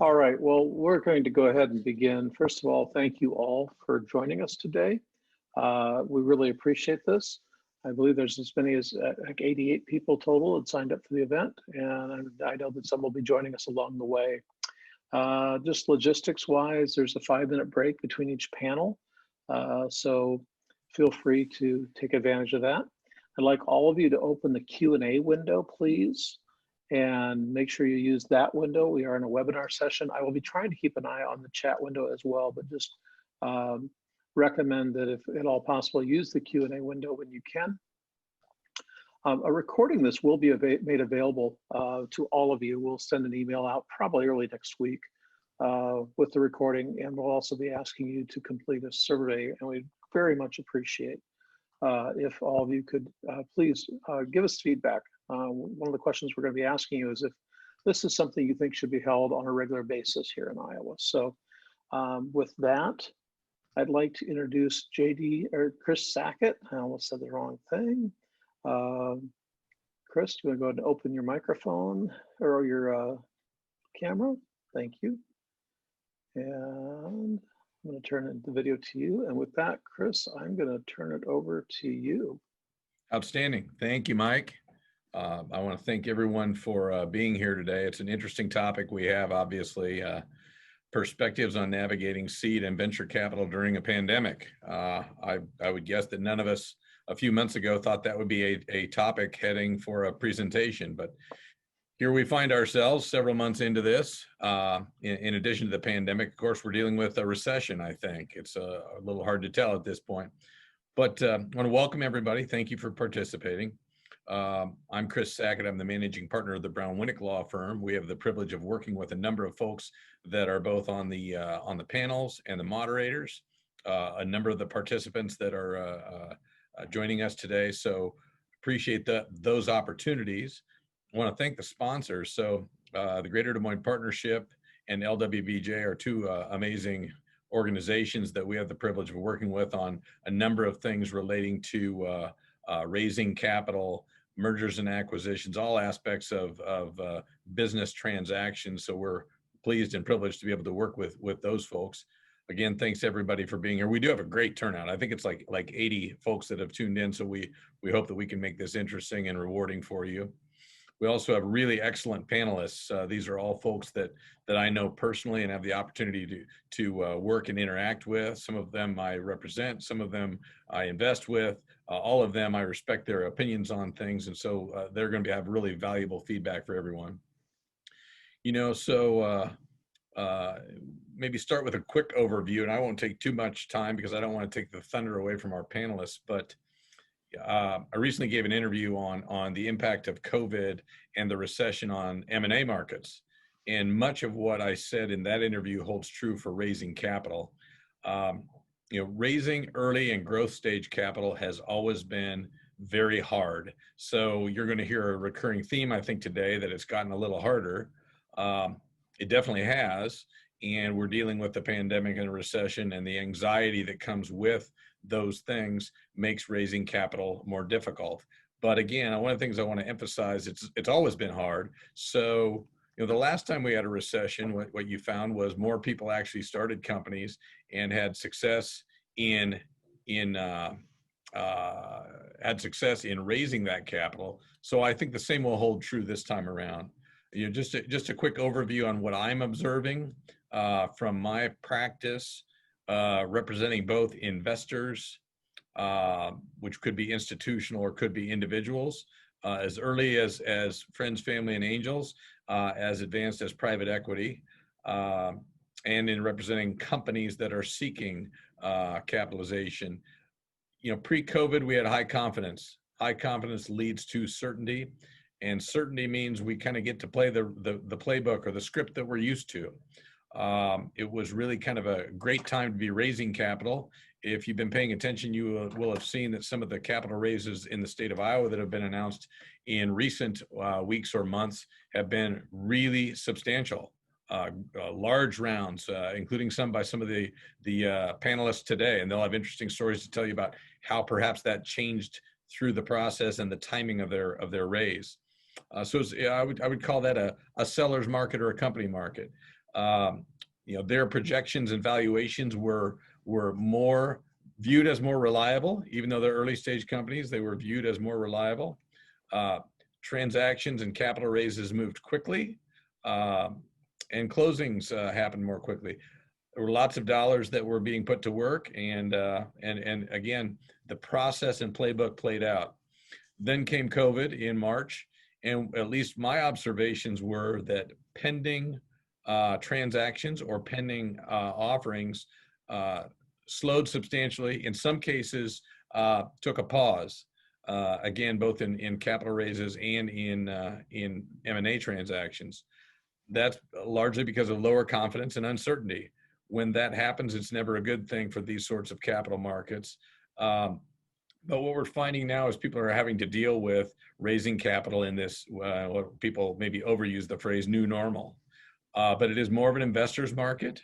All right, well, we're going to go ahead and begin. First of all, thank you all for joining us today. We really appreciate this. I believe there's as many as like 88 people total that signed up for the event, and I know that some will be joining us along the way. Just logistics-wise, there's a 5-minute break between each panel, so feel free to take advantage of that. I'd like all of you to open the Q&A window, please, and make sure you use that window. We are in a webinar session. I will be trying to keep an eye on the chat window as well, but just recommend that if at all possible, use the Q&A window when you can. A recording of this will be made available to all of you. We'll send an email out probably early next week with the recording, and we'll also be asking you to complete a survey, and we very much appreciate if all of you could please give us feedback. One of the questions we're going to be asking you is if this is something you think should be held on a regular basis here in Iowa. So with that, I'd like to introduce Chris Sackett. I almost said the wrong thing. Chris, you want to go ahead and open your microphone or your camera? Thank you. And I'm going to turn the video to you. And with that, Chris, I'm going to turn it over to you. Outstanding. Thank you, Mike. I want to thank everyone for being here today. It's an interesting topic. We have obviously perspectives on navigating seed and venture capital during a pandemic. I would guess that none of us a few months ago thought that would be a topic heading for a presentation, but here we find ourselves several months into this. In addition to the pandemic, of course, we're dealing with a recession, I think. It's a little hard to tell at this point, but I want to welcome everybody. Thank you for participating. I'm Chris Sackett. I'm the managing partner of the Brown Winnick Law Firm. We have the privilege of working with a number of folks that are both on the panels and the moderators, a number of the participants that are joining us today. So appreciate those opportunities. I want to thank the sponsors. So the Greater Des Moines Partnership and LWBJ are two amazing organizations that we have the privilege of working with on a number of things relating to raising capital, mergers and acquisitions, all aspects of business transactions. So we're pleased and privileged to be able to work with those folks. Again, thanks everybody for being here. We do have a great turnout. I think it's like 80 folks that have tuned in. So we hope that we can make this interesting and rewarding for you. We also have really excellent panelists. These are all folks that I know personally and have the opportunity to work and interact with. Some of them I represent, some of them I invest with, all of them I respect their opinions on things. And so they're going to have really valuable feedback for everyone. You know, so maybe start with a quick overview, and I won't take too much time because I don't want to take the thunder away from our panelists, but I recently gave an interview on the impact of COVID and the recession on M&A markets. And much of what I said in that interview holds true for raising capital. You know, raising early and growth stage capital has always been very hard. So you're going to hear a recurring theme, I think, today that it's gotten a little harder. It definitely has. And we're dealing with the pandemic and a recession, and the anxiety that comes with those things makes raising capital more difficult. But again, one of the things I want to emphasize, it's always been hard. So, you know, the last time we had a recession, what you found was more people actually started companies and had success in raising that capital. So I think the same will hold true this time around. You know, just a quick overview on what I'm observing from my practice, representing both investors, which could be institutional or could be individuals, as early as friends, family, and angels, as advanced as private equity, and in representing companies that are seeking capitalization. You know, pre-COVID, we had high confidence. High confidence leads to certainty, and certainty means we kind of get to play the playbook or the script that we're used to. It was really kind of a great time to be raising capital. If you've been paying attention, you will have seen that some of the capital raises in the state of Iowa that have been announced in recent weeks or months have been really substantial. Large rounds, including some by some of the panelists today, and they'll have interesting stories to tell you about how perhaps that changed through the process and the timing of their raise. So I would call that a seller's market or a company market. Their projections and valuations were more viewed as more reliable. Even though they're early stage companies, they were viewed as more reliable. Transactions and capital raises moved quickly, and closings happened more quickly. There were lots of dollars that were being put to work, and again, the process and playbook played out. Then came COVID in March, and at least my observations were that pending transactions or pending offerings slowed substantially. In some cases, took a pause. Again, both in capital raises and in M&A transactions. That's largely because of lower confidence and uncertainty. When that happens, it's never a good thing for these sorts of capital markets. But what we're finding now is people are having to deal with raising capital in this, what people maybe overuse the phrase new normal. But it is more of an investor's market.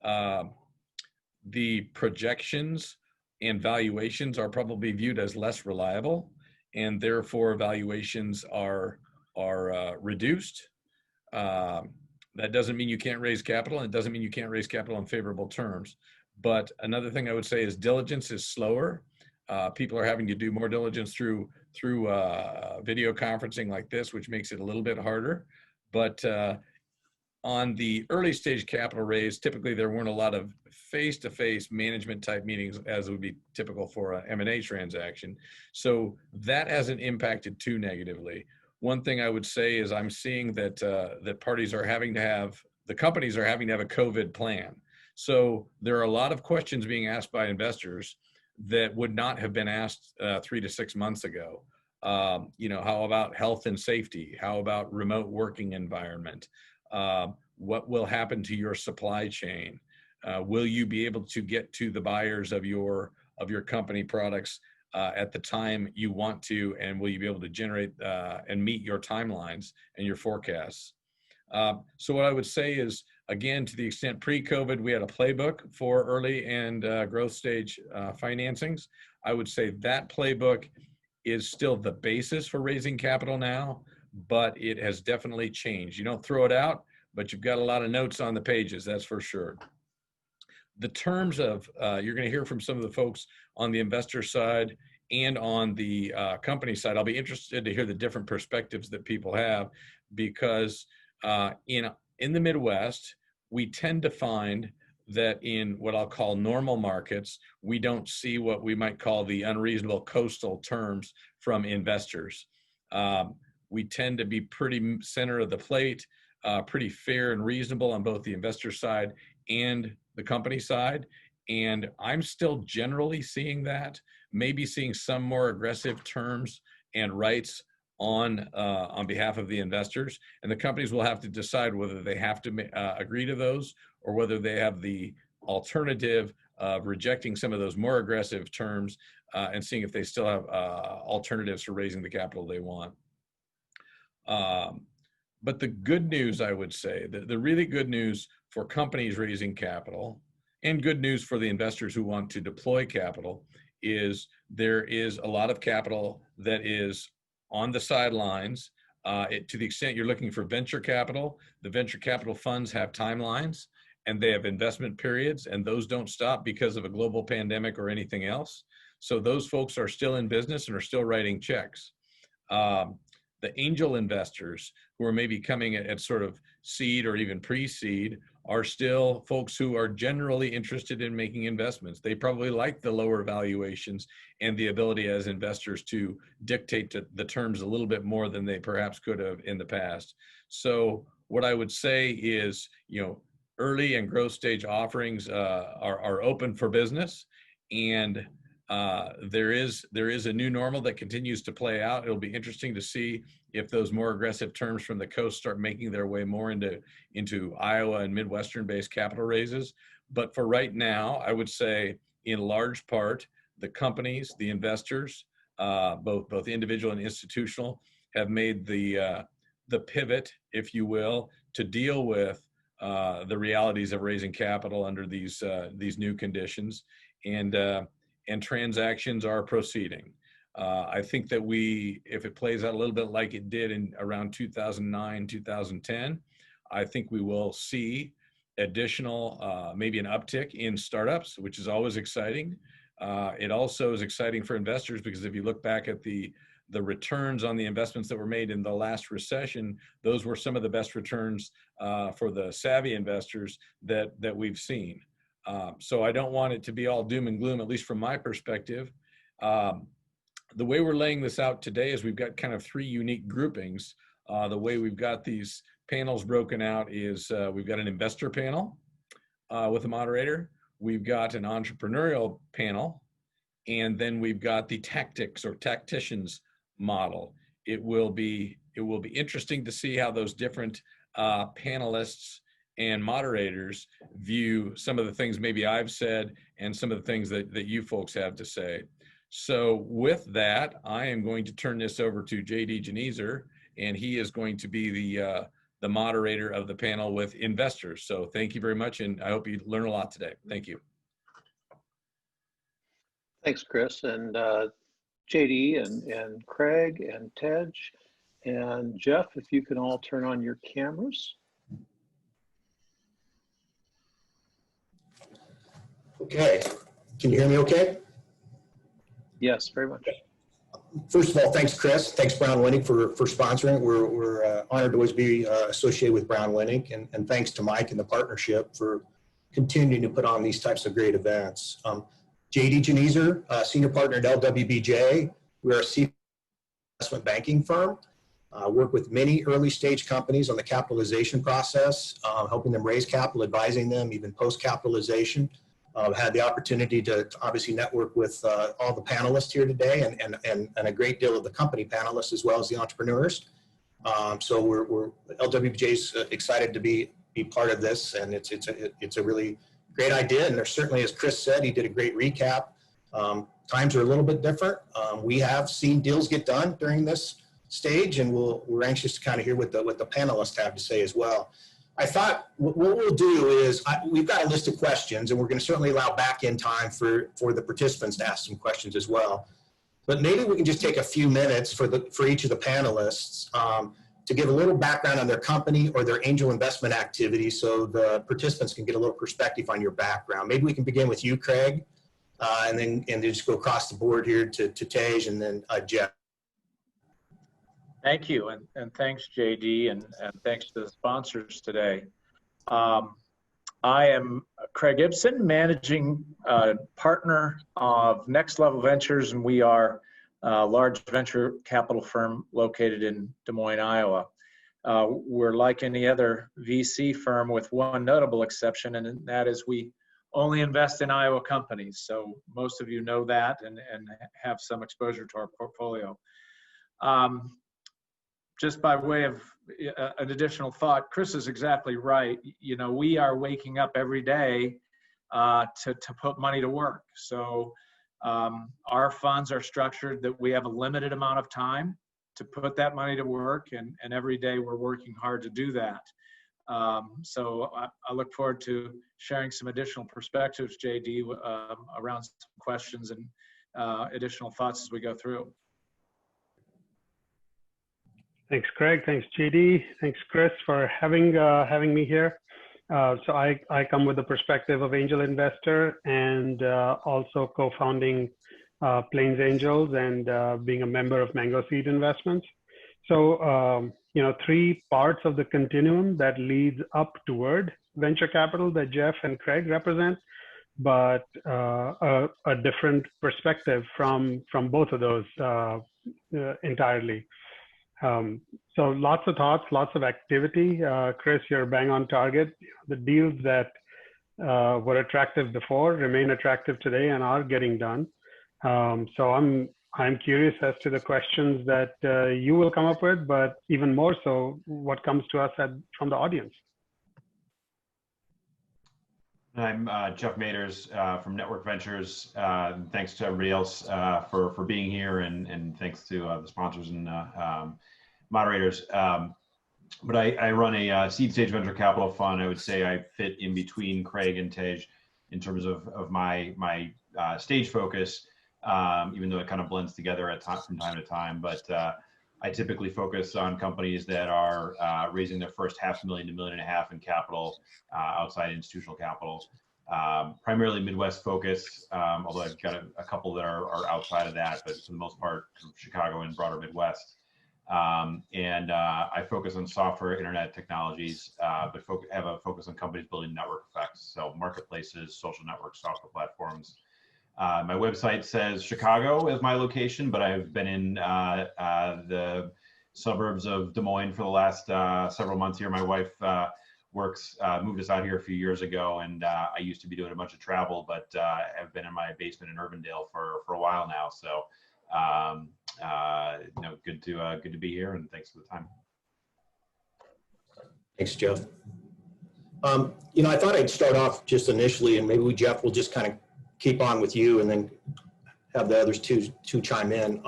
The projections and valuations are probably viewed as less reliable, and therefore valuations are reduced. That doesn't mean you can't raise capital, and it doesn't mean you can't raise capital on favorable terms. But another thing I would say is diligence is slower. People are having to do more diligence through video conferencing like this, which makes it a little bit harder. But on the early stage capital raise, typically there weren't a lot of face-to-face management type meetings as would be typical for an M&A transaction. So that hasn't impacted too negatively. One thing I would say is I'm seeing that that companies are having to have a COVID plan. So there are a lot of questions being asked by investors that would not have been asked 3 to 6 months ago. How about health and safety? How about remote working environment? What will happen to your supply chain? Will you be able to get to the buyers of your company products at the time you want to, and will you be able to generate and meet your timelines and your forecasts? So what I would say is, again, to the extent pre-COVID we had a playbook for early and growth stage financings, I would say that playbook is still the basis for raising capital now, but it has definitely changed. You don't throw it out, but you've got a lot of notes on the pages, that's for sure. The terms of, you're going to hear from some of the folks on the investor side and on the company side. I'll be interested to hear the different perspectives that people have, because in the Midwest, we tend to find that in what I'll call normal markets, we don't see what we might call the unreasonable coastal terms from investors. We tend to be pretty center of the plate, pretty fair and reasonable on both the investor side and the company side. And I'm still generally seeing that, maybe seeing some more aggressive terms and rights on behalf of the investors. And the companies will have to decide whether they have to agree to those, or whether they have the alternative of rejecting some of those more aggressive terms and seeing if they still have alternatives for raising the capital they want. But the good news, I would say, the really good news for companies raising capital, and good news for the investors who want to deploy capital, is there is a lot of capital that is on the sidelines. To the extent you're looking for venture capital, the venture capital funds have timelines and they have investment periods, and those don't stop because of a global pandemic or anything else. So those folks are still in business and are still writing checks. The angel investors who are maybe coming at sort of seed or even pre-seed are still folks who are generally interested in making investments. They probably like the lower valuations and the ability as investors to dictate the terms a little bit more than they perhaps could have in the past. So what I would say is, early and growth stage offerings are open for business, and there is a new normal that continues to play out. It'll be interesting to see if those more aggressive terms from the coast start making their way more into Iowa and Midwestern-based capital raises. But for right now, I would say in large part, the companies, the investors, both individual and institutional, have made the pivot, if you will, to deal with the realities of raising capital under these new conditions, and transactions are proceeding. I think that if it plays out a little bit like it did in around 2009, 2010, I think we will see additional, maybe an uptick in startups, which is always exciting. It also is exciting for investors because if you look back at the returns on the investments that were made in the last recession, those were some of the best returns for the savvy investors that we've seen. So I don't want it to be all doom and gloom, at least from my perspective. The way we're laying this out today is we've got kind of three unique groupings. The way we've got these panels broken out is we've got an investor panel with a moderator. We've got an entrepreneurial panel, and then we've got the tactics or tacticians model. It will be interesting to see how those different panelists and moderators view some of the things maybe I've said and some of the things that you folks have to say. So with that, I am going to turn this over to JD Geneser, and he is going to be the moderator of the panel with investors. So thank you very much, and I hope you learn a lot today. Thank you. Thanks, Chris, and JD and Craig and Tej and Jeff, if you can all turn on your cameras. Okay, can you hear me okay? Yes, very much. First of all, thanks, Chris. Thanks, Brown Winnick, for sponsoring. We're honored to always be associated with Brown Winnick, and thanks to Mike and the partnership for continuing to put on these types of great events. JD Geneser, senior partner at LWBJ. We're a senior investment banking firm. Work with many early stage companies on the capitalization process, helping them raise capital, advising them, even post-capitalization. Had the opportunity to obviously network with all the panelists here today and a great deal of the company panelists as well as the entrepreneurs. So we're LWBJ's excited to be part of this, and it's a really great idea. And there's certainly, as Chris said, he did a great recap. Times are a little bit different. We have seen deals get done during this stage, and we're anxious to kind of hear what the panelists have to say as well. I thought what we'll do is we've got a list of questions, and we're going to certainly allow back in time for the participants to ask some questions as well. But maybe we can just take a few minutes for each of the panelists to give a little background on their company or their angel investment activity, so the participants can get a little perspective on your background. Maybe we can begin with you, Craig, and then just go across the board here to Tej and then Jeff. Thank you, and thanks, JD, and thanks to the sponsors today. I am Craig Gibson, managing partner of Next Level Ventures, and we are a large venture capital firm located in Des Moines, Iowa. We're like any other VC firm with one notable exception, and that is we only invest in Iowa companies. So most of you know that and have some exposure to our portfolio. Just by way of an additional thought, Chris is exactly right. You know, we are waking up every day to put money to work. So our funds are structured that we have a limited amount of time to put that money to work, and every day we're working hard to do that. So I look forward to sharing some additional perspectives, JD, around some questions and additional thoughts as we go through. Thanks, Craig. Thanks, JD. Thanks, Chris, for having me here. So I come with the perspective of angel investor and also co-founding Plains Angels and being a member of Mango Seed Investments. So, you know, three parts of the continuum that leads up toward venture capital that Jeff and Craig represent, but a different perspective from both of those entirely. So lots of thoughts, lots of activity. Chris, you're bang on target. The deals that were attractive before remain attractive today and are getting done. So I'm curious as to the questions that you will come up with, but even more so, what comes to us from the audience. I'm Jeff Maters from Network Ventures. Thanks to everybody else for being here, and thanks to the sponsors and moderators. But I run a seed stage venture capital fund. I would say I fit in between Craig and Tej in terms of my stage focus, even though it kind of blends together from time to time. But I typically focus on companies that are raising their first $500,000 to $1.5 million in capital outside institutional capital. Primarily Midwest focus, although I've got a couple that are outside of that, but for the most part, Chicago and broader Midwest. I focus on software, internet technologies, but have a focus on companies building network effects. So marketplaces, social networks, software platforms. My website says Chicago as my location, but I've been in the suburbs of Des Moines for the last several months here. My wife moved us out here a few years ago, and I used to be doing a bunch of travel, but I've been in my basement in Urbandale for a while now. So, good to be here, and thanks for the time. Thanks, Jeff. I thought I'd start off just initially, and maybe Jeff will just kind of keep on with you, and then have the others two chime in.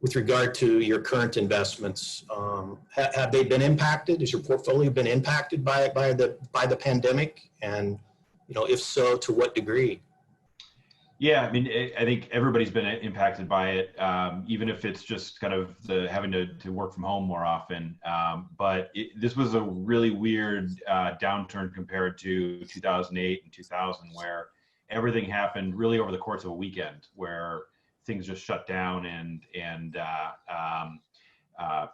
With regard to your current investments, have they been impacted? Has your portfolio been impacted by the pandemic? And if so, to what degree? Yeah, I mean, I think everybody's been impacted by it, even if it's just kind of having to work from home more often. But this was a really weird downturn compared to 2008 and 2000, where everything happened really over the course of a weekend, where things just shut down and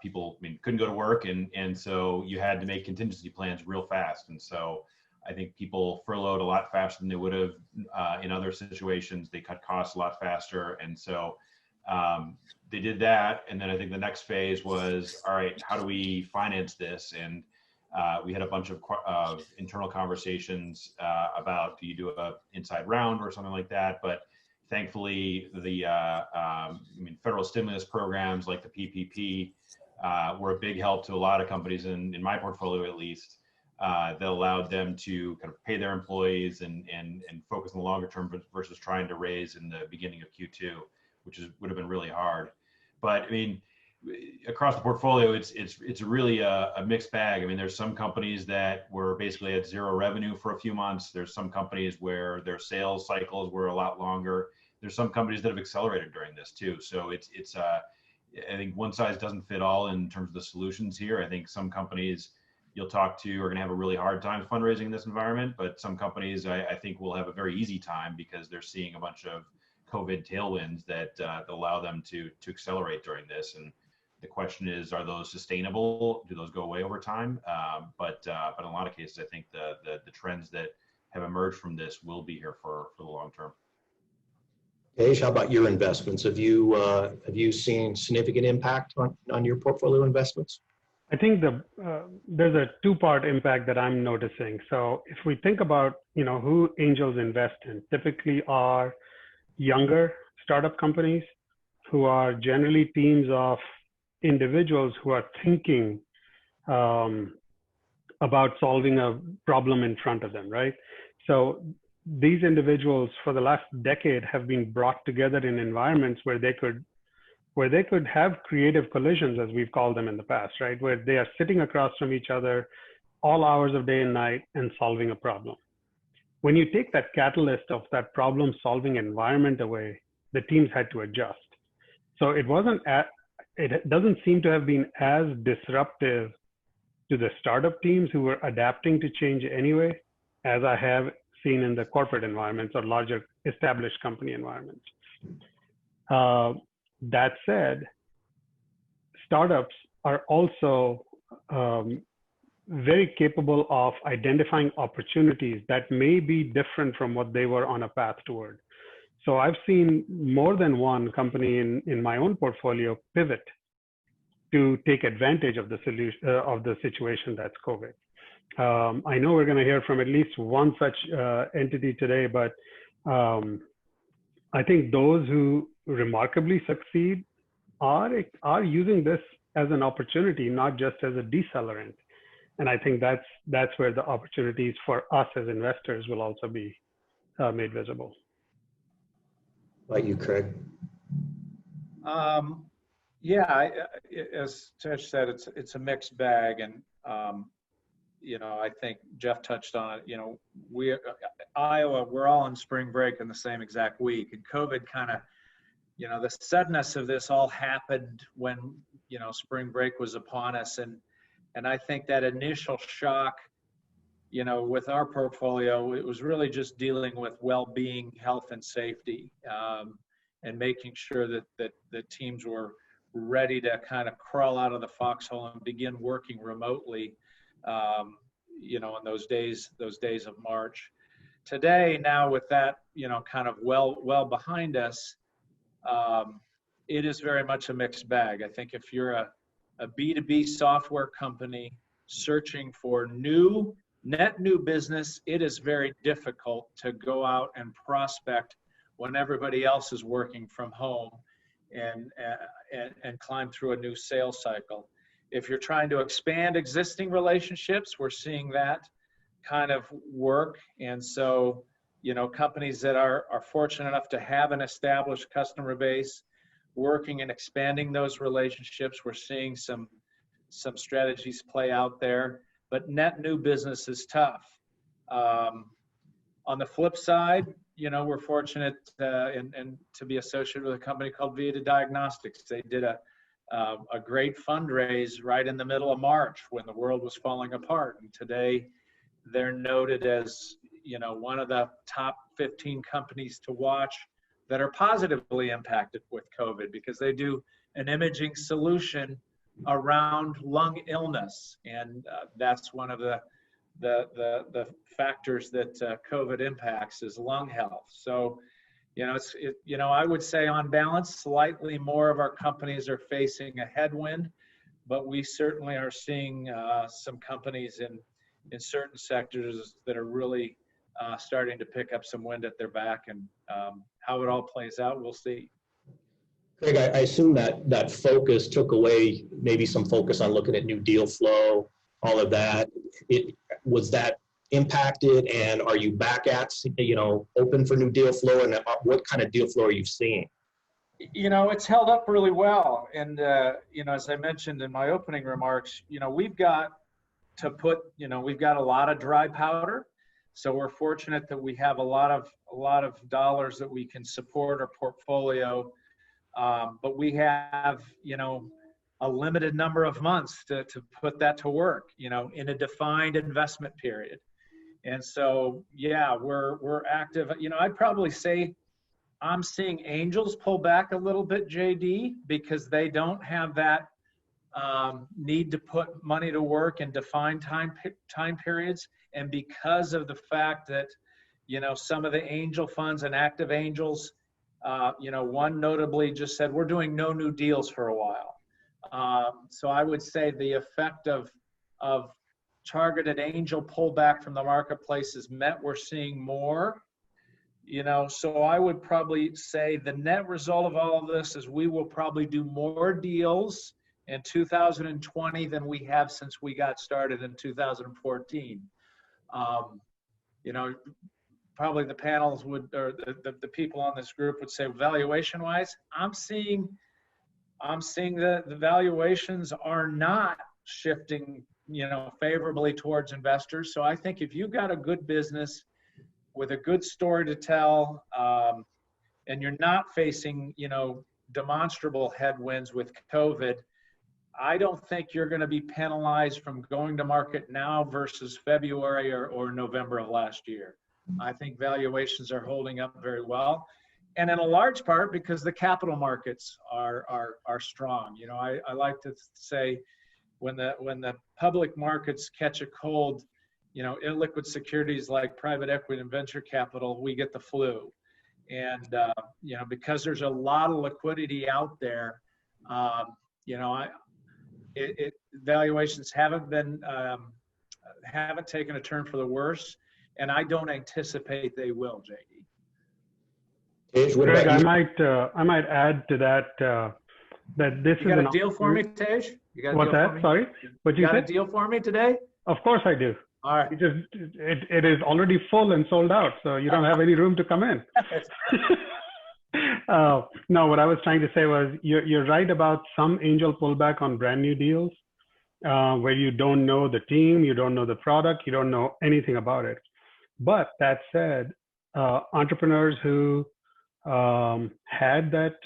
people, couldn't go to work, and so you had to make contingency plans real fast. And so I think people furloughed a lot faster than they would have in other situations. They cut costs a lot faster, and so they did that. And then I think the next phase was, all right, how do we finance this? And we had a bunch of internal conversations about, do you do an inside round or something like that? But thankfully, the federal stimulus programs like the PPP were a big help to a lot of companies, in my portfolio at least, that allowed them to kind of pay their employees and focus on the longer term versus trying to raise in the beginning of Q2, which would have been really hard. But across the portfolio, it's really a mixed bag. There's some companies that were basically at zero revenue for a few months. There's some companies where their sales cycles were a lot longer. There's some companies that have accelerated during this too. So I think one size doesn't fit all in terms of the solutions here. I think some companies you'll talk to are going to have a really hard time fundraising in this environment, but some companies I think will have a very easy time because they're seeing a bunch of COVID tailwinds that allow them to accelerate during this. And the question is, are those sustainable? Do those go away over time? But in a lot of cases, I think the trends that have emerged from this will be here for the long term. Paige, how about your investments? Have you seen significant impact on your portfolio investments? I think there's a two-part impact that I'm noticing. So if we think about who angels invest in, typically are younger startup companies who are generally teams of individuals who are thinking about solving a problem in front of them, right? So these individuals for the last decade have been brought together in environments where they could have creative collisions, as we've called them in the past, right? Where they are sitting across from each other all hours of day and night and solving a problem. When you take that catalyst of that problem solving environment away, the teams had to adjust. So it doesn't seem to have been as disruptive to the startup teams who were adapting to change anyway, as I have seen in the corporate environments or larger established company environments. That said, startups are also very capable of identifying opportunities that may be different from what they were on a path toward. So I've seen more than one company in my own portfolio pivot to take advantage of the solution of the situation that's COVID. I know we're going to hear from at least one such entity today, but I think those who remarkably succeed are using this as an opportunity, not just as a decelerant. And I think that's where the opportunities for us as investors will also be made visible. How about you, Craig? Yeah, as Tesh said, it's a mixed bag, and I think Jeff touched on it. Iowa, we're all on spring break in the same exact week, and COVID kind of, the suddenness of this all happened when spring break was upon us, and I think that initial shock, with our portfolio, it was really just dealing with well-being, health, and safety, and making sure that the teams were ready to kind of crawl out of the foxhole and begin working remotely, in those days of March. Today, now with that, kind of well behind us, it is very much a mixed bag. I think if you're a B2B software company searching for net new business, it is very difficult to go out and prospect when everybody else is working from home and climb through a new sales cycle. If you're trying to expand existing relationships, we're seeing that kind of work. And so, companies that are fortunate enough to have an established customer base, working and expanding those relationships, we're seeing some strategies play out there. But net new business is tough. On the flip side, we're fortunate and to be associated with a company called Vita Diagnostics. They did a great fundraise right in the middle of March when the world was falling apart. And today they're noted as, one of the top 15 companies to watch that are positively impacted with COVID, because they do an imaging solution around lung illness. And that's one of the factors that COVID impacts is lung health. So, I would say on balance, slightly more of our companies are facing a headwind, but we certainly are seeing some companies in certain sectors that are really starting to pick up some wind at their back, and how it all plays out, we'll see. Craig, I assume that focus took away maybe some focus on looking at new deal flow, all of that. Was that impacted, and are you back at, open for new deal flow, and what kind of deal flow are you seeing? It's held up really well. And, as I mentioned in my opening remarks, we've got a lot of dry powder. So we're fortunate that we have a lot of dollars that we can support our portfolio. But we have, a limited number of months to put that to work, in a defined investment period. And so, yeah, we're active. I'd probably say I'm seeing angels pull back a little bit, JD, because they don't have that need to put money to work in defined time periods. And because of the fact that, some of the angel funds and active angels, one notably just said, we're doing no new deals for a while. So I would say the effect of targeted angel pullback from the marketplace is we're seeing more, so I would probably say the net result of all of this is we will probably do more deals in 2020 than we have since we got started in 2014. Probably the panels or the people on this group would say valuation wise, I'm seeing the valuations are not shifting, favorably towards investors. So I think if you've got a good business with a good story to tell, and you're not facing, demonstrable headwinds with COVID, I don't think you're going to be penalized from going to market now versus February or November of last year. I think valuations are holding up very well. And in a large part because the capital markets are strong. I like to say when the public markets catch a cold, illiquid securities like private equity and venture capital, we get the flu. And, because there's a lot of liquidity out there, valuations haven't taken a turn for the worse, and I don't anticipate they will, JD. Greg, I might add to that that this is a deal for me, Tej? What's that? Sorry, what you got a deal for me today? Of course I do. All right. It is already full and sold out, so you don't have any room to come in. No, what I was trying to say was you're right about some angel pullback on brand new deals where you don't know the team, you don't know the product, you don't know anything about it. But that said, entrepreneurs who had that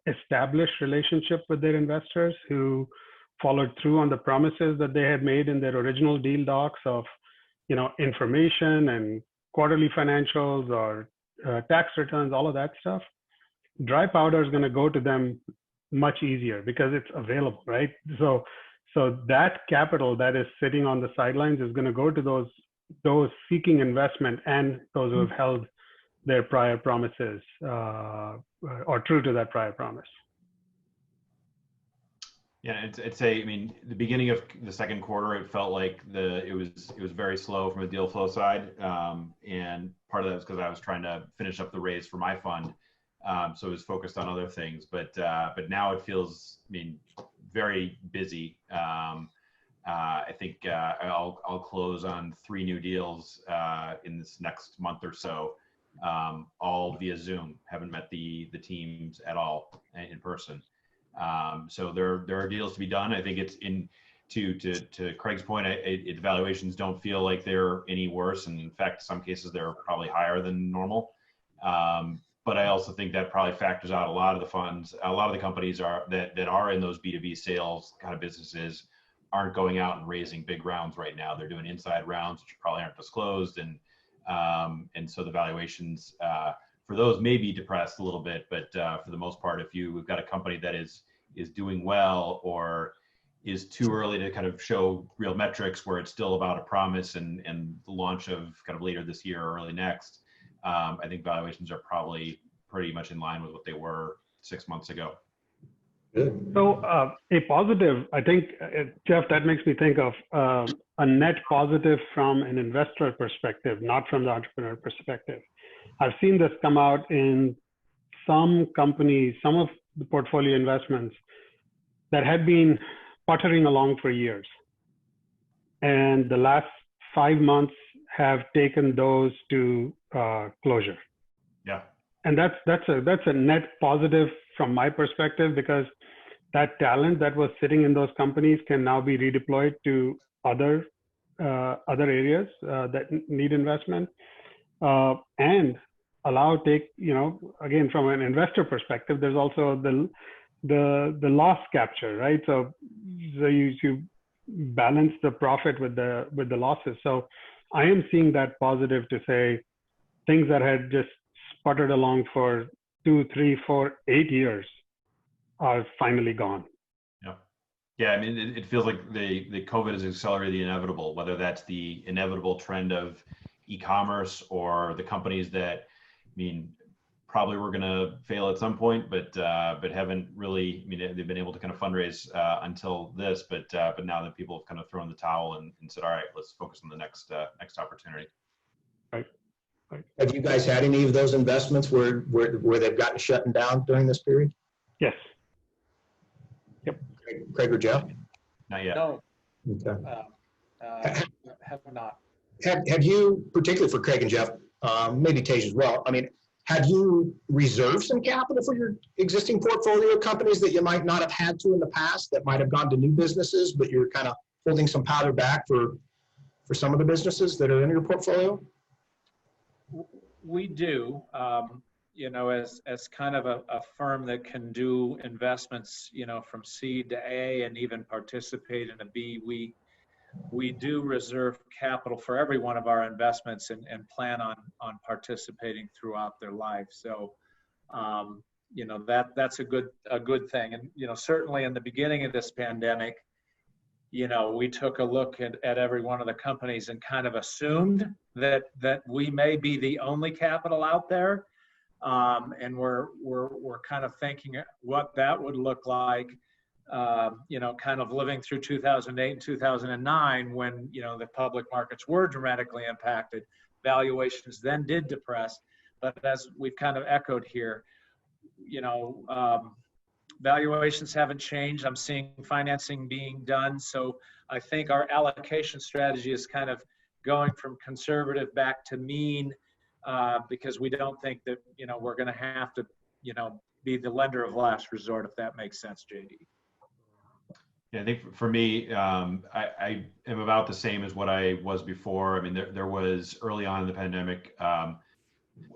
established relationship with their investors, who followed through on the promises that they had made in their original deal docs of, information and quarterly financials or tax returns, all of that stuff, dry powder is going to go to them much easier because it's available, right? So that capital that is sitting on the sidelines is going to go to those seeking investment and those who have held their prior promises or true to that prior promise. Yeah, I'd say, I mean, the beginning of the second quarter, it felt like it was very slow from a deal flow side, and part of that was because I was trying to finish up the raise for my fund, so it was focused on other things. But now it feels, I mean, very busy. I think I'll close on 3 new deals in this next month or so, all via Zoom. Haven't met the teams at all in person. So there are deals to be done. I think it's to Craig's point, the valuations don't feel like they're any worse. And in fact, in some cases, they're probably higher than normal. But I also think that probably factors out a lot of the funds, a lot of the companies that are in those B2B sales kind of businesses aren't going out and raising big rounds right now. They're doing inside rounds, which probably aren't disclosed. And so the valuations, for those may be depressed a little bit, but for the most part, if we've got a company that is doing well or is too early to kind of show real metrics where it's still about a promise and the launch of kind of later this year or early next, I think valuations are probably pretty much in line with what they were 6 months ago. Good. So a positive, I think, Jeff, that makes me think of a net positive from an investor perspective, not from the entrepreneur perspective. I've seen this come out in some companies, some of the portfolio investments that had been puttering along for years. And the last 5 months have taken those to closure. Yeah. And that's a net positive from my perspective, because that talent that was sitting in those companies can now be redeployed to other areas that need investment, and again, from an investor perspective, there's also the loss capture, right? So you balance the profit with the losses. So I am seeing that positive to say things that had just sputtered along for 2, 3, 4, 8 years are finally gone. Yeah, I mean, it feels like the COVID has accelerated the inevitable, whether that's the inevitable trend of e-commerce or the companies that, I mean, probably were going to fail at some point, but haven't really. I mean, they've been able to kind of fundraise until this, but now that people have kind of thrown the towel and said, all right, let's focus on the next opportunity. Right. Have you guys had any of those investments where they've gotten shut down during this period? Yes. Yep. Craig or Jeff? Not yet. No, Okay. have not. Have you, particularly for Craig and Jeff, maybe Tej as well, I mean, have you reserved some capital for your existing portfolio companies that you might not have had to in the past, that might have gone to new businesses, but you're kind of holding some powder back for some of the businesses that are in your portfolio? We do, as kind of a firm that can do investments, from seed to A and even participate in a B, we do reserve capital for every one of our investments and plan on participating throughout their life. So, that's a good thing. And, certainly in the beginning of this pandemic, we took a look at every one of the companies and kind of assumed that we may be the only capital out there. And we're kind of thinking what that would look like, kind of living through 2008 and 2009 when, the public markets were dramatically impacted. Valuations then did depress. But as we've kind of echoed here, valuations haven't changed. I'm seeing financing being done. So I think our allocation strategy is kind of going from conservative back to mean, because we don't think that, we're going to have to, be the lender of last resort, if that makes sense, JD. Yeah, I think for me, I am about the same as what I was before. I mean, there was early on in the pandemic,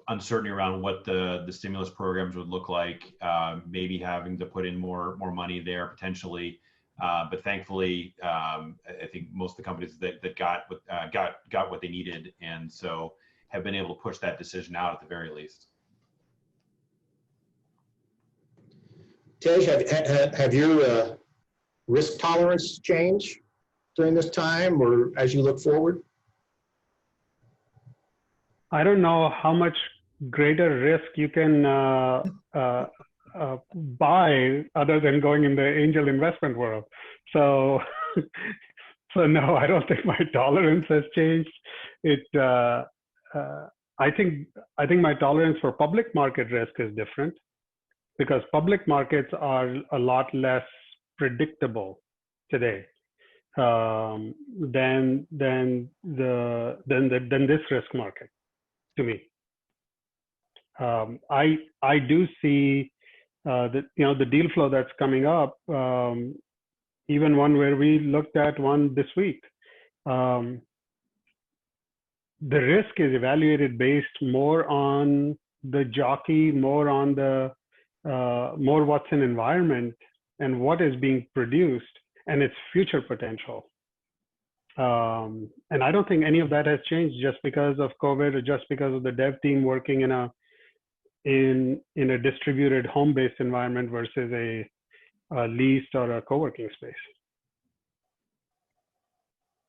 uncertainty around what the stimulus programs would look like, maybe having to put in more money there potentially. But thankfully, I think most of the companies that got what they needed, and so have been able to push that decision out at the very least. Tej, have your risk tolerance changed during this time or as you look forward? I don't know how much greater risk you can buy other than going in the angel investment world. So, so no, I don't think my tolerance has changed. I think my tolerance for public market risk is different, because public markets are a lot less predictable today than this risk market to me. I do see the deal flow that's coming up, even one where we looked at one this week. The risk is evaluated based more on the jockey, more on the more what's in environment and what is being produced and its future potential. And I don't think any of that has changed just because of COVID or just because of the dev team working in a distributed home-based environment versus a leased or a co-working space.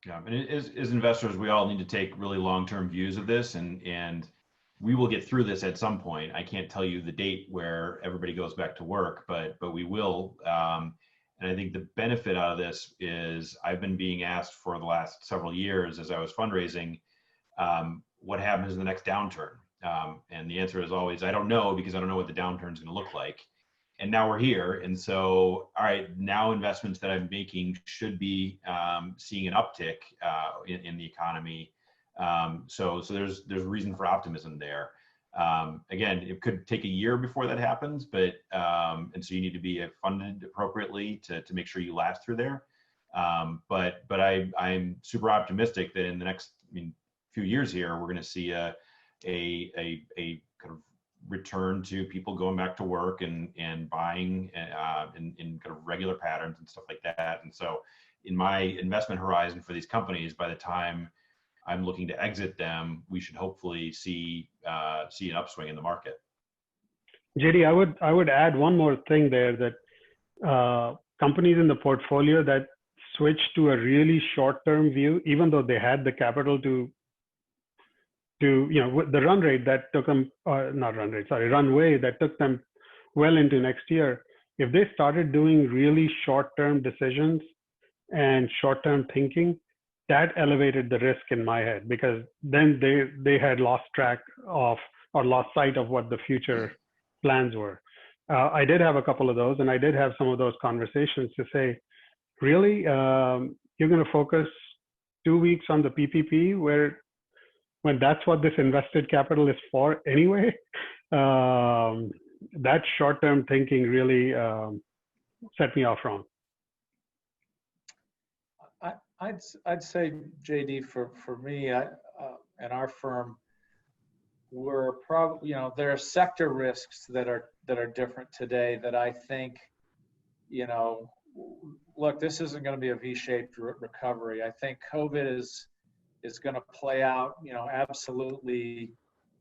Yeah, and as investors, we all need to take really long-term views of this, and we will get through this at some point. I can't tell you the date where everybody goes back to work, but we will. And I think the benefit out of this is I've been being asked for the last several years as I was fundraising, what happens in the next downturn? And the answer is always, I don't know, because I don't know what the downturn is going to look like. And now we're here. And so, all right, now investments that I'm making should be seeing an uptick in the economy. So there's reason for optimism there. Again, it could take a year before that happens, but and so you need to be funded appropriately to make sure you last through there. But I'm super optimistic that in the next few years here, we're going to see a kind of return to people going back to work and buying in kind of regular patterns and stuff like that. And so in my investment horizon for these companies, by the time I'm looking to exit them, we should hopefully see an upswing in the market. JD, I would add one more thing there, that companies in the portfolio that switched to a really short-term view, even though they had the capital to the run rate that took them, runway that took them well into next year, if they started doing really short-term decisions and short-term thinking, that elevated the risk in my head, because then they had lost track of or lost sight of what the future plans were. I did have a couple of those, and I did have some of those conversations to say, really, you're going to focus 2 weeks on the PPP when that's what this invested capital is for anyway? That short-term thinking really set me off wrong. I'd say, JD, for me and our firm, we're probably, there are sector risks that are different today that I think, look, this isn't going to be a V-shaped recovery. I think COVID is going to play out, absolutely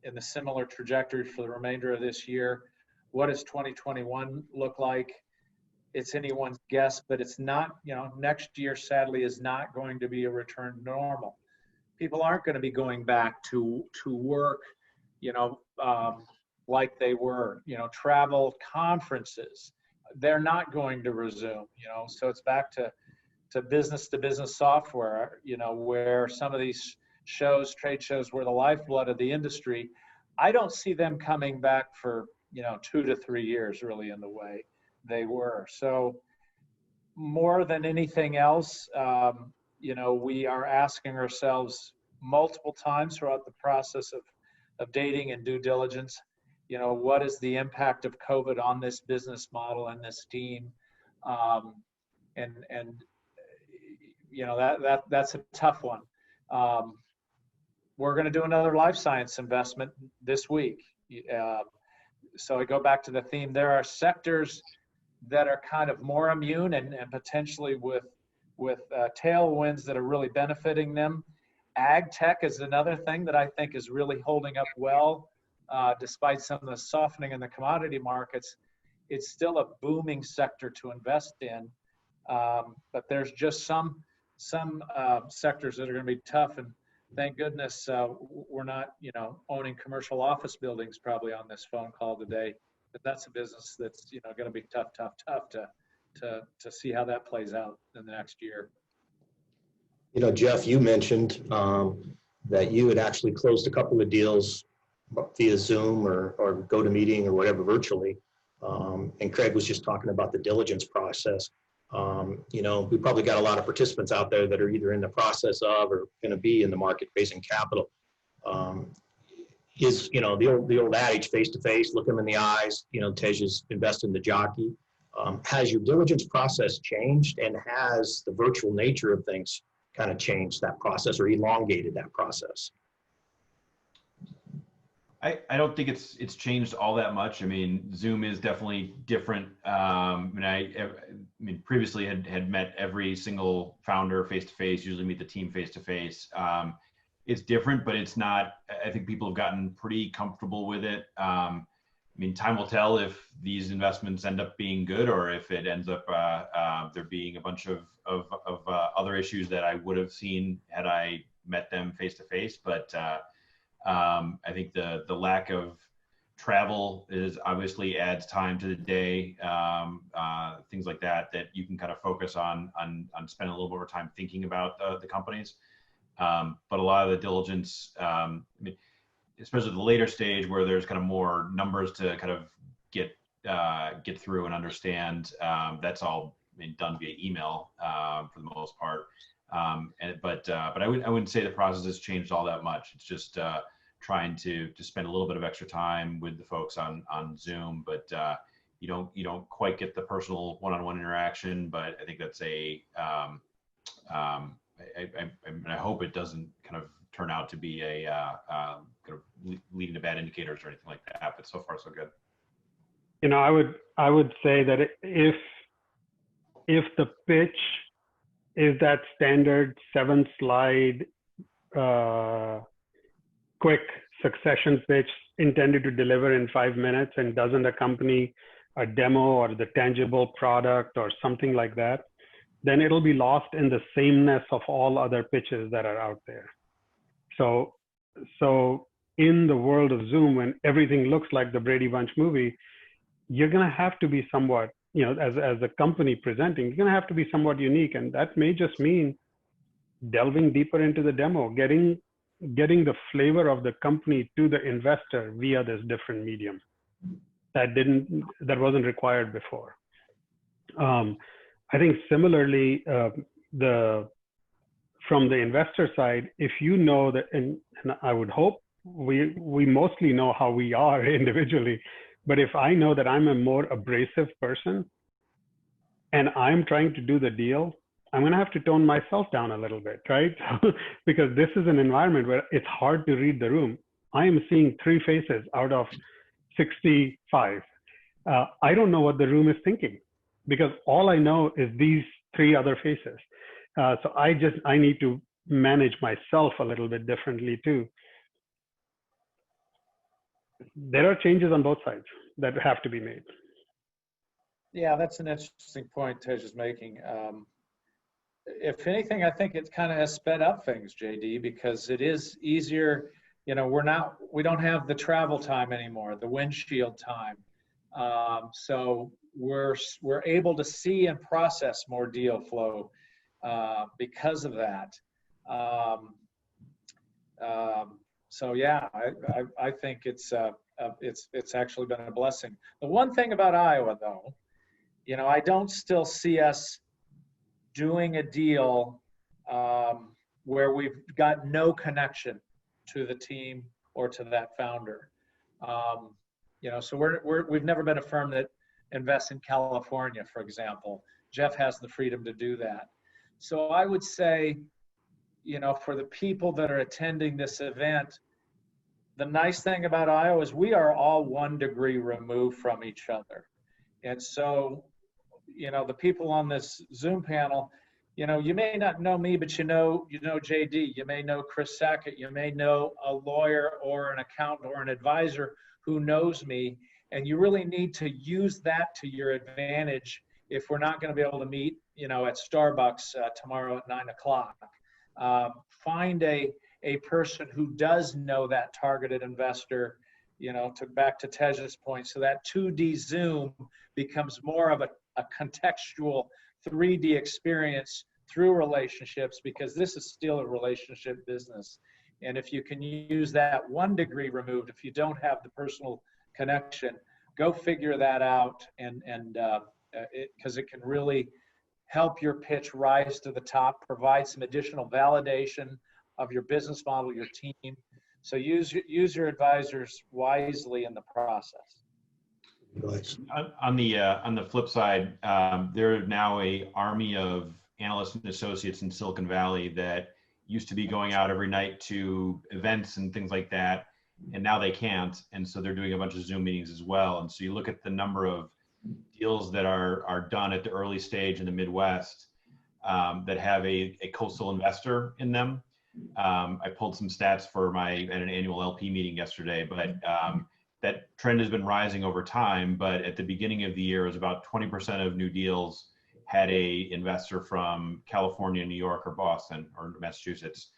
in a similar trajectory for the remainder of this year. What does 2021 look like? It's anyone's guess, but it's not, next year sadly is not going to be a return to normal. People aren't going to be going back to work, like they were, travel, conferences, they're not going to resume, so it's back to business software, where some of these trade shows were the lifeblood of the industry. I don't see them coming back for, 2 to 3 years really in the way they were. So more than anything else, we are asking ourselves multiple times throughout the process of dating and due diligence, what is the impact of COVID on this business model and this team? That's a tough one. we're going to do another life science investment this week. So I go back to the theme. There are sectors that are kind of more immune and potentially with tailwinds that are really benefiting them. Ag tech is another thing that I think is really holding up well, despite some of the softening in the commodity markets. It's still a booming sector to invest in, but there's just some sectors that are going to be tough. And thank goodness we're not, owning commercial office buildings probably on this phone call today. But that's a business that's going to be tough to see how that plays out in the next year. Jeff, you mentioned that you had actually closed a couple of deals via Zoom or GoToMeeting or whatever virtually. And Craig was just talking about the diligence process. We probably got a lot of participants out there that are either in the process of or going to be in the market raising capital. The old adage, face to face, look them in the eyes, Tej's invest in the jockey. Has your diligence process changed, and has the virtual nature of things kind of changed that process or elongated that process? I don't think it's changed all that much. I mean, Zoom is definitely different. Previously had met every single founder face to face, usually meet the team face to face. It's different, but it's not. I think people have gotten pretty comfortable with it. Time will tell if these investments end up being good, or if it ends up there being a bunch of other issues that I would have seen had I met them face to face. But I think the lack of travel is obviously adds time to the day, things like that you can kind of focus on spending a little more time thinking about the companies. But a lot of the diligence, especially the later stage where there's kind of more numbers to kind of get through and understand, that's all done via email for the most part. But I wouldn't say the process has changed all that much. It's just trying to spend a little bit of extra time with the folks on Zoom, but you don't quite get the personal one-on-one interaction. But I think that's I hope it doesn't kind of turn out to be a kind of leading to bad indicators or anything like that. But so far so good. I would say that if the pitch is that standard 7-slide quick succession pitch intended to deliver in 5 minutes and doesn't accompany a demo or the tangible product or something like that, then it'll be lost in the sameness of all other pitches that are out there. So in the world of Zoom, when everything looks like the Brady Bunch movie, you're going to have to be somewhat, as a company presenting, you're going to have to be somewhat unique. And that may just mean delving deeper into the demo, getting the flavor of the company to the investor via this different medium that wasn't required before. I think similarly, from the investor side, if you know that, and I would hope we mostly know how we are individually, but if I know that I'm a more abrasive person and I'm trying to do the deal, I'm going to have to tone myself down a little bit, right? Because this is an environment where it's hard to read the room. I am seeing 3 faces out of 65. I don't know what the room is thinking because all I know is these 3 other faces. So I need to manage myself a little bit differently too. There are changes on both sides that have to be made. Yeah, that's an interesting point Tej is making. If anything, I think it kind of has sped up things, JD, because it is easier. We don't have the travel time anymore, the windshield time. So we're able to see and process more deal flow because of that. So yeah, I think it's actually been a blessing. The one thing about Iowa, though, I don't still see us doing a deal where we've got no connection to the team or to that founder. So we've never been a firm that invests in California, for example. Jeff has the freedom to do that. So I would say, for the people that are attending this event, the nice thing about Iowa is we are all 1 degree removed from each other. And so, the people on this Zoom panel, you may not know me, but you know JD, you may know Chris Sackett, you may know a lawyer or an accountant or an advisor who knows me, and you really need to use that to your advantage if we're not going to be able to meet, at Starbucks tomorrow at 9 o'clock. Find a person who does know that targeted investor, back to Tej's point, so that 2D Zoom becomes more of a contextual 3D experience through relationships, because this is still a relationship business. And if you can use that 1 degree removed, if you don't have the personal connection, go figure that out, because it can really help your pitch rise to the top, provide some additional validation of your business model, your team. So use your advisors wisely in the process. On the flip side, there are now a army of analysts and associates in Silicon Valley that used to be going out every night to events and things like that, and now they can't, and so they're doing a bunch of Zoom meetings as well. And so you look at the number of deals that are done at the early stage in the Midwest that have a coastal investor in them. I pulled some stats at an annual LP meeting yesterday, but that trend has been rising over time. But at the beginning of the year, it was about 20% of new deals had a investor from California, New York, or Boston, or Massachusetts.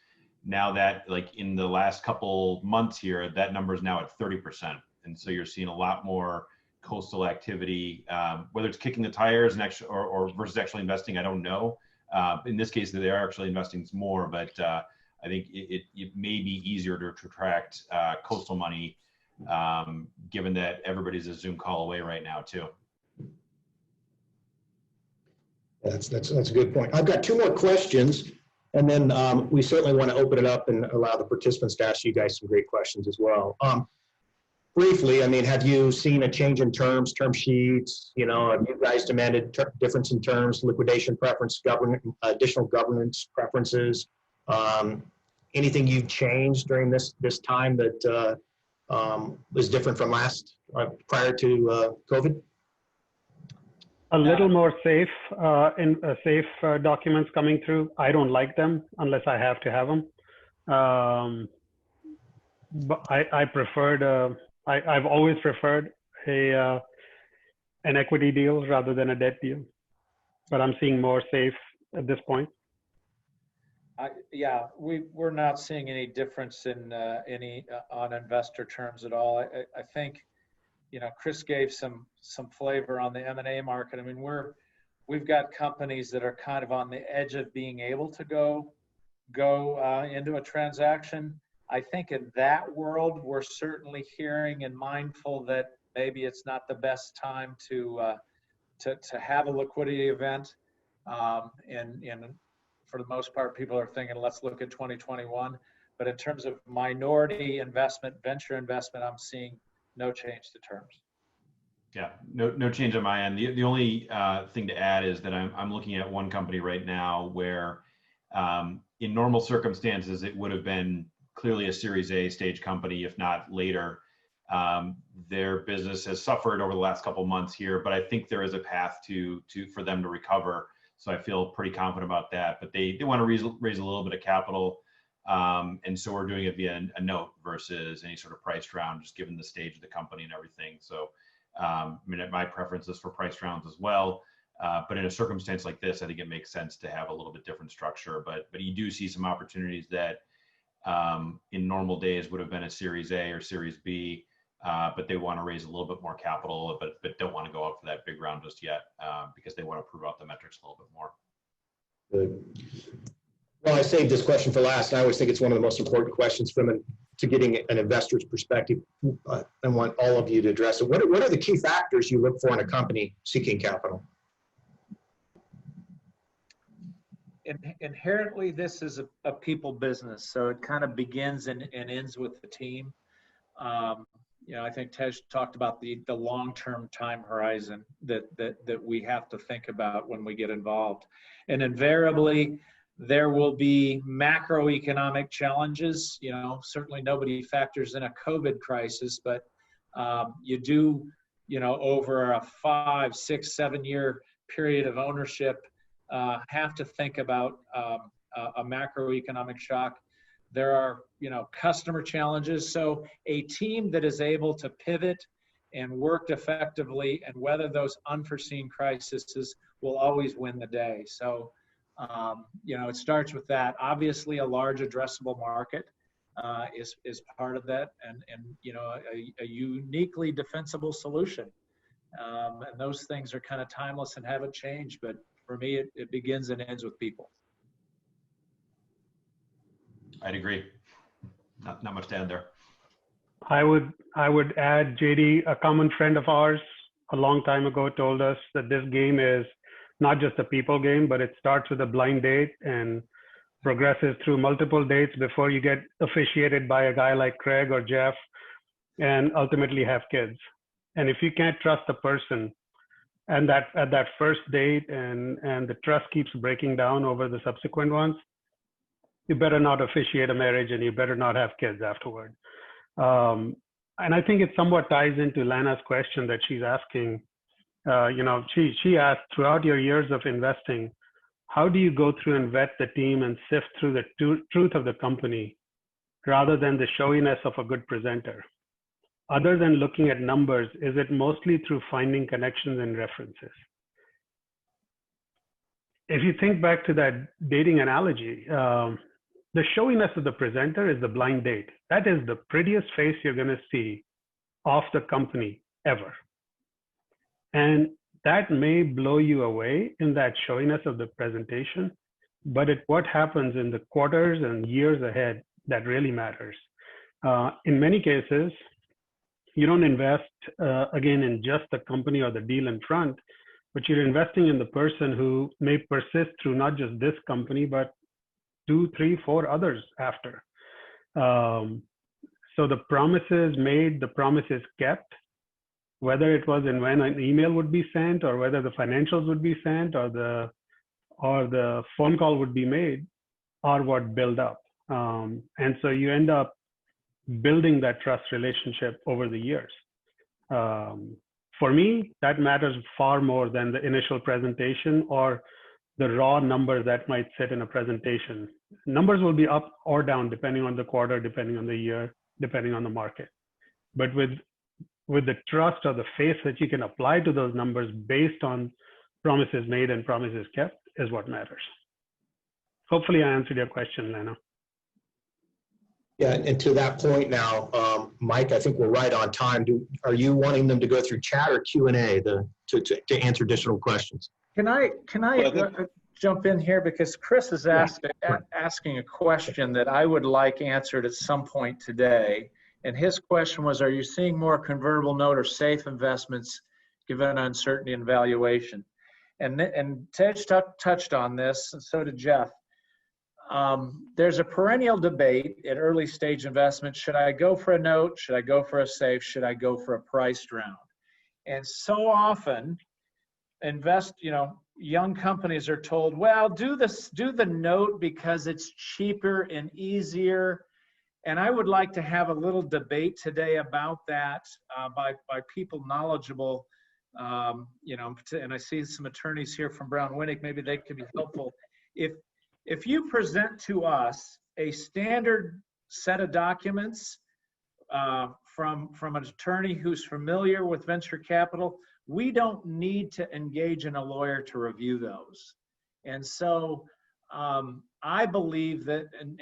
Now that, like in the last couple months here, that number is now at 30%. And so you're seeing a lot more coastal activity, whether it's kicking the tires and or versus actually investing, I don't know. In this case, they are actually investing more, but I think it may be easier to attract coastal money, given that everybody's a Zoom call away right now too. That's a good point. I've got 2 more questions, and then we certainly want to open it up and allow the participants to ask you guys some great questions as well. Briefly, have you seen a change in term sheets? Have you guys demanded difference in terms, liquidation preference, additional governance preferences? Anything you've changed during this time that was different from prior to COVID? A little more safe documents coming through. I don't like them unless I have to have them. But I preferred. I've always preferred an equity deal rather than a debt deal. But I'm seeing more safe at this point. We're not seeing any difference in on investor terms at all. I think, Chris gave some flavor on the M&A market. We've got companies that are kind of on the edge of being able to go into a transaction. I think in that world, we're certainly hearing and mindful that maybe it's not the best time to have a liquidity event. And for the most part, people are thinking, let's look at 2021. But in terms of minority investment, venture investment, I'm seeing no change to terms. Yeah, no change on my end. The only thing to add is that I'm looking at one company right now where in normal circumstances, it would have been clearly a Series A stage company, if not later. Their business has suffered over the last couple of months here, but I think there is a path for them to recover. So I feel pretty confident about that. But they want to raise a little bit of capital. And so we're doing it via a note versus any sort of priced round, just given the stage of the company and everything. So my preference is for priced rounds as well. But in a circumstance like this, I think it makes sense to have a little bit different structure. But you do see some opportunities that in normal days would have been a Series A or Series B, but they want to raise a little bit more capital, but don't want to go out for that big round just yet because they want to prove out the metrics a little bit more. Good. Well, I saved this question for last, and I always think it's one of the most important questions to getting an investor's perspective. I want all of you to address it. What are the key factors you look for in a company seeking capital? Inherently, this is a people business, so it kind of begins and ends with the team. I think Tej talked about the long-term time horizon that we have to think about when we get involved. And invariably, There will be macroeconomic challenges. You know, certainly nobody factors in a COVID crisis, but you do, you know, over a 5, 6, 7 year period of ownership, have to think about a macroeconomic shock. There are, you know, customer challenges. So a team that is able to pivot and work effectively and weather those unforeseen crises will always win the day. So, you know, it starts with that. Obviously, a large addressable market is part of that, and you know, a uniquely defensible solution. And those things are kind of timeless and haven't changed. But for me, it begins and ends with people. I'd agree. Not much to add there. I would add, JD, a common friend of ours a long time ago told us that this game is not just a people game, but it starts with a blind date and progresses through multiple dates before you get officiated by a guy like Craig or Jeff and ultimately have kids. And if you can't trust a person and at that first date and the trust keeps breaking down over the subsequent ones, you better not officiate a marriage and you better not have kids afterward. And I think it somewhat ties into Lana's question that she's asking. You know, she asked, throughout your years of investing, how do you go through and vet the team and sift through the truth of the company rather than the showiness of a good presenter? Other than looking at numbers, is it mostly through finding connections and references? If you think back to that dating analogy, the showiness of the presenter is the blind date. That is the prettiest face you're going to see of the company ever. And that may blow you away in that showiness of the presentation, but what happens in the quarters and years ahead that really matters. In many cases, you don't invest, again, in just the company or the deal in front, but you're investing in the person who may persist through not just this company, but 2, 3, 4 others after. So the promises made, the promises kept, whether it was in when an email would be sent or whether the financials would be sent or the phone call would be made, are what build up. And so you end up building that trust relationship over the years. For me, that matters far more than the initial presentation or the raw number that might sit in a presentation. Numbers will be up or down depending on the quarter, depending on the year, depending on the market. But with the trust or the faith that you can apply to those numbers based on promises made and promises kept is what matters. Hopefully I answered your question, Lana. Yeah, and to that point now, Mike, I think we're right on time. Are you wanting them to go through chat or Q&A to answer additional questions? Can I jump in here, because Chris is asking a question that I would like answered at some point today. And his question was, are you seeing more convertible note or safe investments given uncertainty in valuation? And Tej touched on this, and so did Jeff. There's a perennial debate at early stage investment. Should I go for a note? Should I go for a safe? Should I go for a priced round? And so often, young companies are told, well, do the note because it's cheaper and easier. And I would like to have a little debate today about that by people knowledgeable, and I see some attorneys here from Brown Winnick, maybe they could be helpful. If you present to us a standard set of documents from an attorney who's familiar with venture capital, we don't need to engage in a lawyer to review those. And so I believe that, and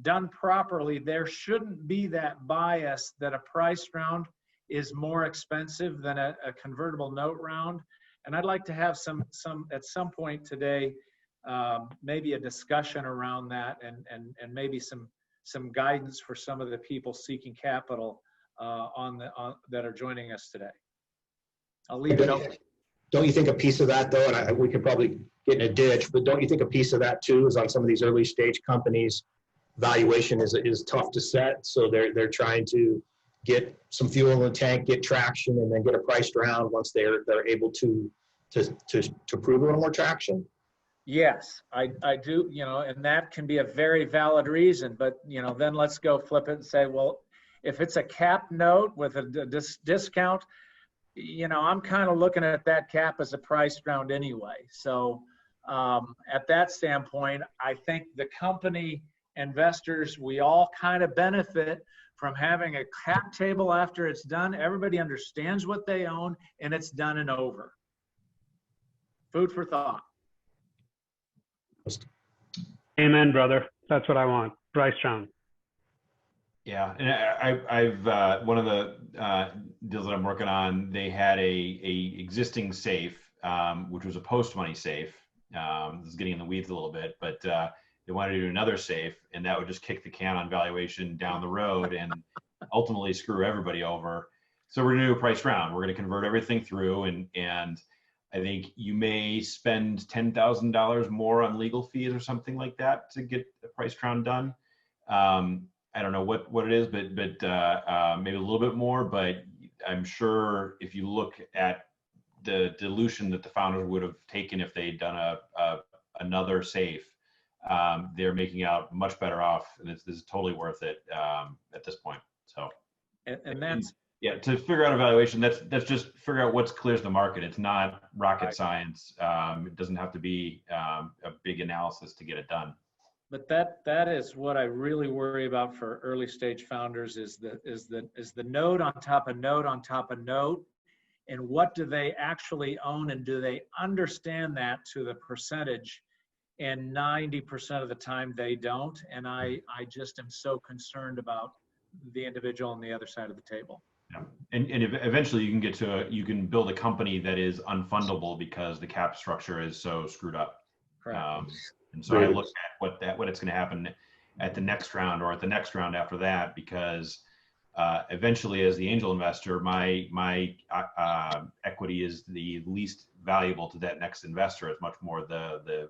done properly, there shouldn't be that bias that a priced round is more expensive than a convertible note round. And I'd like to have some at some point today, maybe a discussion around that and maybe some guidance for some of the people seeking capital that are joining us today. I'll leave it open. Don't you think a piece of that, though, and we could probably get in a ditch, but don't you think a piece of that too is on some of these early stage companies, valuation is tough to set, so they're trying to get some fuel in the tank, get traction, and then get a priced round once they're able to prove a little more traction? Yes, I do, and that can be a very valid reason, but, then let's go flip it and say, well, if it's a cap note with a discount, I'm kind of looking at that cap as a price round anyway. So at that standpoint, I think the company investors, we all kind of benefit from having a cap table after it's done. Everybody understands what they own and it's done and over. Food for thought. Amen, brother. That's what I want. Price round. Yeah, and I've one of the deals that I'm working on, they had a existing safe, which was a post-money safe. This is getting in the weeds a little bit, but they wanted to do another safe, and that would just kick the can on valuation down the road and ultimately screw everybody over. So we're gonna do a price round. We're gonna convert everything through, and I think you may spend $10,000 more on legal fees or something like that to get a price round done. I don't know what it is, but maybe a little bit more, but I'm sure if you look at the dilution that the founders would have taken if they'd done another safe, they're making out much better off. And this is totally worth it at this point. So, and that's, yeah, to figure out a valuation, that's just figure out what clears the market. It's not rocket science. It doesn't have to be a big analysis to get it done. But that is what I really worry about for early stage founders is the node on top of node on top of node, and what do they actually own, and do they understand that to the percentage? And 90% of the time they don't, and I just am so concerned about the individual on the other side of the table. Yeah. And eventually you can get to you can build a company that is unfundable because the cap structure is so screwed up. Correct. And so I look at what it's going to happen at the next round or at the next round after that, because eventually, as the angel investor, my equity is the least valuable to that next investor. It's much more the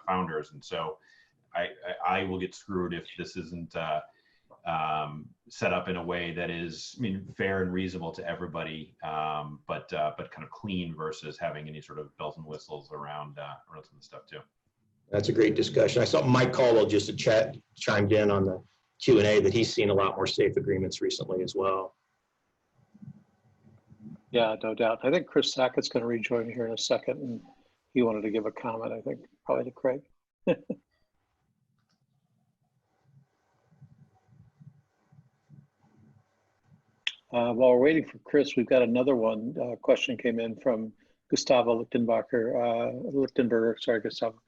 founders, and so I will get screwed if this isn't set up in a way that is, fair and reasonable to everybody, but kind of clean versus having any sort of bells and whistles around some of the stuff too. That's a great discussion. I saw Mike Caldwell just chimed in on the Q&A that he's seen a lot more safe agreements recently as well. Yeah, no doubt. I think Chris Sackett's going to rejoin here in a second, and he wanted to give a comment, I think, probably to Craig. While we're waiting for Chris, we've got another one. Question came in from Gustavo Lichtenberger. Sorry, Gustavo.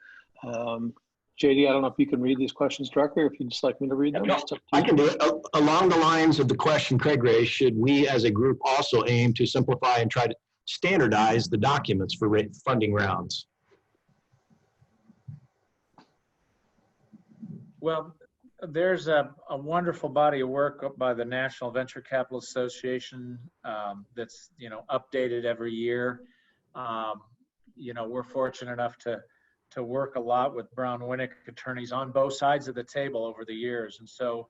JD, I don't know if you can read these questions directly, or if you'd just like me to read them. No, I can do it. Along the lines of the question Craig raised, should we as a group also aim to simplify and try to standardize the documents for funding rounds? Well, there's a wonderful body of work by the National Venture Capital Association that's updated every year. We're fortunate enough to work a lot with Brown Winnick attorneys on both sides of the table over the years, and so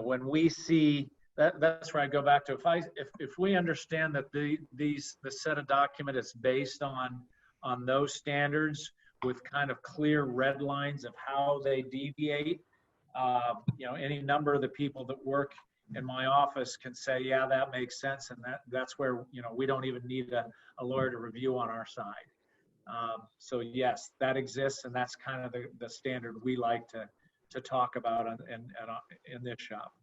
when we see that's where I go back to if we understand that the set of document is based on those standards with kind of clear red lines of how they deviate. Any number of the people that work in my office can say, yeah, that makes sense. And that's where, we don't even need a lawyer to review on our side. So yes, that exists. And that's kind of the standard we like to talk about in this shop.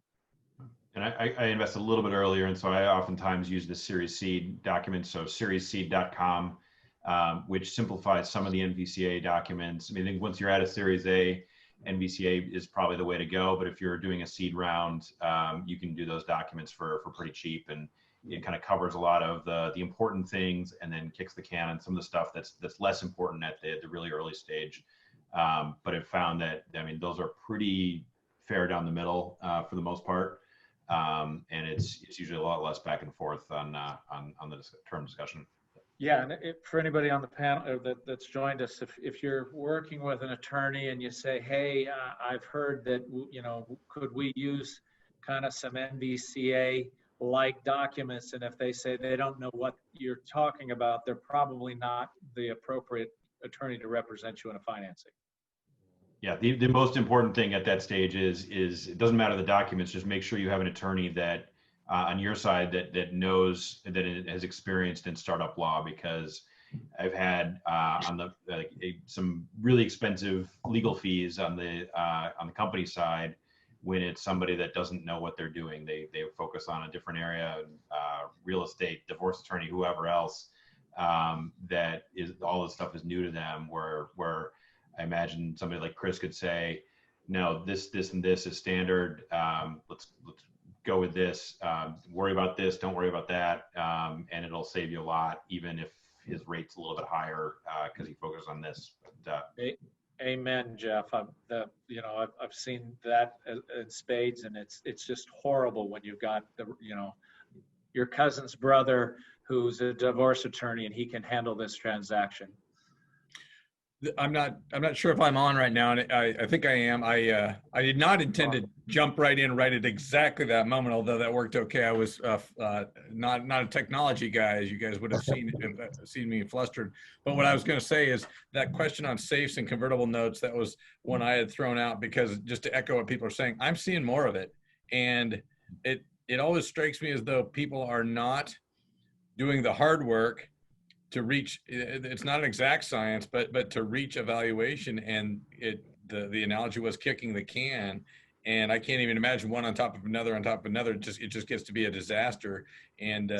And I invested a little bit earlier. And so I oftentimes use the Series Seed document. So seriesseed.com, which simplifies some of the NVCA documents. I think once you're at a Series A, NVCA is probably the way to go, but if you're doing a seed round, you can do those documents for pretty cheap, and it kind of covers a lot of the important things and then kicks the can on some of the stuff that's less important at the really early stage. But I've found that, those are pretty fair down the middle for the most part, and it's usually a lot less back and forth on the term discussion. Yeah, and for anybody on the panel that's joined us, if you're working with an attorney and you say, hey, I've heard that, could we use kind of some NVCA-like documents? And if they say they don't know what you're talking about, they're probably not the appropriate attorney to represent you in a financing. Yeah, the most important thing at that stage is it doesn't matter the documents, just make sure you have an attorney that on your side that knows, that it has experienced in startup law, because I've had on the some really expensive legal fees on the company side when it's somebody that doesn't know what they're doing. They focus on a different area, real estate, divorce attorney, whoever else, that is, all this stuff is new to them, where I imagine somebody like Chris could say, no, this and this is standard. Let's go with this. Worry about this, don't worry about that, and it'll save you a lot, even if his rate's a little bit higher because he focused on this. But, amen, Jeff. I've seen that in spades, and it's just horrible when you've got your cousin's brother who's a divorce attorney and he can handle this transaction. I'm not sure if I'm on right now, and I think I am. I did not intend to jump right in right at exactly that moment, although that worked okay. I was not a technology guy, as you guys would have seen me flustered. But what I was going to say is that question on safes and convertible notes, that was one I had thrown out, because just to echo what people are saying, I'm seeing more of it, and it always strikes me as though people are not doing the hard work to reach. It's not an exact science, but to reach evaluation, and the analogy was kicking the can, and I can't even imagine one on top of another on top of another. It just gets to be a disaster. And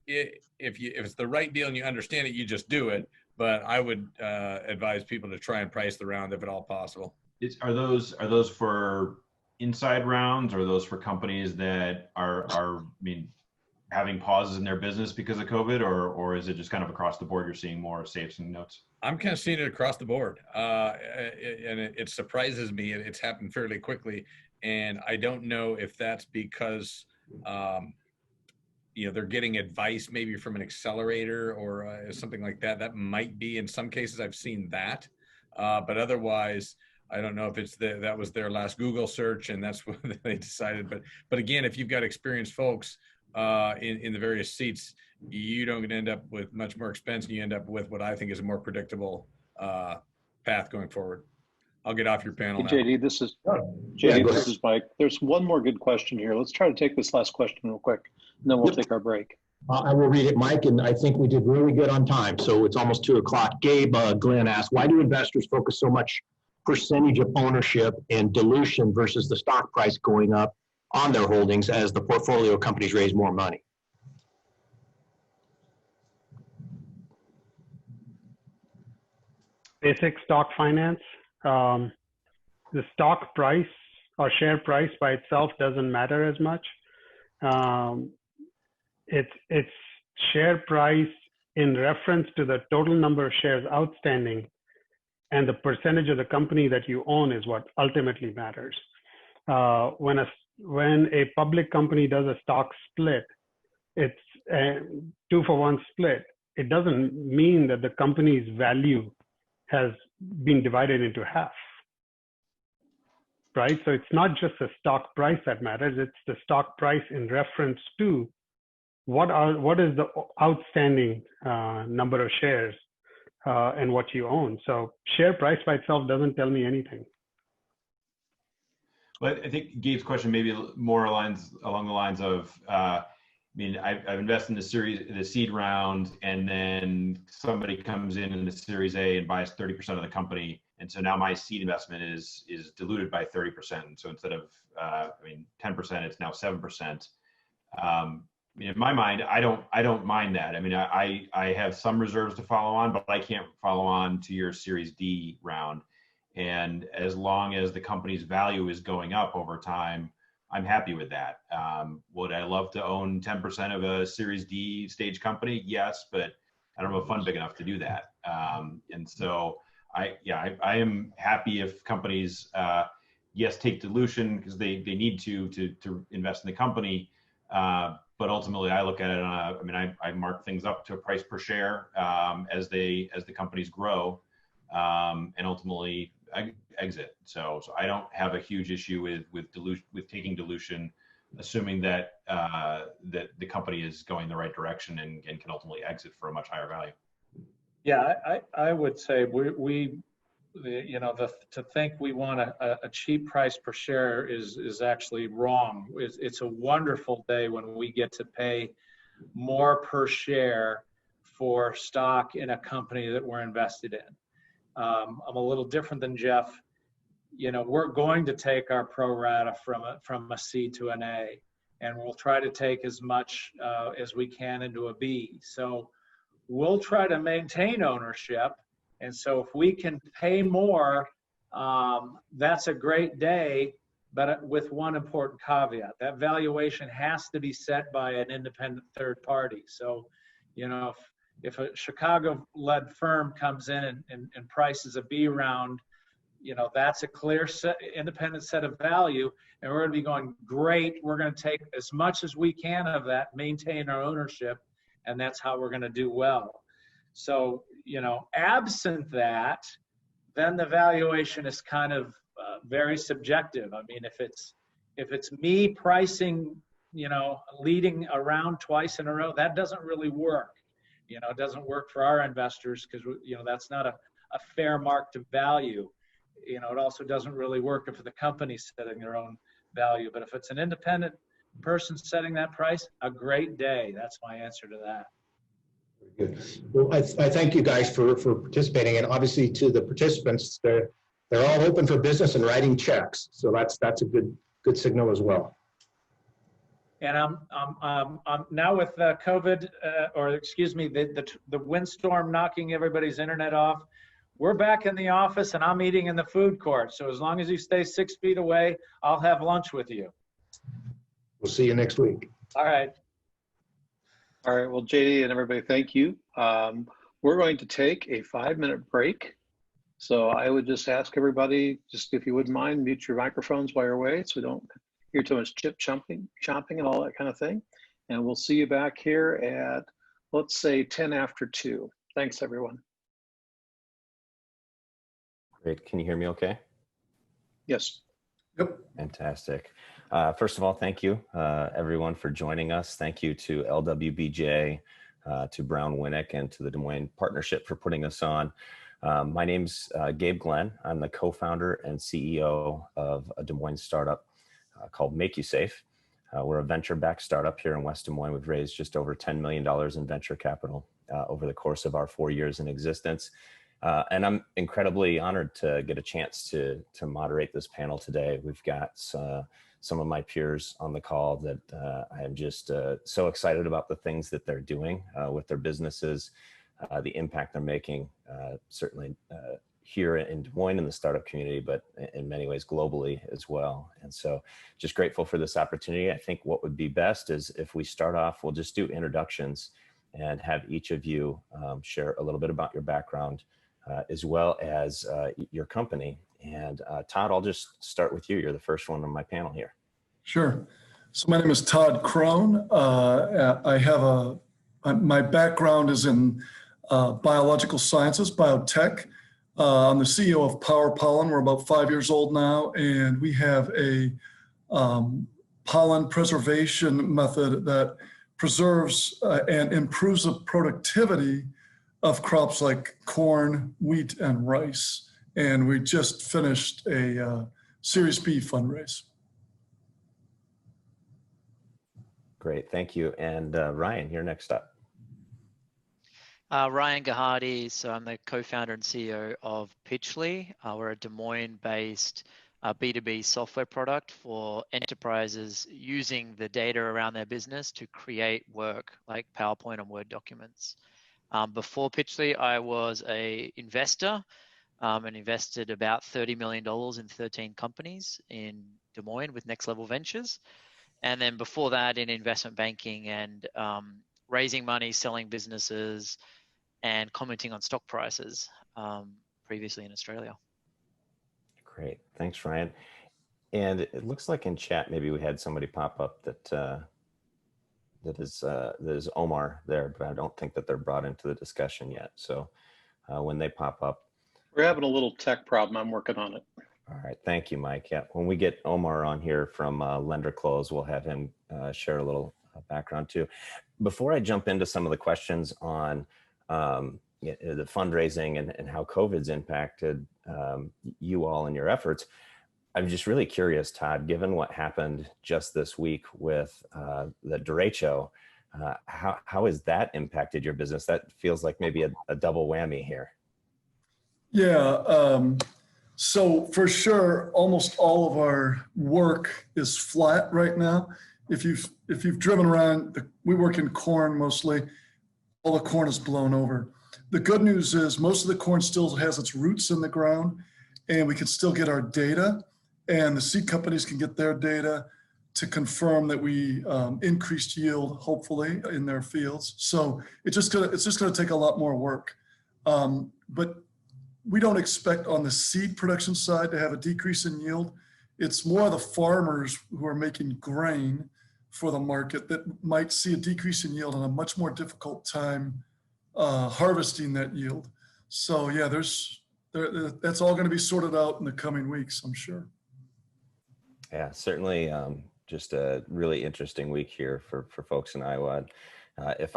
if it's the right deal and you understand it, you just do it. But I would advise people to try and price the round if at all possible. are those for inside rounds, or are those for companies that are having pauses in their business because of COVID, or is it just kind of across the board you're seeing more safes and notes? I'm kind of seeing it across the board, and it surprises me. It's happened fairly quickly, and I don't know if that's because they're getting advice maybe from an accelerator or something like that. That might be, in some cases I've seen that, but otherwise I don't know if it's that was their last Google search and that's what they decided. But again, if you've got experienced folks in the various seats, you don't end up with much more expense, and you end up with what I think is a more predictable path going forward. I'll get off your panel now. JD, this is Mike. There's one more good question here. Let's try to take this last question real quick, and then we'll take our break. I will read it, Mike, and I think we did really good on time. So it's almost 2 o'clock. Gabe Glenn asked, why do investors focus so much percentage of ownership and dilution versus the stock price going up on their holdings as the portfolio companies raise more money? Basic stock finance. The stock price or share price by itself doesn't matter as much. It's share price in reference to the total number of shares outstanding, and the percentage of the company that you own is what ultimately matters. When a public company does a stock split, it's a 2-for-1 split. It doesn't mean that the company's value has been divided into half, right? So it's not just the stock price that matters, it's the stock price in reference to what is the outstanding number of shares and what you own. So share price by itself doesn't tell me anything. Well, I think Gabe's question maybe more aligns along the lines of, I've invested in the seed round, and then somebody comes in the Series A and buys 30% of the company, and so now my seed investment is diluted by 30%. So instead of 10%, it's now 7%. In my mind, I don't mind that. I have some reserves to follow on, but I can't follow on to your Series D round. And as long as the company's value is going up over time, I'm happy with that. Would I love to own 10% of a Series D stage company? Yes, but I don't have a fund big enough to do that. And so I am happy if companies, yes, take dilution because they need to invest in the company. But ultimately, I look at it on I mark things up to a price per share as the companies grow, and ultimately I exit. So I don't have a huge issue with taking dilution, assuming that that the company is going the right direction and can ultimately exit for a much higher value. Yeah, I would say to think we want a cheap price per share is actually wrong. It's a wonderful day when we get to pay more per share for stock in a company that we're invested in. I'm a little different than Jeff. We're going to take our pro rata from a C to an A, and we'll try to take as much as we can into a B. So we'll try to maintain ownership. And so if we can pay more, that's a great day, but with one important caveat. That valuation has to be set by an independent third party. So, if a Chicago-led firm comes in and prices a B round, that's a clear independent set of value, and we're going to be going, great, we're going to take as much as we can of that, maintain our ownership, and that's how we're going to do well. So, absent that, then the valuation is kind of very subjective. I mean, if it's me pricing, leading around twice in a row, that doesn't really work. It doesn't work for our investors because, that's not a fair mark to value. It also doesn't really work if the company's setting their own value. But if it's an independent person setting that price, a great day. That's my answer to that. Good. Well, I thank you guys for participating, and obviously to the participants, they're all open for business and writing checks. So that's a good signal as well. And I'm now with COVID, the windstorm knocking everybody's internet off. We're back in the office, and I'm eating in the food court. So as long as you stay 6 feet away, I'll have lunch with you. We'll see you next week. All right. All right, well, JD and everybody, thank you. We're going to take a 5-minute break. So I would just ask everybody, just if you wouldn't mind, mute your microphones while you're away so we don't hear too much chomping and all that kind of thing. And we'll see you back here at, let's say, 10 after 2. Thanks, everyone. Great. Can you hear me okay? Yes. Yep. Fantastic. First of all, thank you, everyone, for joining us. Thank you to LWBJ, to Brown Winnick, and to the Des Moines Partnership for putting us on. My name's Gabe Glenn. I'm the co-founder and CEO of a Des Moines startup called Make You Safe. We're a venture-backed startup here in West Des Moines. We've raised just over $10 million in venture capital over the course of our 4 years in existence. And I'm incredibly honored to get a chance to moderate this panel today. We've got some of my peers on the call that I am just so excited about the things that they're doing with their businesses, the impact they're making, certainly here in Des Moines in the startup community, but in many ways globally as well. And so just grateful for this opportunity. I think what would be best is if we start off, we'll just do introductions and have each of you share a little bit about your background, as well as your company. And Todd, I'll just start with you. You're the first one on my panel here. Sure. So my name is Todd Crone. My background is in biological sciences, biotech. I'm the CEO of Power Pollen. We're about 5 years old now, and we have a pollen preservation method that preserves and improves the productivity of crops like corn, wheat, and rice. And we just finished a Series B fundraise. Great, thank you. And Ryan, you're next up. Ryan Gerhardt, so I'm the co-founder and CEO of Pitchly. We're a Des Moines-based B2B software product for enterprises using the data around their business to create work like PowerPoint and Word documents. Before Pitchly, I was an investor and invested about $30 million in 13 companies in Des Moines with Next Level Ventures. And then before that in investment banking and raising money, selling businesses, and commenting on stock prices previously in Australia. Great, thanks, Ryan. And it looks like in chat, maybe we had somebody pop up that is Omar there, but I don't think that they're brought into the discussion yet. So when they pop up. We're having a little tech problem. I'm working on it. All right, thank you, Mike. Yeah, when we get Omar on here from Lender Close, we'll have him share a little background too. Before I jump into some of the questions on the fundraising and how COVID's impacted you all in your efforts. I'm just really curious, Todd, given what happened just this week with the derecho, how has that impacted your business? That feels like maybe a double whammy here. Yeah, so for sure, almost all of our work is flat right now. If you've driven around, we work in corn mostly. All the corn is blown over. The good news is most of the corn still has its roots in the ground, and we can still get our data, and the seed companies can get their data to confirm that we increased yield, hopefully, in their fields. So it's just gonna take a lot more work. But we don't expect on the seed production side to have a decrease in yield. It's more the farmers who are making grain for the market that might see a decrease in yield and a much more difficult time harvesting that yield. So yeah, that's all going to be sorted out in the coming weeks, I'm sure. Yeah, certainly just a really interesting week here for folks in Iowa. If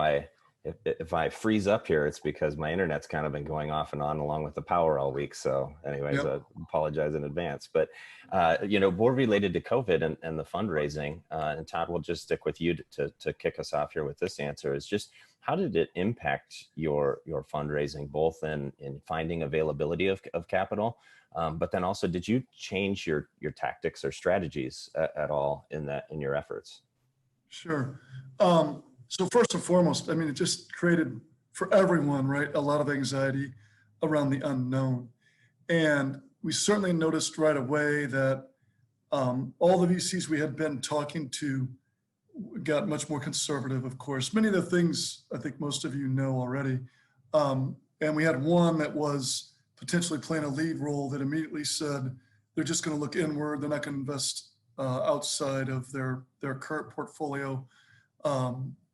I freeze up here, it's because my internet's kind of been going off and on along with the power all week. So anyways, Yep. I apologize in advance. But, more related to COVID and the fundraising, and Todd, we'll just stick with you to kick us off here with this answer, is just how did it impact your fundraising, both in finding availability of capital, but then also did you change your tactics or strategies at all in your efforts? Sure. So first and foremost, I mean, it just created for everyone, right, a lot of anxiety around the unknown. And we certainly noticed right away that all the VCs we had been talking to got much more conservative, of course. Many of the things I think most of you know already. And we had one that was potentially playing a lead role that immediately said they're just going to look inward. They're not going to invest outside of their current portfolio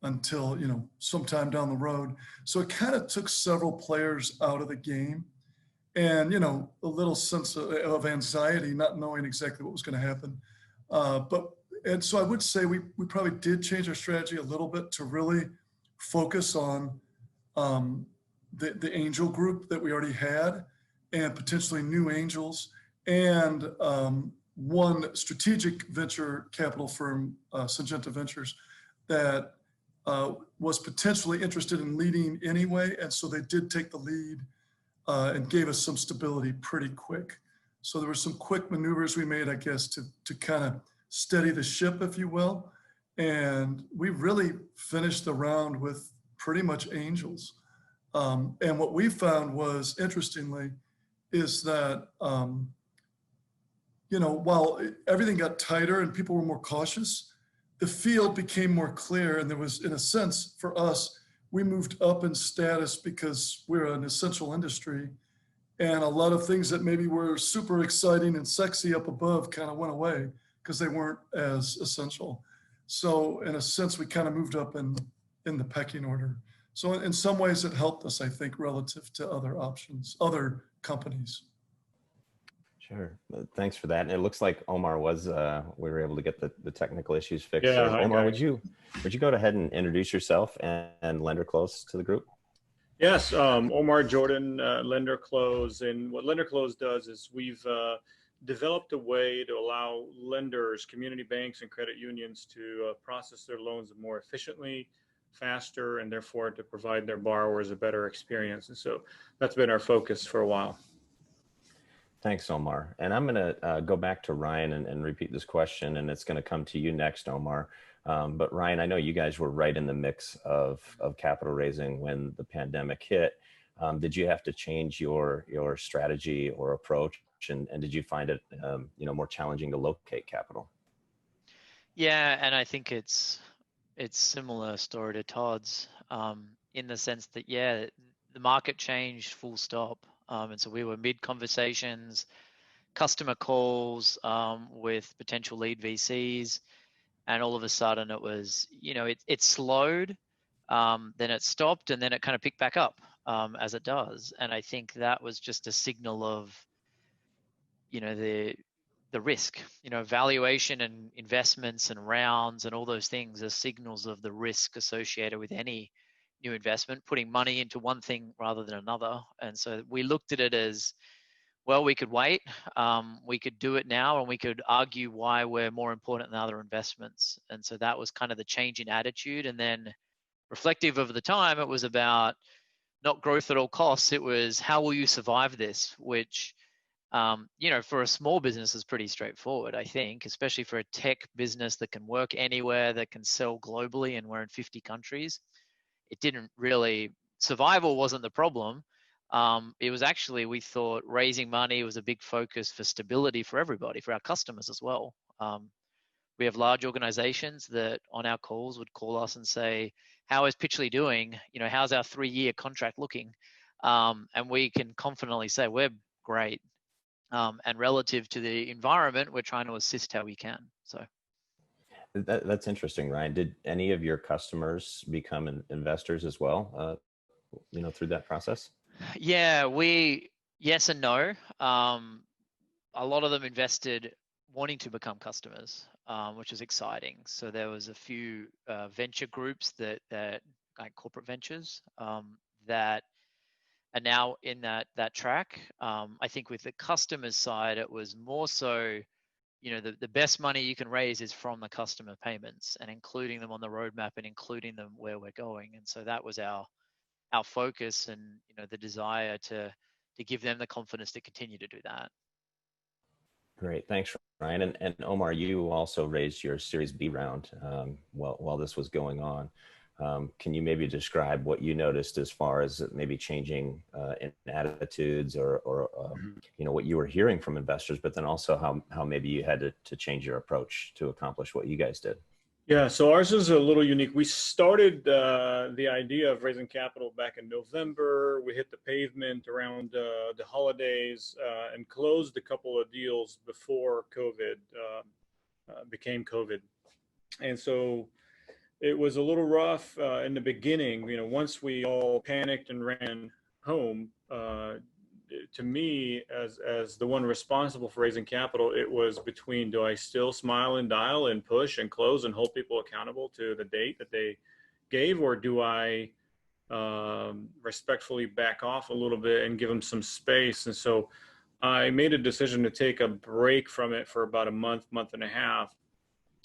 until sometime down the road. So it kind of took several players out of the game, and a little sense of anxiety, not knowing exactly what was going to happen. And so I would say we probably did change our strategy a little bit to really focus on the angel group that we already had, and potentially new angels, and one strategic venture capital firm, Syngenta Ventures, that was potentially interested in leading anyway. And so they did take the lead and gave us some stability pretty quick. So there were some quick maneuvers we made, I guess, to kind of steady the ship, if you will. And we really finished the round with pretty much angels. And what we found was, interestingly, is that, while everything got tighter and people were more cautious, the field became more clear. And there was, in a sense, for us, we moved up in status because we're an essential industry. And a lot of things that maybe were super exciting and sexy up above kind of went away because they weren't as essential. So in a sense, we kind of moved up in the pecking order. So in some ways it helped us, I think, relative to other options, other companies. Sure. Thanks for that. And it looks like Omar we were able to get the technical issues fixed. Yeah, So, Omar, would you go ahead and introduce yourself and Lender Close to the group? Yes, Omar Jordan, Lender Close. And what Lender Close does is we've developed a way to allow lenders, community banks, and credit unions to process their loans more efficiently, faster, and therefore to provide their borrowers a better experience. And so that's been our focus for a while. Thanks, Omar. And I'm going to go back to Ryan and repeat this question, and it's going to come to you next, Omar. But Ryan, I know you guys were right in the mix of capital raising when the pandemic hit. Did you have to change your strategy or approach, and did you find it more challenging to locate capital? Yeah, and I think it's similar story to Todd's in the sense that, yeah, the market changed full stop. And so we were mid conversations, customer calls with potential lead VCs, and all of a sudden it was, it slowed, then it stopped, and then it kind of picked back up as it does. And I think that was just a signal of, the risk, valuation and investments and rounds and all those things are signals of the risk associated with any new investment, putting money into one thing rather than another. And so we looked at it as, well, we could wait, we could do it now, and we could argue why we're more important than other investments. And so that was kind of the change in attitude. And then reflective over the time, it was about not growth at all costs. It was, how will you survive this? Which, for a small business is pretty straightforward, I think, especially for a tech business that can work anywhere, that can sell globally, and we're in 50 countries. It didn't really, survival wasn't the problem. It was actually, we thought raising money was a big focus for stability for everybody, for our customers as well. We have large organizations that on our calls would call us and say, how is Pitchley doing? How's our 3-year contract looking? And we can confidently say, we're great. And relative to the environment, we're trying to assist how we can. So that's interesting, Ryan. Did any of your customers become investors as well, through that process? Yeah, yes and no. A lot of them invested wanting to become customers, which is exciting. So there was a few venture groups that like corporate ventures that are now in that track. I think with the customer side, it was more so, the best money you can raise is from the customer payments and including them on the roadmap and including them where we're going. And so that was our focus and, the desire to give them the confidence to continue to do that. Great. Thanks, Ryan. And Omar, you also raised your Series B round while this was going on. Can you maybe describe what you noticed as far as maybe changing in attitudes or what you were hearing from investors, but then also how maybe you had to change your approach to accomplish what you guys did? Yeah, so ours is a little unique. We started the idea of raising capital back in November. We hit the pavement around the holidays and closed a couple of deals before COVID became COVID. And so it was a little rough in the beginning. Once we all panicked and ran home, to me, as the one responsible for raising capital, it was between, do I still smile and dial and push and close and hold people accountable to the date that they gave, or do I respectfully back off a little bit and give them some space? And so I made a decision to take a break from it for about a month and a half,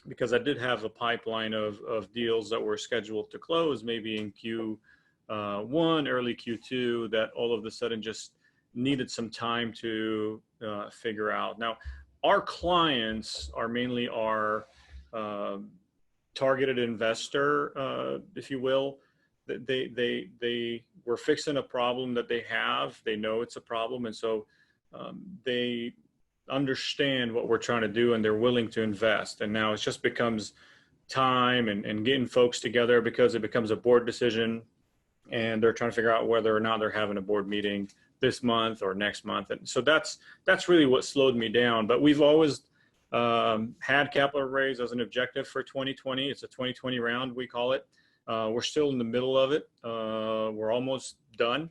because I did have a pipeline of deals that were scheduled to close maybe in Q1, early Q2, that all of a sudden just needed some time to figure out. Now, our clients are mainly our targeted investor, if you will. They were fixing a problem that they have. They know it's a problem, and so they understand what we're trying to do, and they're willing to invest. And now it just becomes time and getting folks together, because it becomes a board decision, and they're trying to figure out whether or not they're having a board meeting this month or next month. And so that's really what slowed me down. But we've always had capital raise as an objective for 2020. It's a 2020 round, we call it. We're still in the middle of it. We're almost done.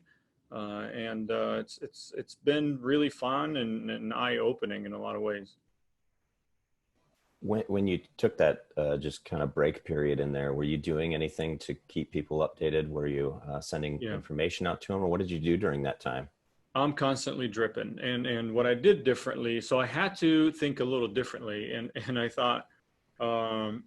And it's been really fun and eye-opening in a lot of ways. When you took that just kind of break period in there, were you doing anything to keep people updated? Were you sending information out to them, or what did you do during that time? I'm constantly dripping. And what I did differently, so I had to think a little differently. And I thought,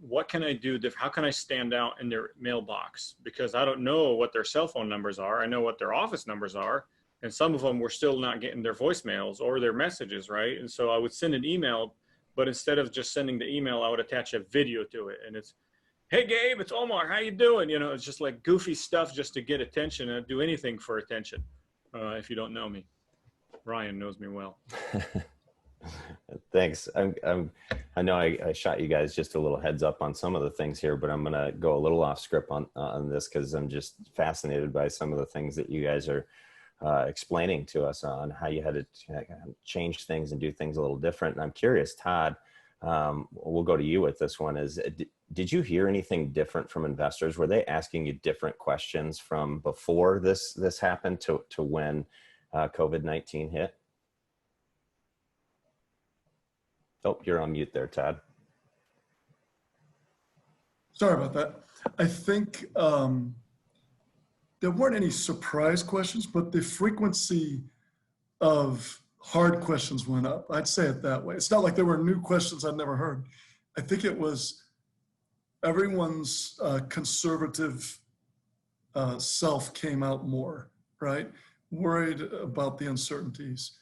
what can I do? How can I stand out in their mailbox? Because I don't know what their cell phone numbers are. I know what their office numbers are. And some of them were still not getting their voicemails or their messages, right? And so I would send an email, but instead of just sending the email, I would attach a video to it. And it's, hey, Gabe, it's Omar. How you doing? It's just like goofy stuff just to get attention. I'd do anything for attention. If you don't know me, Ryan knows me well. Thanks. I know I shot you guys just a little heads up on some of the things here, but I'm going to go a little off script on this, because I'm just fascinated by some of the things that you guys are explaining to us on how you had to change things and do things a little different. And I'm curious, Todd, we'll go to you with this one. Did you hear anything different from investors? Were they asking you different questions from before this happened to when COVID-19 hit? Oh, you're on mute there, Todd. Sorry about that. I think there weren't any surprise questions, but the frequency of hard questions went up. I'd say it that way. It's not like there were new questions I'd never heard. I think it was everyone's conservative self came out more, right? Worried about the uncertainties.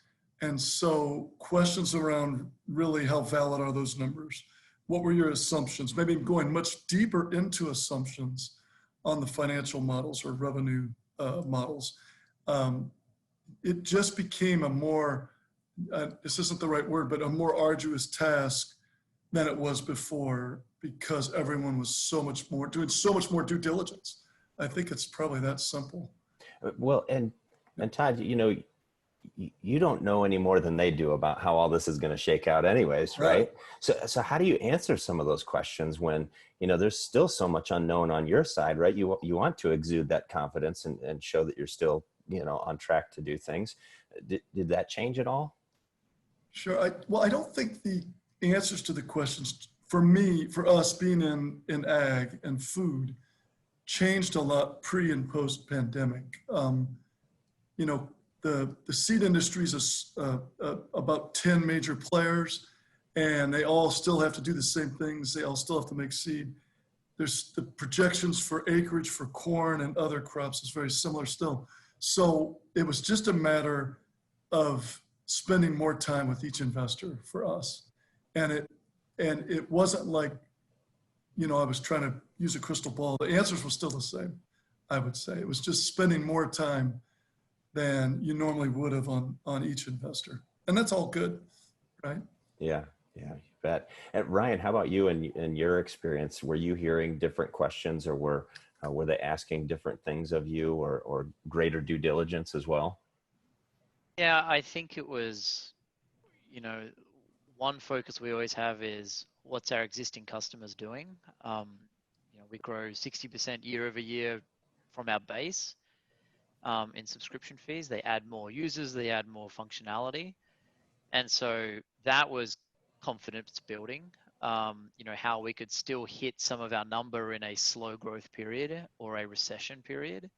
And so questions around really how valid are those numbers? What were your assumptions? Maybe going much deeper into assumptions on the financial models or revenue models. It just became a more, this isn't the right word, but a more arduous task than it was before because everyone was doing so much more due diligence. I think it's probably that simple. Well, and Todd, you don't know any more than they do about how all this is going to shake out anyways, right? So how do you answer some of those questions when, there's still so much unknown on your side, right? You want to exude that confidence and show that you're still, on track to do things. Did that change at all? Sure. I don't think the answers to the questions for us being in ag and food changed a lot pre and post pandemic. The seed industry is about 10 major players, and they all still have to do the same things. They all still have to make seed. There's the projections for acreage for corn and other crops is very similar still. So it was just a matter of spending more time with each investor for us. And it wasn't like, I was trying to use a crystal ball. The answers were still the same, I would say. It was just spending more time than you normally would have on each investor. And that's all good, right? Yeah, you bet. And Ryan, how about you and your experience? Were you hearing different questions, or were they asking different things of you, or greater due diligence as well? Yeah, I think it was, one focus we always have is what's our existing customers doing. We grow 60% year over year from our base in subscription fees. They add more users, they add more functionality. And so that was confidence building, how we could still hit some of our number in a slow growth period or a recession period.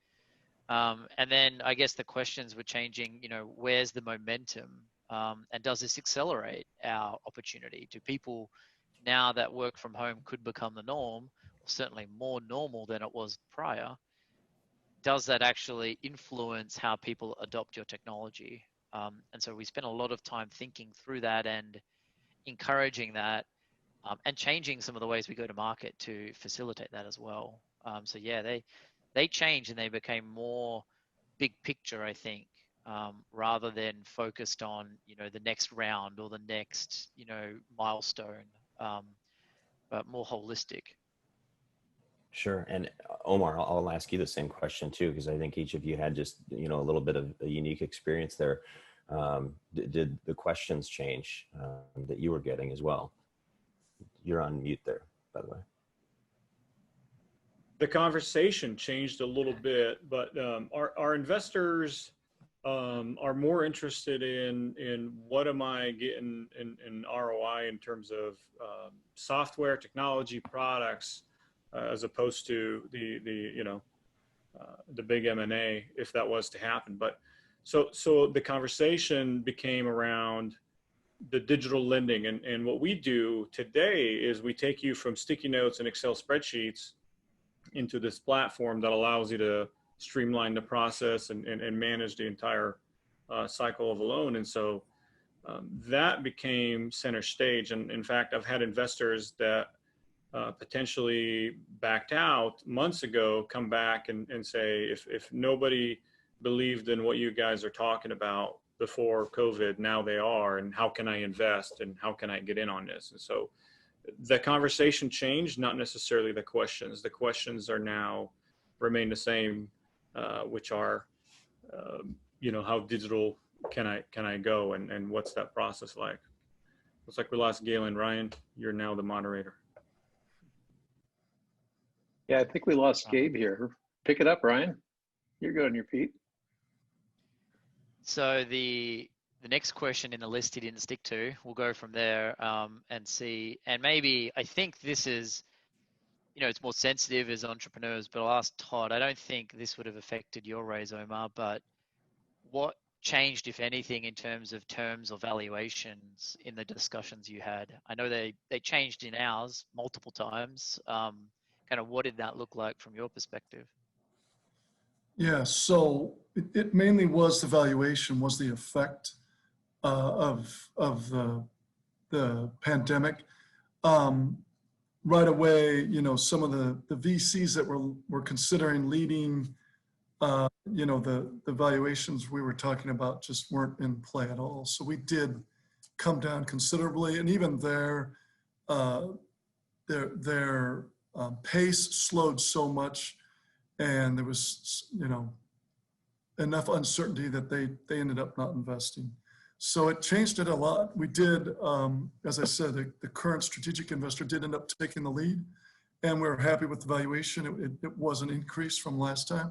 And then I guess the questions were changing, where's the momentum? And does this accelerate our opportunity? Do people, now that work from home could become the norm, or certainly more normal than it was prior, does that actually influence how people adopt your technology? And so we spent a lot of time thinking through that and encouraging that, and changing some of the ways we go to market to facilitate that as well. So yeah, they changed and they became more big picture, I think, rather than focused on, the next round or the next, milestone, but more holistic. Sure. And Omar, I'll ask you the same question too, because I think each of you had just, a little bit of a unique experience there. Did the questions change that you were getting as well? You're on mute there, by the way. The conversation changed a little bit, but our investors are more interested in what am I getting in ROI in terms of software, technology, products, as opposed to the big M&A, if that was to happen. But so the conversation became around the digital lending, and what we do today is we take you from sticky notes and Excel spreadsheets into this platform that allows you to streamline the process and manage the entire cycle of a loan. And so that became center stage. And in fact, I've had investors that potentially backed out months ago come back and say, if nobody believed in what you guys are talking about before COVID, now they are, and how can I invest and how can I get in on this? And so the conversation changed, not necessarily the questions. The questions are now remain the same, which are, how digital can I go, and what's that process like? Looks like we lost Galen. Ryan, you're now the moderator. Yeah, I think we lost Gabe here. Pick it up, Ryan. You're good on your feet. So the next question in the list he didn't stick to, we'll go from there and see. And maybe I think this is it's more sensitive as entrepreneurs, but I'll ask Todd, I don't think this would have affected your raise, Omar, but what changed, if anything, in terms of terms or valuations in the discussions you had? I know they changed in ours multiple times. Kind of what did that look like from your perspective? Yeah, so it mainly was the valuation, was the effect of the pandemic. Right away, some of the VCs that were considering leading, the valuations we were talking about just weren't in play at all. So we did come down considerably, and even their pace slowed so much, and there was enough uncertainty that they ended up not investing. So it changed it a lot. We did, as I said, the current strategic investor did end up taking the lead, and we're happy with the valuation. It was an increase from last time,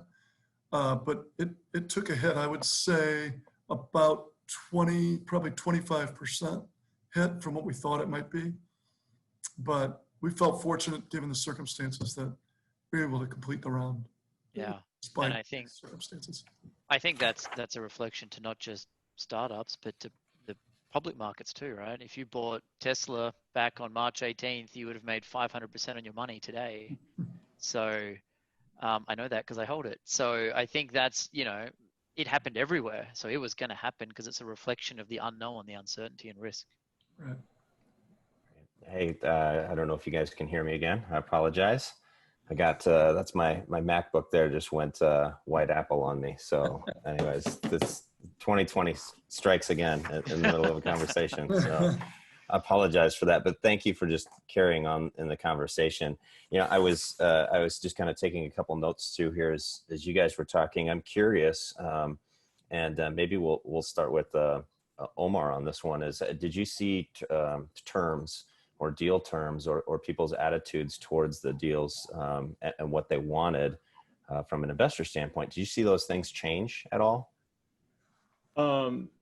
but it took a hit. I would say about 20, probably 25% hit from what we thought it might be. But we felt fortunate given the circumstances that we were able to complete the round. Yeah, Despite and I think circumstances. that's a reflection to not just startups, but to the public markets too, right? If you bought Tesla back on March 18th, you would have made 500% on your money today. So I know that because I hold it. So I think that's, it happened everywhere. So it was going to happen because it's a reflection of the unknown, the uncertainty and risk. Right. Hey, I don't know if you guys can hear me again. I apologize. I got, that's my MacBook there just went white apple on me. So anyways, this 2020 strikes again in the middle of a conversation. So I apologize for that, but thank you for just carrying on in the conversation. I was just kind of taking a couple notes too here as you guys were talking. I'm curious, and maybe we'll start with Omar on this one. Did you see terms or deal terms or people's attitudes towards the deals and what they wanted from an investor standpoint? Did you see those things change at all?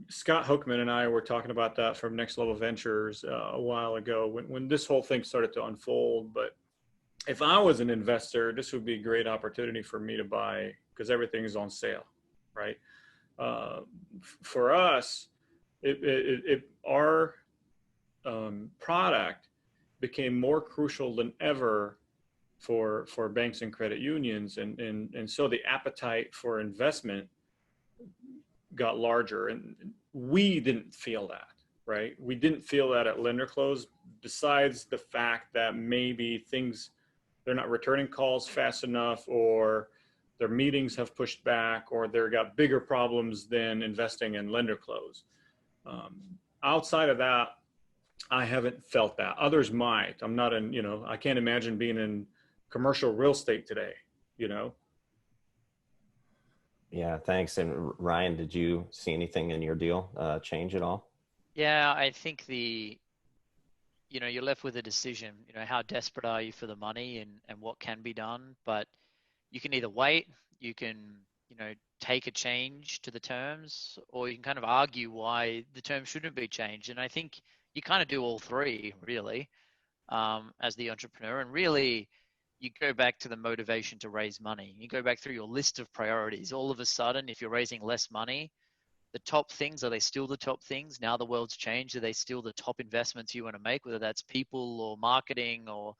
Scott Hoekman and I were talking about that from Next Level Ventures a while ago when this whole thing started to unfold. But if I was an investor, this would be a great opportunity for me to buy because everything is on sale, right? For us, our product became more crucial than ever for banks and credit unions, and so the appetite for investment got larger, and we didn't feel that, right? We didn't feel that at Lender Close, besides the fact that maybe they're not returning calls fast enough, or their meetings have pushed back, or they've got bigger problems than investing in Lender Close. Outside of that, I haven't felt that. Others might. I'm not in, I can't imagine being in commercial real estate today, Yeah, thanks. And Ryan, did you see anything in your deal change at all? Yeah, I think you're left with a decision, how desperate are you for the money and what can be done, but you can either wait, you can, take a change to the terms, or you can kind of argue why the terms shouldn't be changed. And I think you kind of do all three, really, as the entrepreneur. And really, you go back to the motivation to raise money. You go back through your list of priorities. All of a sudden, if you're raising less money, the top things, are they still the top things? Now the world's changed. Are they still the top investments you want to make, whether that's people or marketing or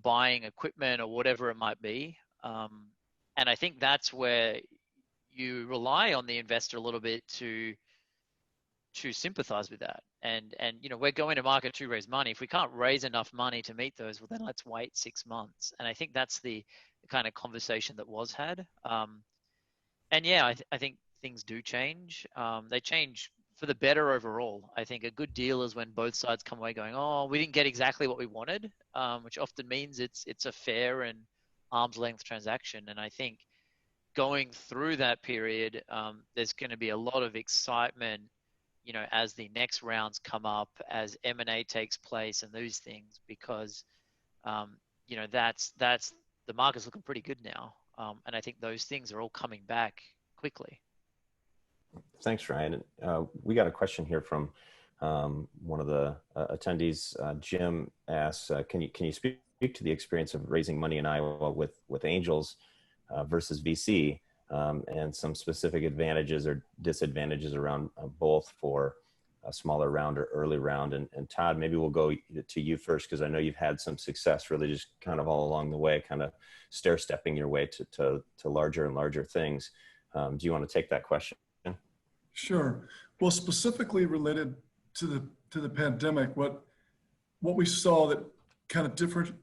buying equipment or whatever it might be? And I think that's where you rely on the investor a little bit to sympathize with that. And we're going to market to raise money. If we can't raise enough money to meet those, well, then let's wait 6 months. And I think that's the kind of conversation that was had. And yeah, I think things do change. They change for the better overall. I think a good deal is when both sides come away going, oh, we didn't get exactly what we wanted, which often means it's a fair and arm's length transaction. And I think going through that period, there's going to be a lot of excitement, as the next rounds come up, as M&A takes place and those things, because, that's the market's looking pretty good now. And I think those things are all coming back quickly. Thanks, Ryan. We got a question here from one of the attendees. Jim asks, can you speak to the experience of raising money in Iowa with angels versus VC, and some specific advantages or disadvantages around both for a smaller round or early round. And Todd, maybe we'll go to you first, because I know you've had some success really just kind of all along the way, kind of stair-stepping your way to larger and larger things. Do you want to take that question? Sure. Well, specifically related to the pandemic, what we saw that kind of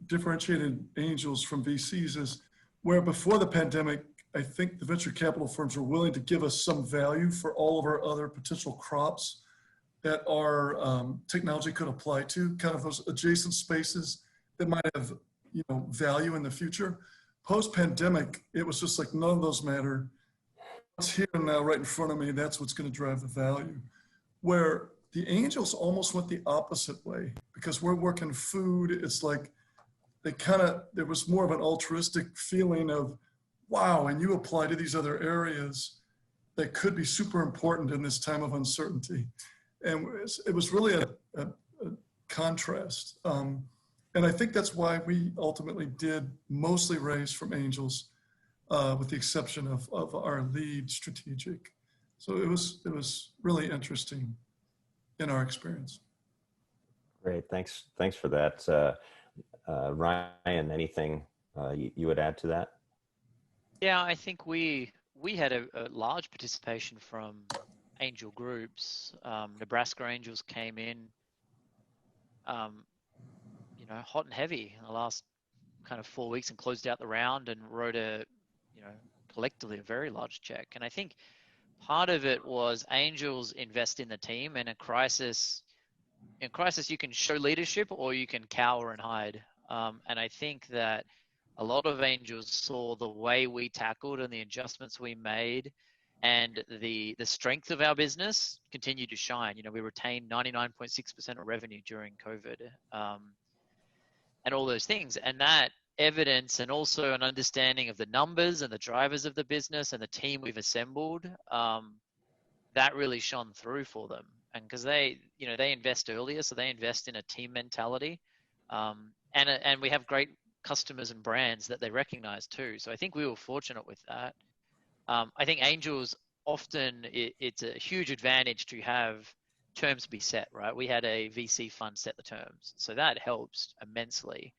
differentiated angels from VCs is where before the pandemic, I think the venture capital firms were willing to give us some value for all of our other potential crops that our technology could apply to, kind of those adjacent spaces that might have, value in the future. Post-pandemic, it was just like none of those matter. It's here and now, right in front of me. That's what's going to drive the value. Where the angels almost went the opposite way, because we're working food. It's like there was more of an altruistic feeling of, wow, and you apply to these other areas that could be super important in this time of uncertainty. And it was really a contrast. And I think that's why we ultimately did mostly raise from angels, with the exception of our lead strategic. So it was really interesting in our experience. Great, thanks for that. Ryan, anything you would add to that? Yeah, I think we had a large participation from angel groups. Nebraska Angels came in, hot and heavy in the last kind of 4 weeks and closed out the round and wrote collectively a very large check. And I think part of it was angels invest in the team. And in crisis, you can show leadership or you can cower and hide. And I think that a lot of angels saw the way we tackled and the adjustments we made and the strength of our business continue to shine. We retained 99.6% of revenue during COVID, and all those things. And that evidence and also an understanding of the numbers and the drivers of the business and the team we've assembled, that really shone through for them. And because they invest earlier, so they invest in a team mentality, and we have great customers and brands that they recognize too. So I think we were fortunate with that. I think angels often, it's a huge advantage to have terms be set, right? We had a VC fund set the terms. So that helps immensely.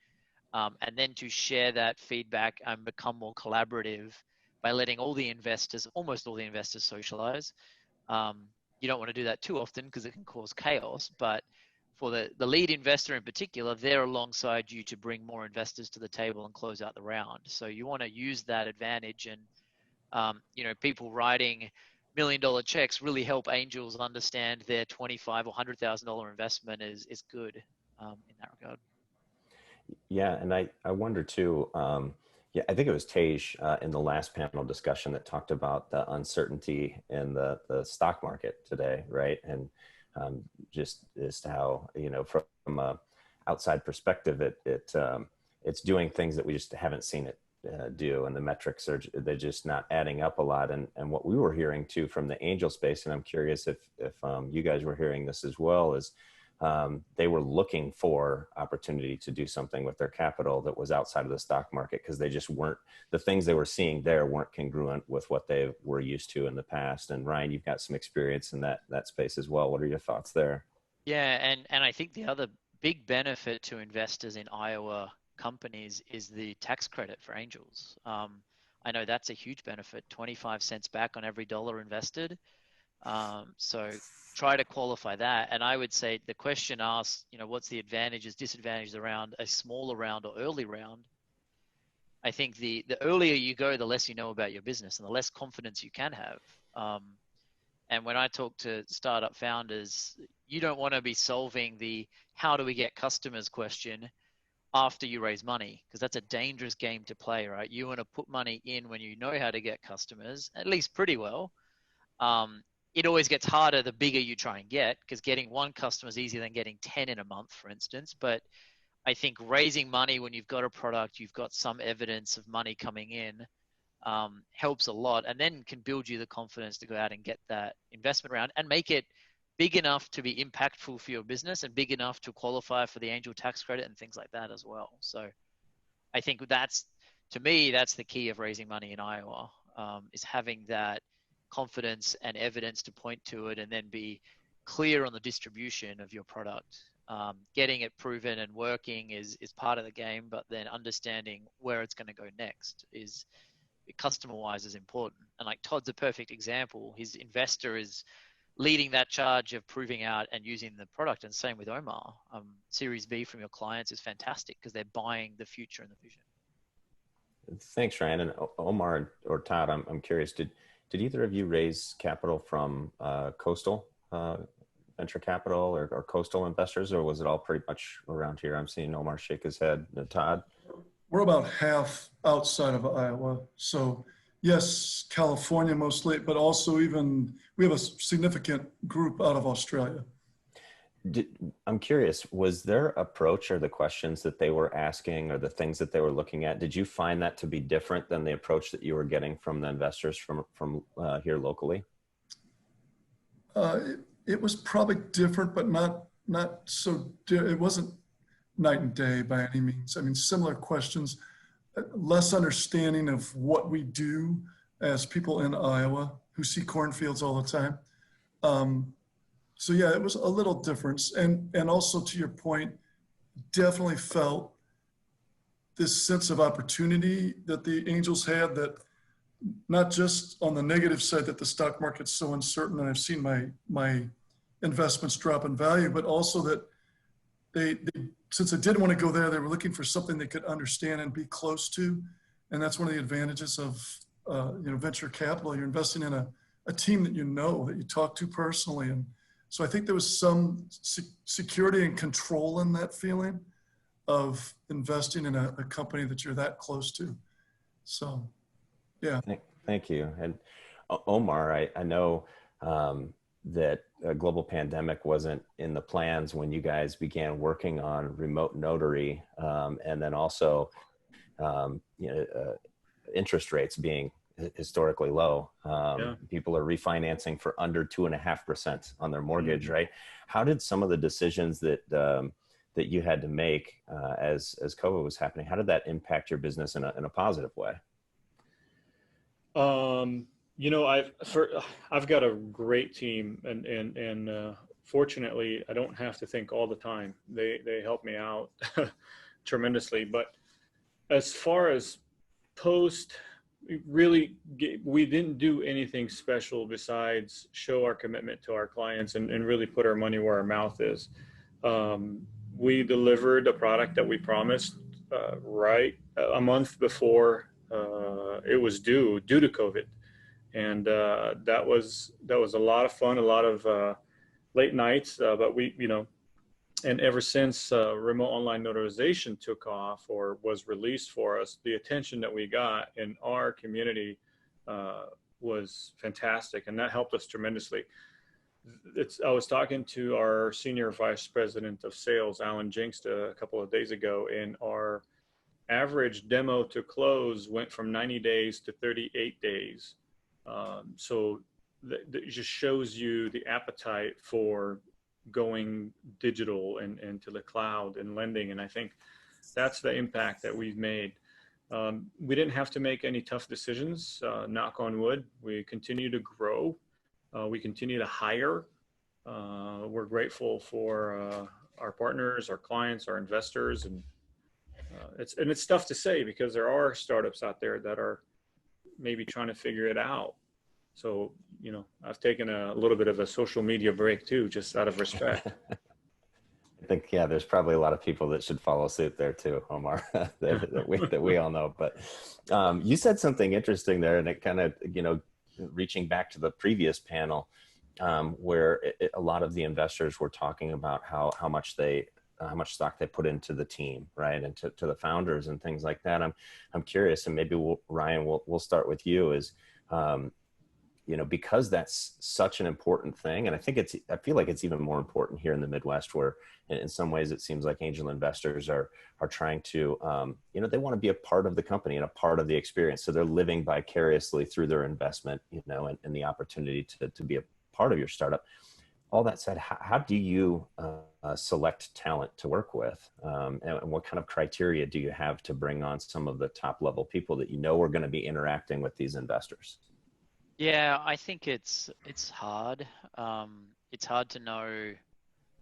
And then to share that feedback and become more collaborative by letting almost all the investors socialize. You don't want to do that too often because it can cause chaos, but for the lead investor in particular, they're alongside you to bring more investors to the table and close out the round. So you want to use that advantage, and people writing $1 million checks really help angels understand their $25,000 or $100,000 investment is good in that regard. Yeah, and I wonder too, I think it was Tej in the last panel discussion that talked about the uncertainty in the stock market today, right? And just as to how, from a outside perspective, it's doing things that we just haven't seen it do, and the metrics they're just not adding up a lot. And what we were hearing too from the angel space, and I'm curious if you guys were hearing this as well, is they were looking for opportunity to do something with their capital that was outside of the stock market, because they just weren't, the things they were seeing there weren't congruent with what they were used to in the past. And Ryan, you've got some experience in that space as well. What are your thoughts there? Yeah, and I think the other big benefit to investors in Iowa companies is the tax credit for angels. I know that's a huge benefit, 25 cents back on every dollar invested. So try to qualify that. And I would say the question asked, what's the advantages, disadvantages around a smaller round or early round? I think the earlier you go, the less you know about your business and the less confidence you can have. And when I talk to startup founders, you don't want to be solving the how do we get customers question after you raise money, because that's a dangerous game to play, right? You want to put money in when you know how to get customers, at least pretty well. It always gets harder the bigger you try and get, because getting one customer is easier than getting 10 in a month, for instance. But I think raising money when you've got a product, you've got some evidence of money coming in, helps a lot, and then can build you the confidence to go out and get that investment round and make it big enough to be impactful for your business and big enough to qualify for the angel tax credit and things like that as well. So I think that's, to me, that's the key of raising money in Iowa, is having that confidence and evidence to point to it, and then be clear on the distribution of your product. Getting it proven and working is part of the game, but then understanding where it's going to go next is, customer-wise, is important. And like Todd's a perfect example. His investor is leading that charge of proving out and using the product, and same with Omar. Series B from your clients is fantastic because they're buying the future and the vision. Thanks, Ryan. And Omar or Todd, I'm curious, did either of you raise capital from coastal venture capital or coastal investors, or was it all pretty much around here? I'm seeing Omar shake his head. Todd? We're about half outside of Iowa. So yes, California mostly, but also even we have a significant group out of Australia. I'm curious, was their approach or the questions that they were asking or the things that they were looking at, did you find that to be different than the approach that you were getting from the investors from here locally? It was probably different, but not so, it wasn't night and day by any means. I mean, similar questions, less understanding of what we do as people in Iowa who see cornfields all the time. So yeah, it was a little difference. And also to your point, definitely felt this sense of opportunity that the angels had, that not just on the negative side that the stock market's so uncertain and I've seen my investments drop in value, but also that they since I didn't want to go there, they were looking for something they could understand and be close to. And that's one of the advantages of venture capital. You're investing in a team that that you talk to personally. And so I think there was some security and control in that feeling of investing in a company that you're that close to. So, yeah. Thank you. And Omar, I know that a global pandemic wasn't in the plans when you guys began working on remote notary, and then also interest rates being historically low. People are refinancing for under 2.5% on their mortgage, right? How did some of the decisions that you had to make as COVID was happening, how did that impact your business in a positive way? I've got a great team, and fortunately, I don't have to think all the time. They help me out tremendously. But as far as post, we didn't do anything special besides show our commitment to our clients and really put our money where our mouth is. We delivered a product that we promised right a month before it was due to COVID. And that was a lot of fun, a lot of late nights, but and ever since remote online notarization took off or was released for us, the attention that we got in our community was fantastic, and that helped us tremendously. I was talking to our senior vice president of sales, Alan Jinks, a couple of days ago, and our average demo to close went from 90 days to 38 days. So that just shows you the appetite for going digital and to the cloud and lending. And I think that's the impact that we've made. We didn't have to make any tough decisions, knock on wood. We continue to grow. We continue to hire. We're grateful for our partners, our clients, our investors. And it's tough to say because there are startups out there that are maybe trying to figure it out. So, I've taken a little bit of a social media break too, just out of respect. I think, there's probably a lot of people that should follow suit there too, Omar, that we all know. But you said something interesting there, and it kind of, reaching back to the previous panel, where a lot of the investors were talking about how much stock they put into the team, right, and to the founders and things like that. I'm curious, and maybe Ryan, we'll start with you. Is because that's such an important thing. And I feel like it's even more important here in the Midwest, where in some ways it seems like angel investors are trying to, they want to be a part of the company and a part of the experience. So they're living vicariously through their investment, and the opportunity to be a part of your startup. all that said, how do you select talent to work with? And what kind of criteria do you have to bring on some of the top level people that you know are going to be interacting with these investors? Yeah, I think it's hard. It's hard to know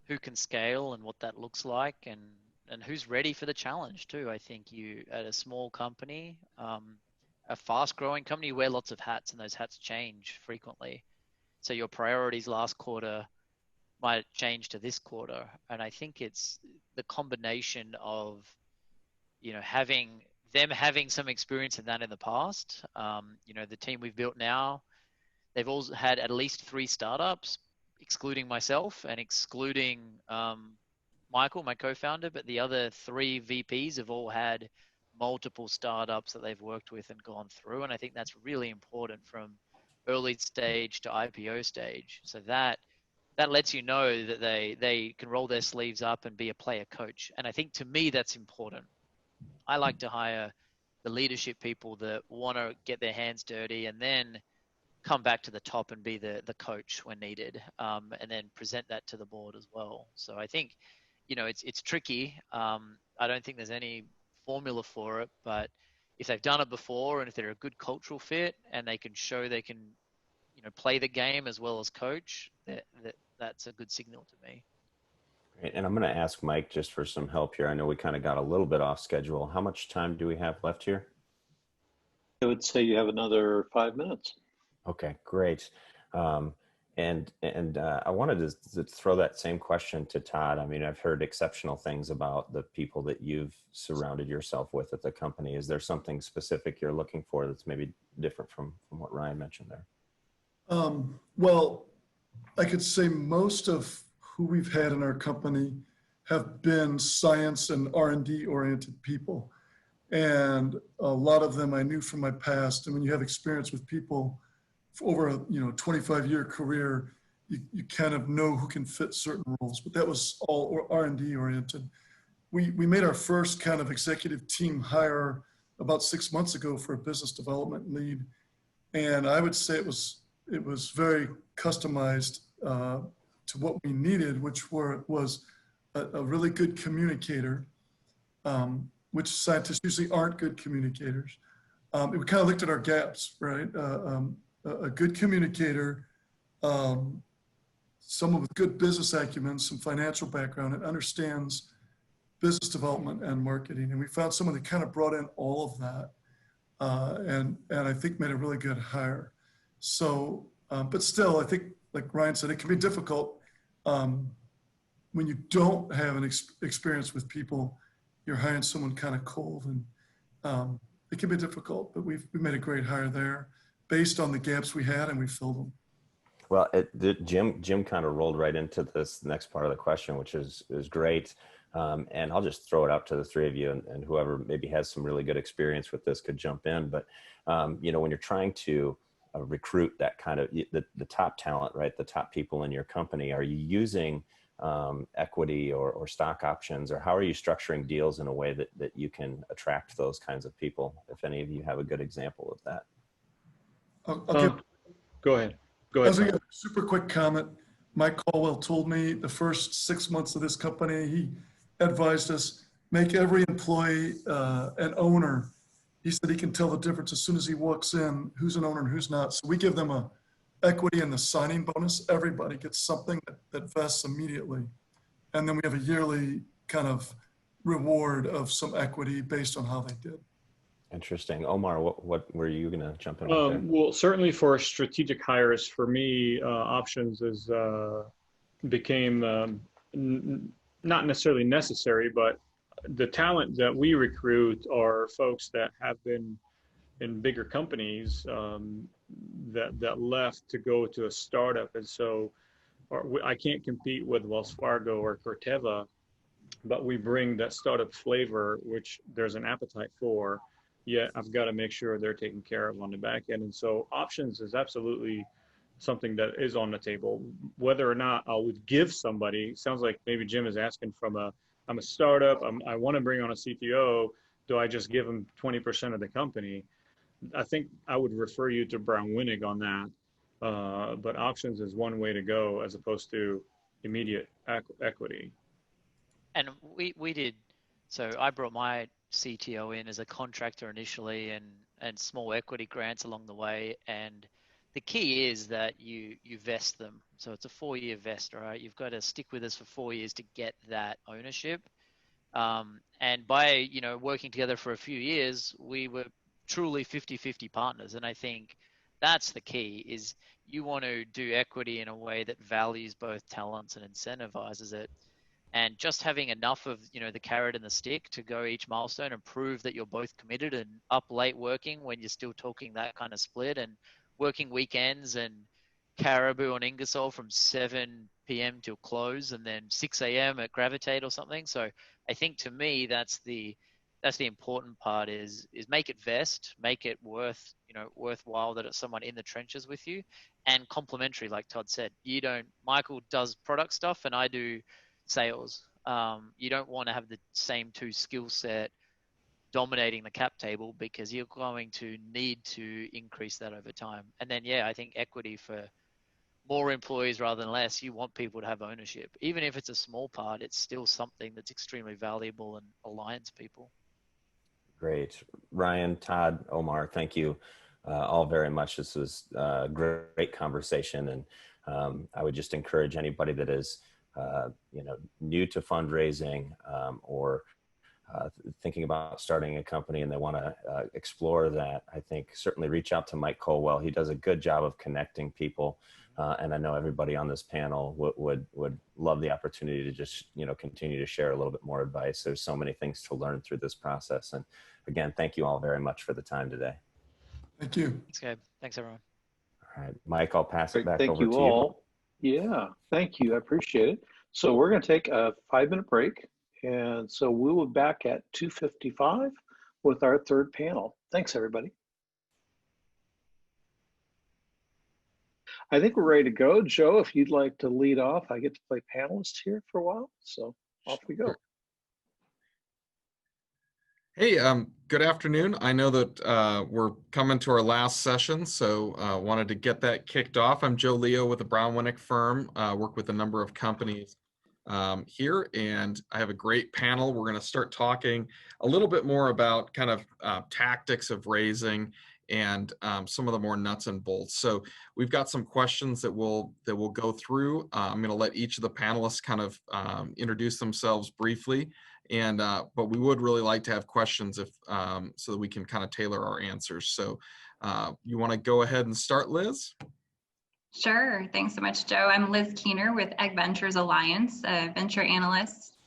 who can scale and what that looks like, and who's ready for the challenge too. I think you at a small company, a fast growing company, you wear lots of hats, and those hats change frequently. So your priorities last quarter might change to this quarter. And I think it's the combination of, having some experience in that in the past. The team we've built now, they've all had at least 3 startups, excluding myself and excluding Michael, my co-founder, but the other 3 VPs have all had multiple startups that they've worked with and gone through. And I think that's really important from early stage to IPO stage. So that lets you know that they can roll their sleeves up and be a player coach. And I think to me, that's important. I like to hire the leadership people that want to get their hands dirty and then come back to the top and be the coach when needed, and then present that to the board as well. So I think, it's tricky. I don't think there's any formula for it, but if they've done it before and if they're a good cultural fit and they can show they can, play the game as well as coach, that's a good signal to me. Great. And I'm going to ask Mike just for some help here. I know we kind of got a little bit off schedule. How much time do we have left here? I would say you have another 5 minutes. Okay, great. And I wanted to throw that same question to Todd. I mean, I've heard exceptional things about the people that you've surrounded yourself with at the company. Is there something specific you're looking for that's maybe different from what Ryan mentioned there? Well, I could say most of who we've had in our company have been science and R&D oriented people. And a lot of them I knew from my past. And when you have experience with people for over a 25-year career, you kind of know who can fit certain roles. But that was all R&D oriented. We made our first kind of executive team hire about 6 months ago for a business development lead. And I would say it was very customized to what we needed, which was a really good communicator, which scientists usually aren't good communicators. We kind of looked at our gaps, right? A good communicator, someone with good business acumen, some financial background, and understands business development and marketing. And we found someone that kind of brought in all of that, and I think made a really good hire. So, but still, I think, like Ryan said, it can be difficult when you don't have an experience with people. You're hiring someone kind of cold, and it can be difficult. But we made a great hire there, based on the gaps we had, and we filled them. Well, Jim kind of rolled right into this next part of the question, which is great. And I'll just throw it out to the 3 of you, and whoever maybe has some really good experience with this could jump in. But when you're trying to recruit that kind of the top talent, right? The top people in your company, are you using equity or stock options, or how are you structuring deals in a way that you can attract those kinds of people? If any of you have a good example of that. Go ahead. As a super quick comment, Mike Caldwell told me the first 6 months of this company, he advised us, make every employee an owner. He said he can tell the difference as soon as he walks in, who's an owner and who's not. So we give them a equity in the signing bonus. Everybody gets something that vests immediately. And then we have a yearly kind of reward of some equity based on how they did. Interesting. Omar, what were you going to jump in with there? Well, certainly for strategic hires, for me, options became not necessarily necessary, but the talent that we recruit are folks that have been in bigger companies that left to go to a startup. And so I can't compete with Wells Fargo or Corteva, but we bring that startup flavor, which there's an appetite for. Yet I've got to make sure they're taken care of on the back end. And so options is absolutely something that is on the table. Whether or not I would give somebody, sounds like maybe Jim is asking from I'm a startup, I want to bring on a CTO, do I just give them 20% of the company? I think I would refer you to Brown Winnig on that. but options is one way to go as opposed to immediate equity. And we did, so I brought my CTO in as a contractor initially, and small equity grants along the way. And the key is that you vest them. So it's a 4-year vest, right? You've got to stick with us for 4 years to get that ownership. And by working together for a few years, we were truly 50-50 partners. And I think that's the key, is you want to do equity in a way that values both talents and incentivizes it. And just having enough of the carrot and the stick to go each milestone and prove that you're both committed, and up late working when you're still talking that kind of split, and working weekends and Caribou on Ingersoll from 7 p.m. till close, and then 6 a.m. at Gravitate or something. So I think, to me, that's the important part, is make it vest, make it worthwhile that it's someone in the trenches with you, and complementary, like Todd said. Michael does product stuff and I do sales. You don't want to have the same two skill set dominating the cap table, because you're going to need to increase that over time. And then, I think equity for more employees rather than less. You want people to have ownership. Even if it's a small part, it's still something that's extremely valuable and aligns people. Great. Ryan, Todd, Omar, thank you all very much. This was a great conversation. And I would just encourage anybody that is new to fundraising or thinking about starting a company and they want to explore that, I think certainly reach out to Mike Colwell. He does a good job of connecting people. And I know everybody on this panel would love the opportunity to just, continue to share a little bit more advice. There's so many things to learn through this process. And again, thank you all very much for the time today. Thank you. Thanks, Gabe. Thanks, everyone. All right, Mike, I'll pass it back Thank over you to all. Yeah, thank you. I appreciate it. So we're going to take a 5-minute break. And so we will be back at 2:55 with our third panel. Thanks, everybody. I think we're ready to go. Joe, if you'd like to lead off, I get to play panelist here for a while. So off we go. Hey, good afternoon. I know that we're coming to our last session, so wanted to get that kicked off. I'm Joe Leo with the Brown Winnick firm, work with a number of companies here, and I have a great panel. We're going to start talking a little bit more about kind of tactics of raising and some of the more nuts and bolts. So we've got some questions that we'll go through. I'm going to let each of the panelists kind of introduce themselves briefly. And but we would really like to have questions if so that we can kind of tailor our answers. So you want to go ahead and start, Liz? Sure. Thanks so much, Joe. I'm Liz Keener with Egg Ventures Alliance, a venture analyst.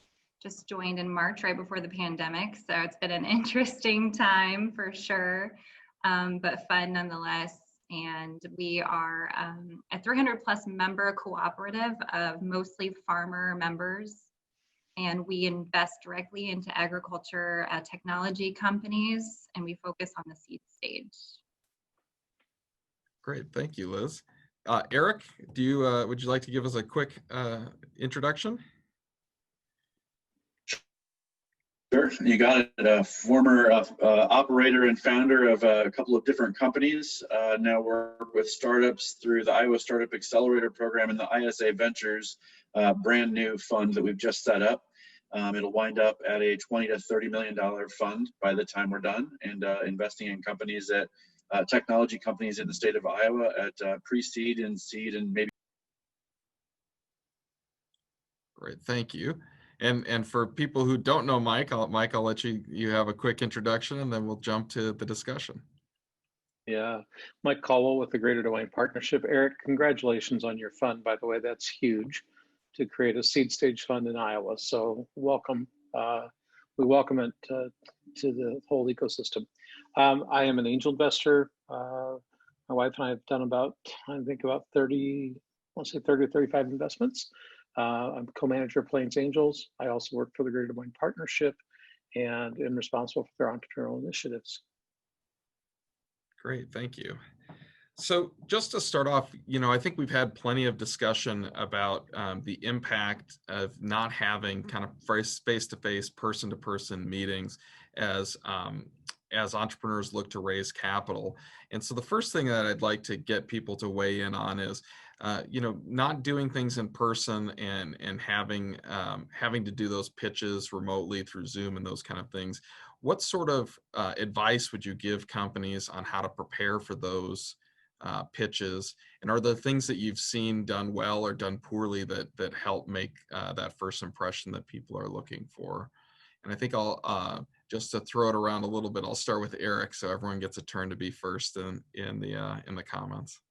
Just joined in March, right before the pandemic. So it's been an interesting time for sure, but fun nonetheless. And we are a 300 plus member cooperative of mostly farmer members. And we invest directly into agriculture technology companies, and we focus on the seed stage. Great, thank you, Liz. Eric, would you like to give us a quick introduction? Sure, you got it. A former operator and founder of a couple of different companies. Now work with startups through the Iowa Startup Accelerator Program and the ISA Ventures brand new fund that we've just set up. It'll wind up at a $20 to $30 million fund by the time we're done, and investing in companies that technology companies in the state of Iowa at pre-seed and seed and maybe. Great, thank you. And for people who don't know Mike, I'll let you have a quick introduction, and then we'll jump to the discussion. Yeah, Mike Caldwell with the Greater Des Moines Partnership. Eric, congratulations on your fund, by the way. That's huge, to create a seed stage fund in Iowa. So welcome. We welcome it to the whole ecosystem. I am an angel investor. My wife and I have done about 30, I want to say 30 or 35 investments. I'm co-manager of Plains Angels. I also work for the Greater Des Moines Partnership and am responsible for their entrepreneurial initiatives. Great, thank you. So just to start off, I think we've had plenty of discussion about the impact of not having kind of face-to-face, person-to-person meetings as as entrepreneurs look to raise capital. And so the first thing that I'd like to get people to weigh in on is, not doing things in person and having to do those pitches remotely through Zoom and those kind of things. What sort of advice would you give companies on how to prepare for those pitches? And are there things that you've seen done well or done poorly that help make that first impression that people are looking for? And I think I'll just to throw it around a little bit, I'll start with Eric, so everyone gets a turn to be first in the comments.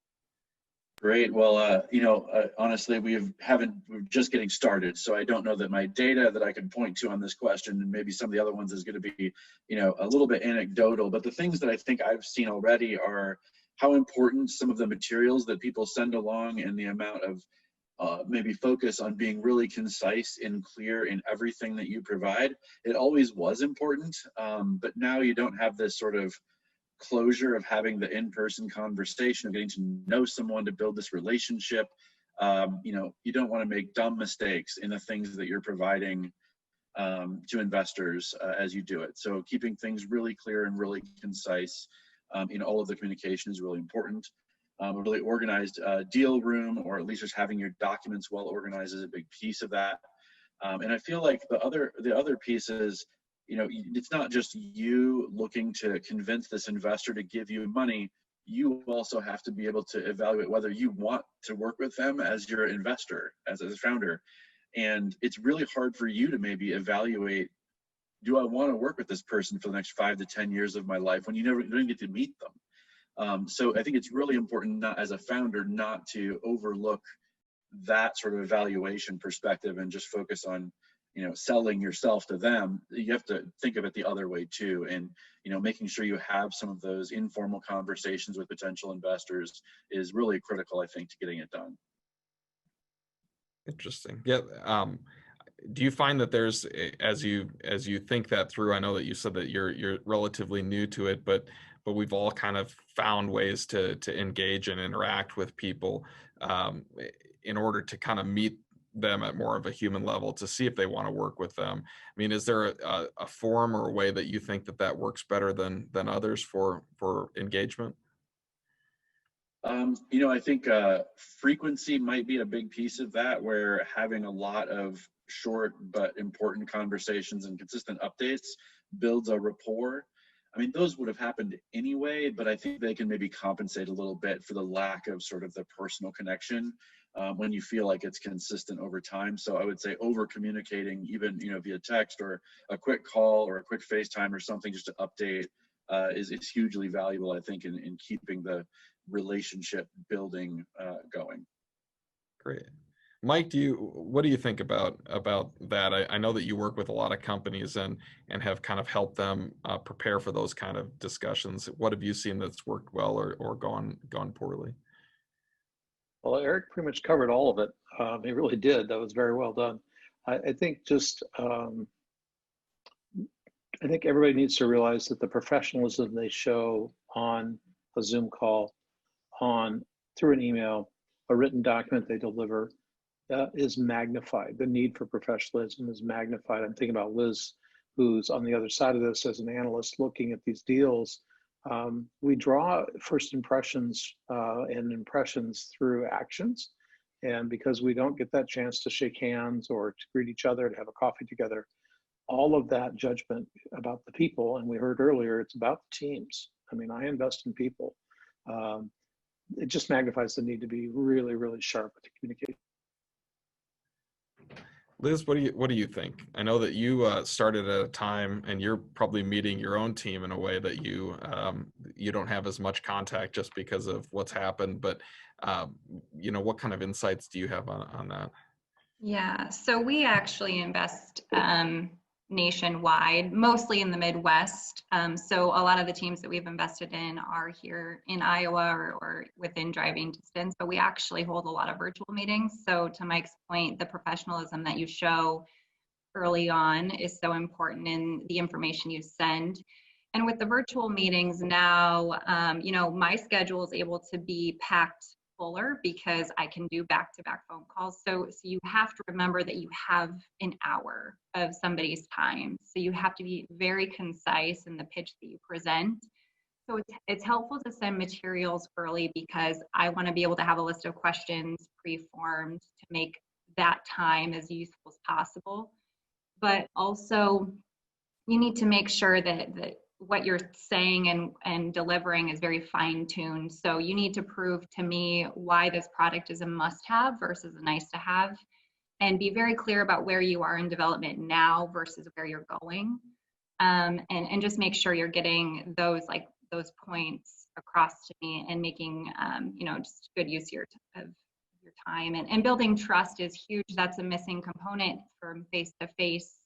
Great. Well, honestly, we're just getting started, so I don't know that my data that I can point to on this question, and maybe some of the other ones, is going to be, a little bit anecdotal. But the things that I think I've seen already are how important some of the materials that people send along and the amount of maybe focus on being really concise and clear in everything that you provide. It always was important, but now you don't have this sort of closure of having the in-person conversation, of getting to know someone, to build this relationship. You don't want to make dumb mistakes in the things that you're providing to investors as you do it. So keeping things really clear and really concise in all of the communication is really important. A really organized deal room, or at least just having your documents well organized, is a big piece of that. And I feel like the other piece is, it's not just you looking to convince this investor to give you money. You also have to be able to evaluate whether you want to work with them as your investor, as a founder. And it's really hard for you to maybe evaluate, do I want to work with this person for the next 5 to 10 years of my life, when you don't get to meet them? So I think it's really important, not as a founder, not to overlook that sort of evaluation perspective and just focus on, selling yourself to them. You have to think of it the other way too. And, making sure you have some of those informal conversations with potential investors is really critical, I think, to getting it done. Interesting. Yeah. Do you find that there's, as you think that through, I know that you said that you're relatively new to it, but we've all kind of found ways to engage and interact with people in order to kind of meet them at more of a human level, to see if they want to work with them. I mean, is there a form or a way that you think that works better than others for engagement? I think frequency might be a big piece of that, where having a lot of short but important conversations and consistent updates builds a rapport. I mean, those would have happened anyway, but I think they can maybe compensate a little bit for the lack of sort of the personal connection when you feel like it's consistent over time. So I would say over communicating, even via text or a quick call or a quick FaceTime or something, just to update, is hugely valuable, I think, in keeping the relationship building going. Great. Mike, what do you think about that? I know that you work with a lot of companies and have kind of helped them prepare for those kind of discussions. What have you seen that's worked well or gone poorly? Well, Eric pretty much covered all of it. He really did. That was very well done. I think I think everybody needs to realize that the professionalism they show on a Zoom call, through an email, a written document they deliver, is magnified. The need for professionalism is magnified. I'm thinking about Liz, who's on the other side of this as an analyst looking at these deals. We draw first impressions and impressions through actions. And because we don't get that chance to shake hands or to greet each other, to have a coffee together, all of that judgment about the people, and we heard earlier, it's about the teams. I mean, I invest in people. It just magnifies the need to be really, really sharp with the communication. Liz, what do you think? I know that you started at a time, and you're probably meeting your own team in a way that you don't have as much contact just because of what's happened. But what kind of insights do you have on that? Yeah, so we actually invest nationwide, mostly in the Midwest. So a lot of the teams that we've invested in are here in Iowa or within driving distance, but we actually hold a lot of virtual meetings. So to Mike's point, the professionalism that you show early on is so important in the information you send. And with the virtual meetings now, my schedule is able to be packed fuller because I can do back-to-back phone calls. So you have to remember that you have an hour of somebody's time. So you have to be very concise in the pitch that you present. So it's helpful to send materials early because I want to be able to have a list of questions pre-formed to make that time as useful as possible. But also, you need to make sure that what you're saying and delivering is very fine-tuned. So you need to prove to me why this product is a must-have versus a nice-to-have, and be very clear about where you are in development now versus where you're going, and just make sure you're getting those points across to me and making just good use of your time. And building trust is huge. That's a missing component from face-to-face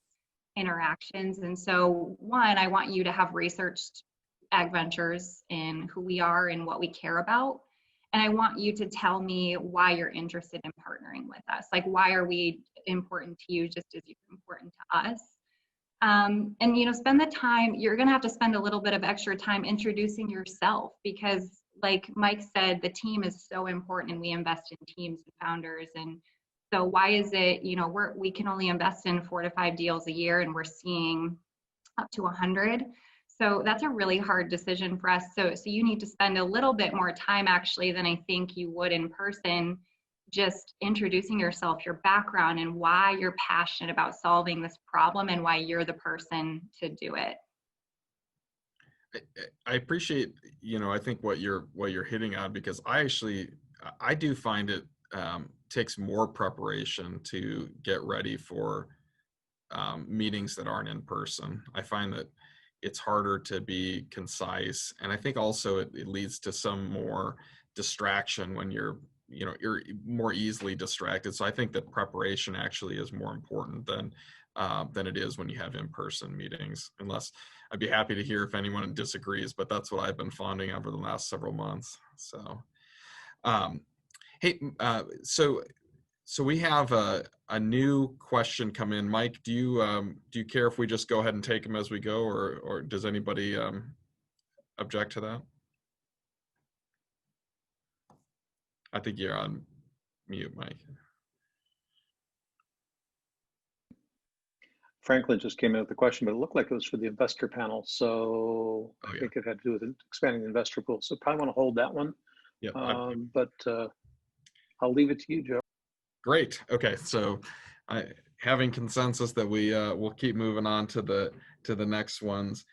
interactions. And so one, I want you to have researched Ag Ventures and who we are and what we care about. And I want you to tell me why you're interested in partnering with us. Like, why are we important to you just as you're important to us? And spend the time. You're going to have to spend a little bit of extra time introducing yourself, because like Mike said, the team is so important and we invest in teams and founders. And so why is it, we can only invest in 4 to 5 deals a year and we're seeing up to 100. So that's a really hard decision for us. So you need to spend a little bit more time actually than I think you would in person, just introducing yourself, your background, and why you're passionate about solving this problem and why you're the person to do it. I appreciate, I think what you're hitting on, because I do find it takes more preparation to get ready for meetings that aren't in person. I find that it's harder to be concise, and I think also it leads to some more distraction when you're more easily distracted. So I think that preparation actually is more important than it is when you have in-person meetings. Unless, I'd be happy to hear if anyone disagrees, but that's what I've been finding over the last several months. So, hey, so we have a new question come in. Mike, do you care if we just go ahead and take them as we go, or does anybody object to that? I think you're on mute, Mike. Franklin just came in with the question, but it looked like it was for the investor panel. So I think it had to do with expanding the investor pool. So probably want to hold that one. Yeah. But I'll leave it to you, Joe. Great. Okay. So having consensus that we'll keep moving on to the next ones.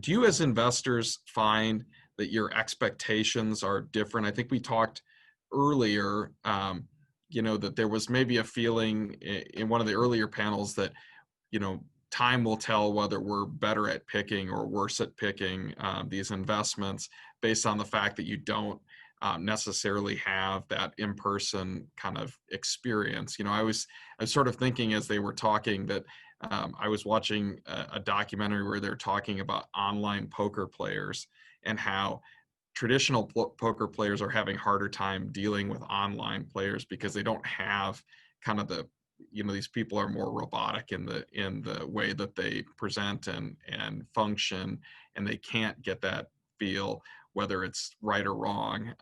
Do you as investors find that your expectations are different? I think we talked earlier, that there was maybe a feeling in one of the earlier panels that, time will tell whether we're better at picking or worse at picking these investments based on the fact that you don't necessarily have that in-person kind of experience. I was sort of thinking as they were talking that I was watching a documentary where they're talking about online poker players and how traditional poker players are having harder time dealing with online players because they don't have kind of the, these people are more robotic in the way that they present and function, and they can't get that feel whether it's right or wrong.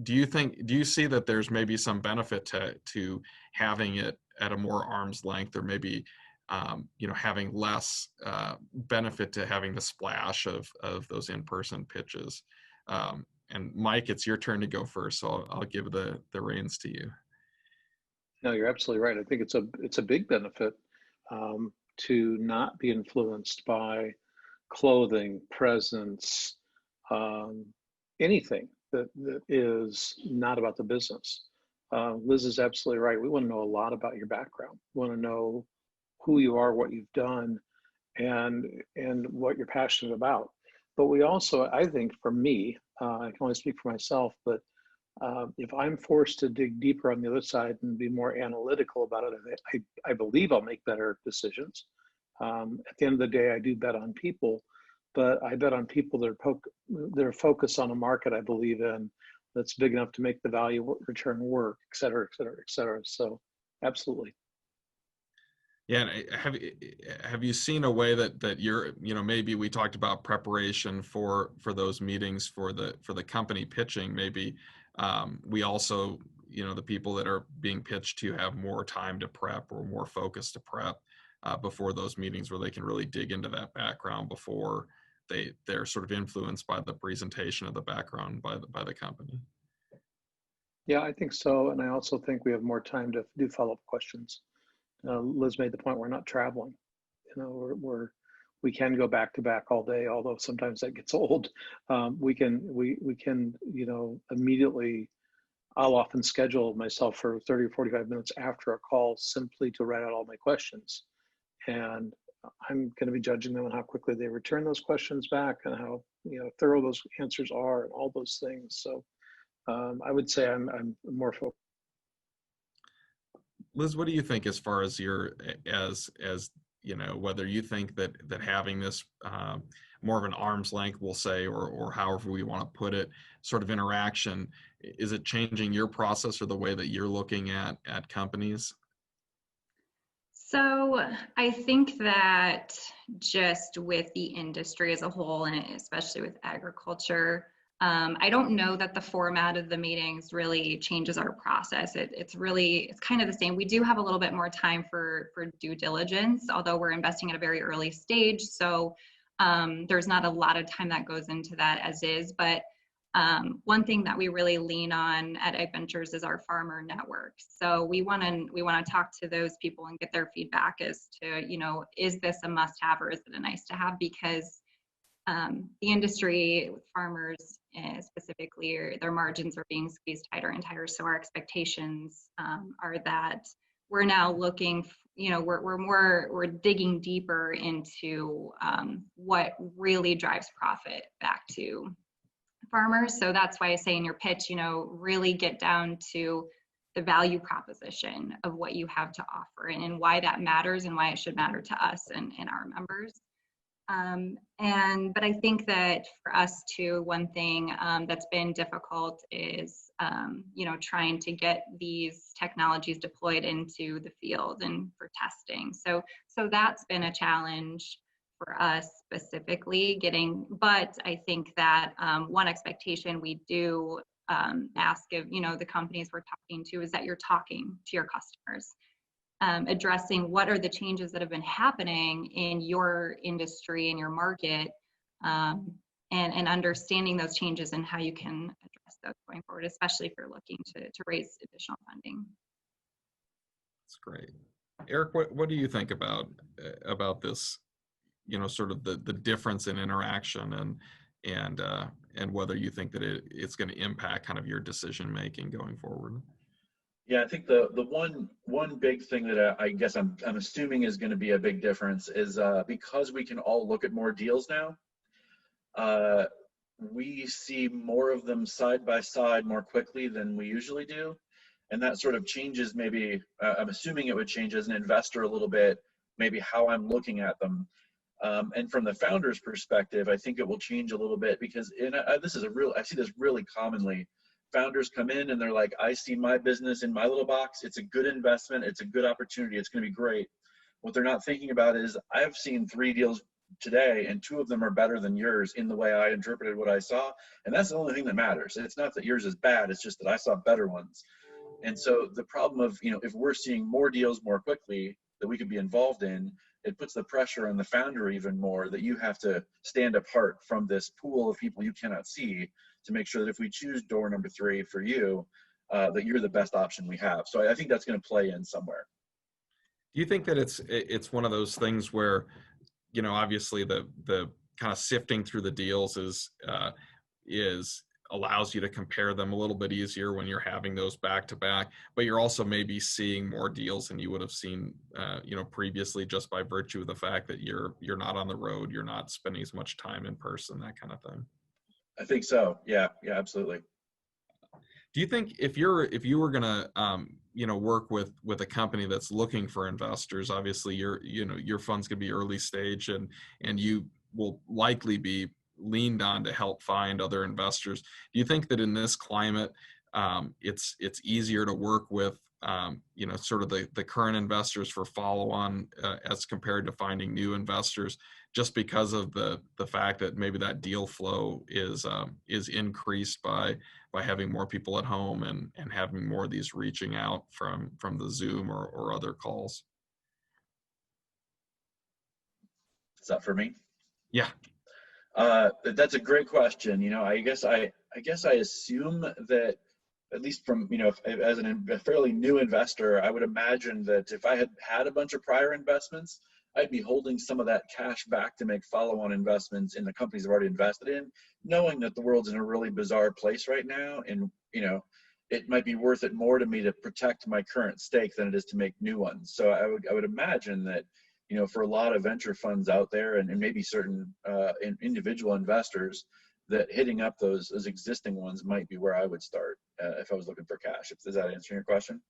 Do you see that there's maybe some benefit to having it at a more arm's length, or maybe having less benefit to having the splash of those in-person pitches? And Mike, it's your turn to go first, so I'll give the reins to you. No, you're absolutely right. I think it's a big benefit to not be influenced by clothing, presence, anything that is not about the business. Liz is absolutely right. We want to know a lot about your background. We want to know who you are, what you've done, and what you're passionate about. But we also, I think for me, I can only speak for myself, but if I'm forced to dig deeper on the other side and be more analytical about it, I believe I'll make better decisions. At the end of the day, I do bet on people, but I bet on people that are focused on a market I believe in that's big enough to make the value return work, et cetera, et cetera, et cetera. So absolutely. Yeah, and have you seen a way that you're, maybe we talked about preparation for those meetings for the company pitching, maybe We also, the people that are being pitched to have more time to prep or more focus to prep before those meetings, where they can really dig into that background before they're sort of influenced by the presentation of the background by the company. Yeah, I think so. And I also think we have more time to do follow-up questions. Liz made the point, we're not traveling. We can go back to back all day, although sometimes that gets old. We can immediately, I'll often schedule myself for 30 or 45 minutes after a call simply to write out all my questions. And I'm going to be judging them on how quickly they return those questions back and how thorough those answers are and all those things. So I would say I'm more focused. Liz, what do you think as far as whether you think that having this more of an arm's length, we'll say, or however we want to put it, sort of interaction, is it changing your process or the way that you're looking at companies? So I think that just with the industry as a whole, and especially with agriculture, I don't know that the format of the meetings really changes our process. It's kind of the same. We do have a little bit more time for due diligence, although we're investing at a very early stage. So there's not a lot of time that goes into that as is. But one thing that we really lean on at Egg Ventures is our farmer network. So we want to talk to those people and get their feedback as to, is this a must-have or is it a nice-to-have? Because the industry with farmers specifically, their margins are being squeezed tighter and tighter. So our expectations are that we're now looking, we're digging deeper into what really drives profit back to farmers. So that's why I say in your pitch, really get down to the value proposition of what you have to offer and why that matters and why it should matter to us and our members. But I think that for us too, one thing that's been difficult is, trying to get these technologies deployed into the field and for testing. So that's been a challenge for us specifically but I think that one expectation we do ask of, the companies we're talking to is that you're talking to your customers. Addressing what are the changes that have been happening in your industry and your market, and understanding those changes and how you can address those going forward, especially if you're looking to raise additional funding. That's great. Eric, what do you think about this, sort of the difference in interaction and whether you think that it's going to impact kind of your decision making going forward? Yeah, I think the one big thing that I guess I'm assuming is going to be a big difference is because we can all look at more deals now, we see more of them side by side more quickly than we usually do. And that sort of changes maybe, I'm assuming it would change as an investor a little bit, maybe how I'm looking at them. And from the founder's perspective, I think it will change a little bit because I see this really commonly. Founders come in and they're like, I see my business in my little box. It's a good investment. It's a good opportunity. It's going to be great. What they're not thinking about is I've seen 3 deals today and 2 of them are better than yours in the way I interpreted what I saw. And that's the only thing that matters. It's not that yours is bad. It's just that I saw better ones. And so the problem of, if we're seeing more deals more quickly that we could be involved in, it puts the pressure on the founder even more that you have to stand apart from this pool of people you cannot see to make sure that if we choose door number 3 for you, that you're the best option we have. So I think that's going to play in somewhere. Do you think that it's one of those things where, obviously the kind of sifting through the deals allows you to compare them a little bit easier when you're having those back to back, but you're also maybe seeing more deals than you would have seen, previously, just by virtue of the fact that you're not on the road, you're not spending as much time in person, that kind of thing? I think so. Yeah, absolutely. Do you think if you were going to, work with a company that's looking for investors, obviously your fund's going to be early stage and you will likely be leaned on to help find other investors. Do you think that in this climate, it's easier to work with you know, sort of the current investors for follow-on as compared to finding new investors, just because of the fact that maybe that deal flow is increased by having more people at home and having more of these reaching out from the Zoom or other calls. Is that for me? Yeah. That's a great question. You know, I guess I assume that, at least from, you know, as a fairly new investor, I would imagine that if I had a bunch of prior investments, I'd be holding some of that cash back to make follow-on investments in the companies I've already invested in, knowing that the world's in a really bizarre place right now, and, you know, it might be worth it more to me to protect my current stake than it is to make new ones. So I would imagine that, you know, for a lot of venture funds out there, and maybe certain individual investors, that hitting up those existing ones might be where I would start if I was looking for cash. Is that answering your question?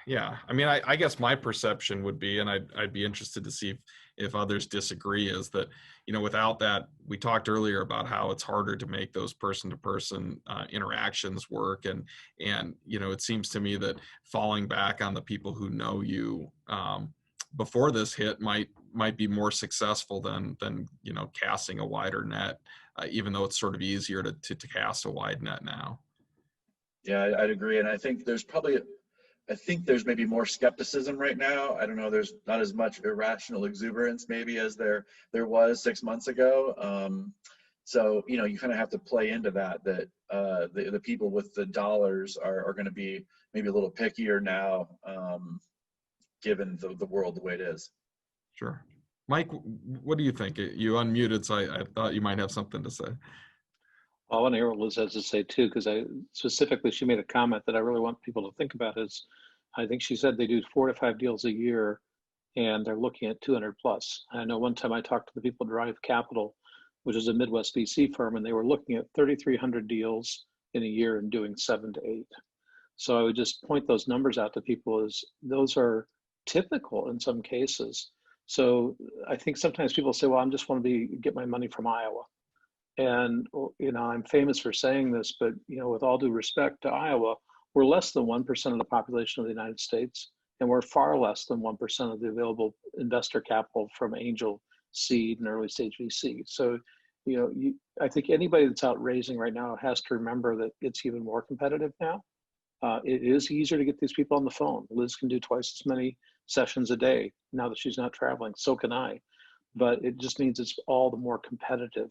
Yeah. I mean, I guess my perception would be, and I'd be interested to see if others disagree, is that, you know, without that, we talked earlier about how it's harder to make those person-to-person interactions work, and you know, it seems to me that falling back on the people who know you before this hit might be more successful than you know, casting a wider net, even though it's sort of easier to cast a wide net now. Yeah, I'd agree, and I think there's maybe more skepticism right now. I don't know, there's not as much irrational exuberance maybe as there was 6 months ago. So, you know, you kind of have to play into that the people with the dollars are going to be maybe a little pickier now, given the world the way it is. Sure. Mike, what do you think? You unmuted, so I thought you might have something to say. I want to hear what Liz has to say too, because she made a comment that I really want people to think about. Is I think she said they do 4 to 5 deals a year, and they're looking at 200 plus. I know one time I talked to the people at Drive Capital, which is a Midwest VC firm, and they were looking at 3,300 deals in a year and doing 7 to 8. So I would just point those numbers out to people, as those are typical in some cases. So I think sometimes people say, well, I just want to get my money from Iowa. And, you know, I'm famous for saying this, but, you know, with all due respect to Iowa, we're less than 1% of the population of the United States, and we're far less than 1% of the available investor capital from angel, seed, and early stage VC. So, you know, I think anybody that's out raising right now has to remember that it's even more competitive now. It is easier to get these people on the phone. Liz can do twice as many sessions a day now that she's not traveling. So can I. But it just means it's all the more competitive.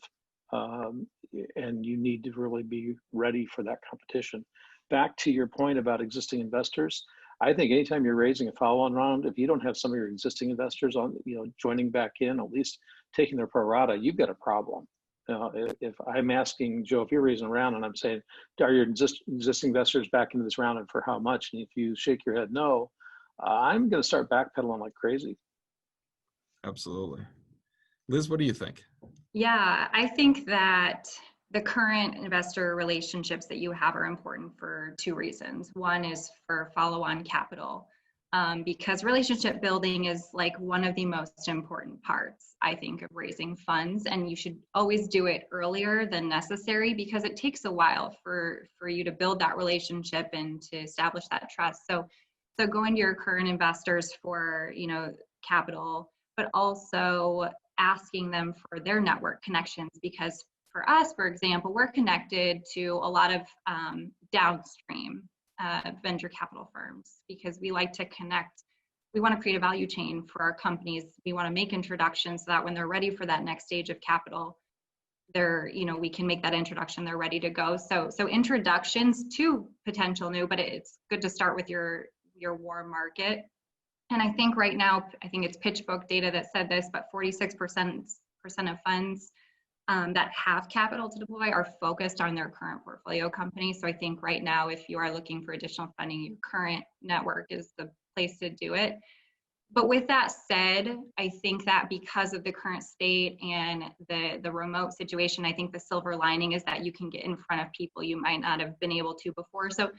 And you need to really be ready for that competition. Back to your point about existing investors, I think anytime you're raising a follow-on round, if you don't have some of your existing investors on, you know, joining back in, at least taking their pro rata, you've got a problem. If I'm asking Joe, if you're raising a round and I'm saying, are your existing investors back into this round and for how much? And if you shake your head no, I'm going to start backpedaling like crazy. Absolutely. Liz, what do you think? Yeah, I think that the current investor relationships that you have are important for 2 reasons. One is for follow-on capital, because relationship building is like one of the most important parts, I think, of raising funds, and you should always do it earlier than necessary, because it takes a while for you to build that relationship and to establish that trust. So going to your current investors for, you know, capital, but also asking them for their network connections, because for us, for example, we're connected to a lot of downstream venture capital firms, because we like to connect. We want to create a value chain for our companies. We want to make introductions so that when they're ready for that next stage of capital, we can make that introduction, they're ready to go. So introductions to potential new, but it's good to start with your warm market. And I think right now, I think it's PitchBook data that said this, but 46% of funds that have capital to deploy are focused on their current portfolio company. So I think right now, if you are looking for additional funding, your current network is the place to do it. But with that said, I think that because of the current state and the remote situation, I think the silver lining is that you can get in front of people you might not have been able to before. So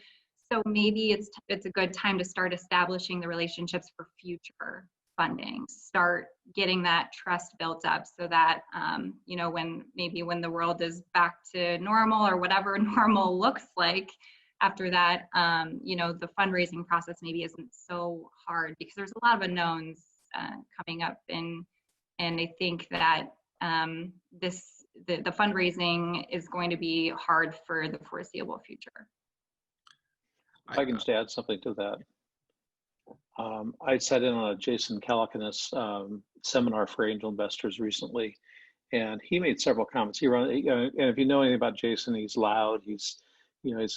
maybe it's a good time to start establishing the relationships for future funding. Start getting that trust built up so that when the world is back to normal, or whatever normal looks like, after that, the fundraising process maybe isn't so hard because there's a lot of unknowns coming up, and I think that the fundraising is going to be hard for the foreseeable future. If I can just add something to that. I sat in on a Jason Calacanis seminar for angel investors recently, and he made several comments. And if you know anything about Jason, he's loud. He's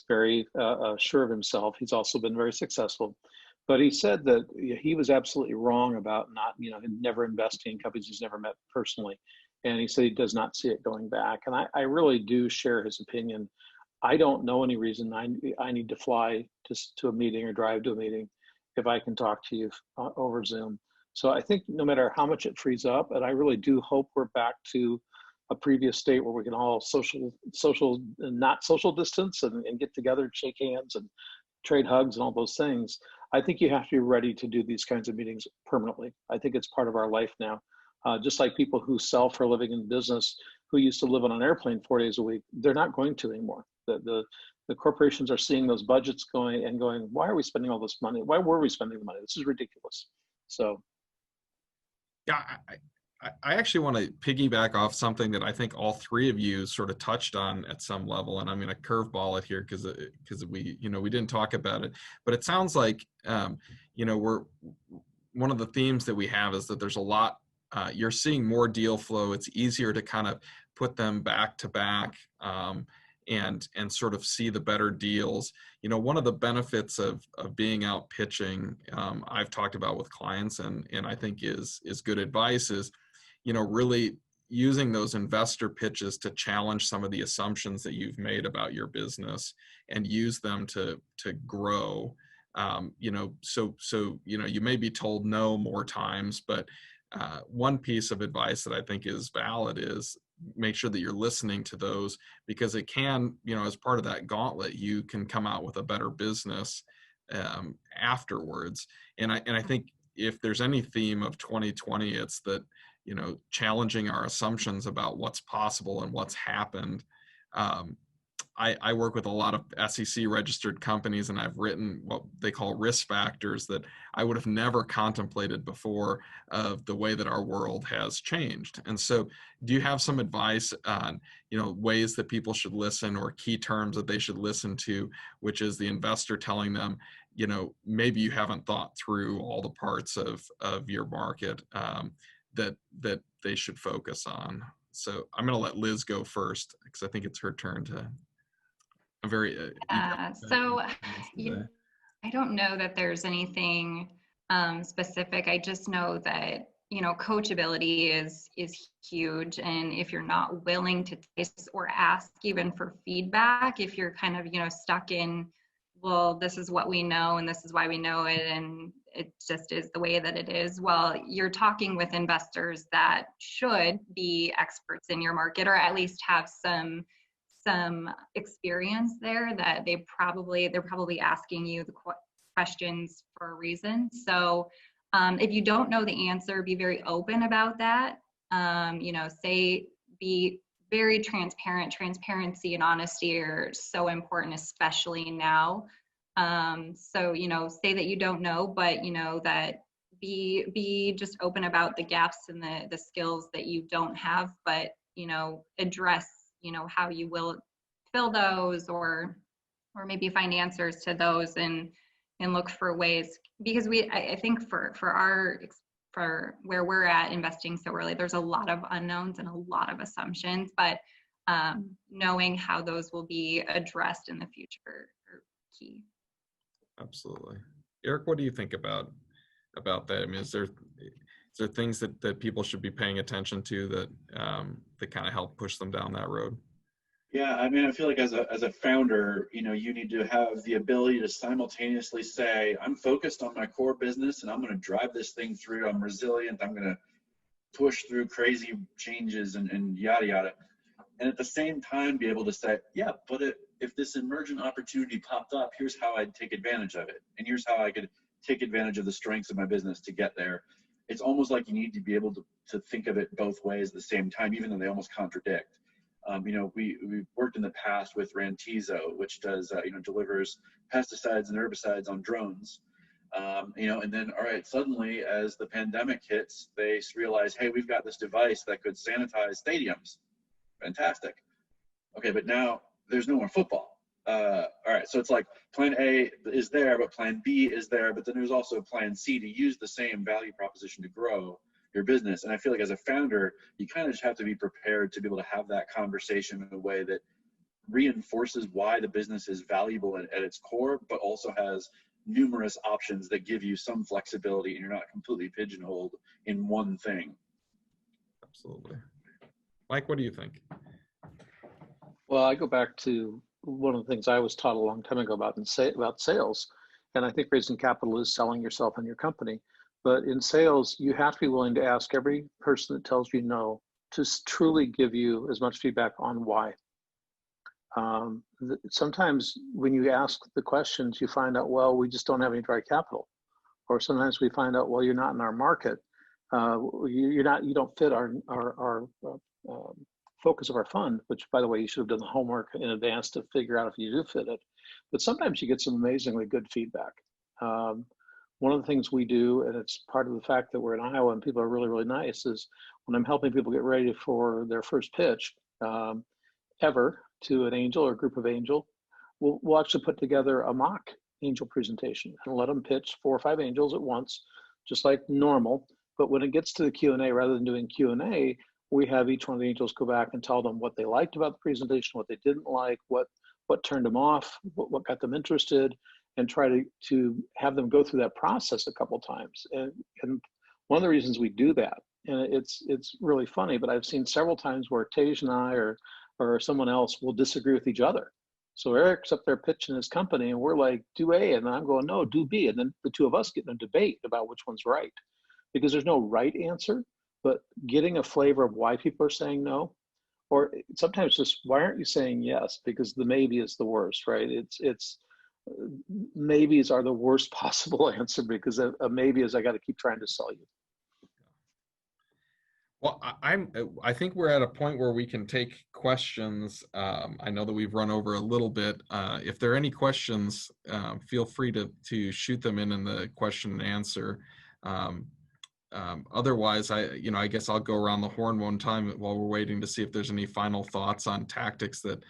very sure of himself. He's also been very successful. But he said that he was absolutely wrong about never investing in companies he's never met personally. And he said he does not see it going back. And I really do share his opinion. I don't know any reason I need to fly to a meeting or drive to a meeting if I can talk to you over Zoom. So I think no matter how much it frees up, and I really do hope we're back to a previous state where we can all social not social distance and get together and shake hands and trade hugs and all those things. I think you have to be ready to do these kinds of meetings permanently. I think it's part of our life now. Just like people who sell for a living in business, who used to live on an airplane 4 days a week, they're not going to anymore. The corporations are seeing those budgets going, why are we spending all this money? Why were we spending the money? This is ridiculous. So. Yeah, I actually want to piggyback off something that I think all three of you sort of touched on at some level, and I'm going to curveball it here because we didn't talk about it, but it sounds like we're one of the themes that we have is that there's a lot. You're seeing more deal flow. It's easier to kind of put them back to back and sort of see the better deals. One of the benefits of being out pitching, I've talked about with clients, and I think is good advice is, really using those investor pitches to challenge some of the assumptions that you've made about your business and use them to grow. So you may be told no more times, but one piece of advice that I think is valid is make sure that you're listening to those, because it can, as part of that gauntlet, you can come out with a better business afterwards. And I think if there's any theme of 2020, it's that, challenging our assumptions about what's possible and what's happened. I work with a lot of SEC registered companies, and I've written what they call risk factors that I would have never contemplated before of the way that our world has changed. And so do you have some advice on, ways that people should listen, or key terms that they should listen to, which is the investor telling them, maybe you haven't thought through all the parts of your market that they should focus on? So I'm going to let Liz go first, because I think it's her turn to. I'm very I don't know that there's anything specific. I just know that coachability is huge, and if you're not willing to taste or ask even for feedback, if you're kind of stuck in, well, this is what we know and this is why we know it, and it just is the way that it is, well, you're talking with investors that should be experts in your market, or at least have some experience there, that they're probably asking you the questions for a reason. So if you don't know the answer, be very open about that. Be very transparent. Transparency and honesty are so important, especially now. So say that you don't know, but that be just open about the gaps and the skills that you don't have, but address how you will fill those, or maybe find answers to those, and look for ways, because I think for where we're at investing so early, there's a lot of unknowns and a lot of assumptions, but knowing how those will be addressed in the future are key. Absolutely. Eric, what do you think about that? I mean, is there things that people should be paying attention to that kind of help push them down that road? Yeah, I mean, I feel like as a founder, you need to have the ability to simultaneously say, I'm focused on my core business and I'm going to drive this thing through. I'm resilient. I'm going to push through crazy changes and yada, yada. And at the same time, be able to say, yeah, but if this emergent opportunity popped up, here's how I'd take advantage of it. And here's how I could take advantage of the strengths of my business to get there. It's almost like you need to be able to think of it both ways at the same time, even though they almost contradict. We've worked in the past with Rantizo, which does, delivers pesticides and herbicides on drones. And then, all right, suddenly as the pandemic hits, they realize, hey, we've got this device that could sanitize stadiums. Fantastic. Okay, but now there's no more football. All right, so it's like plan A is there, but plan B is there, but then there's also plan C to use the same value proposition to grow your business. And I feel like as a founder, you kind of just have to be prepared to be able to have that conversation in a way that reinforces why the business is valuable at its core, but also has numerous options that give you some flexibility and you're not completely pigeonholed in one thing. Absolutely. Mike, what do you think? Well, I go back to one of the things I was taught a long time ago about sales. And I think raising capital is selling yourself and your company. But in sales, you have to be willing to ask every person that tells you no to truly give you as much feedback on why. Sometimes when you ask the questions, you find out, well, we just don't have any dry capital. Or sometimes we find out, well, you're not in our market. You don't fit our focus of our fund, which, by the way, you should have done the homework in advance to figure out if you do fit it. But sometimes you get some amazingly good feedback. One of the things we do, and it's part of the fact that we're in Iowa and people are really, really nice, is when I'm helping people get ready for their first pitch ever to an angel or a group of angel, we'll actually put together a mock angel presentation and let them pitch 4 or 5 angels at once, just like normal. But when it gets to the Q&A, rather than doing Q&A, we have each one of the angels go back and tell them what they liked about the presentation, what they didn't like, what turned them off, what got them interested, and try to have them go through that process a couple times. And one of the reasons we do that, and it's really funny, but I've seen several times where Tej and I or someone else will disagree with each other. So Eric's up there pitching his company and we're like, do A, and then I'm going, no, do B. And then the two of us get in a debate about which one's right. Because there's no right answer, but getting a flavor of why people are saying no, or sometimes just why aren't you saying yes? Because the maybe is the worst, right? It's maybes are the worst possible answer, because a maybe is I got to keep trying to sell you. Well, I think we're at a point where we can take questions. I know that we've run over a little bit. If there are any questions, feel free to shoot them in the question and answer. Otherwise, I guess I'll go around the horn one time while we're waiting to see if there's any final thoughts on tactics that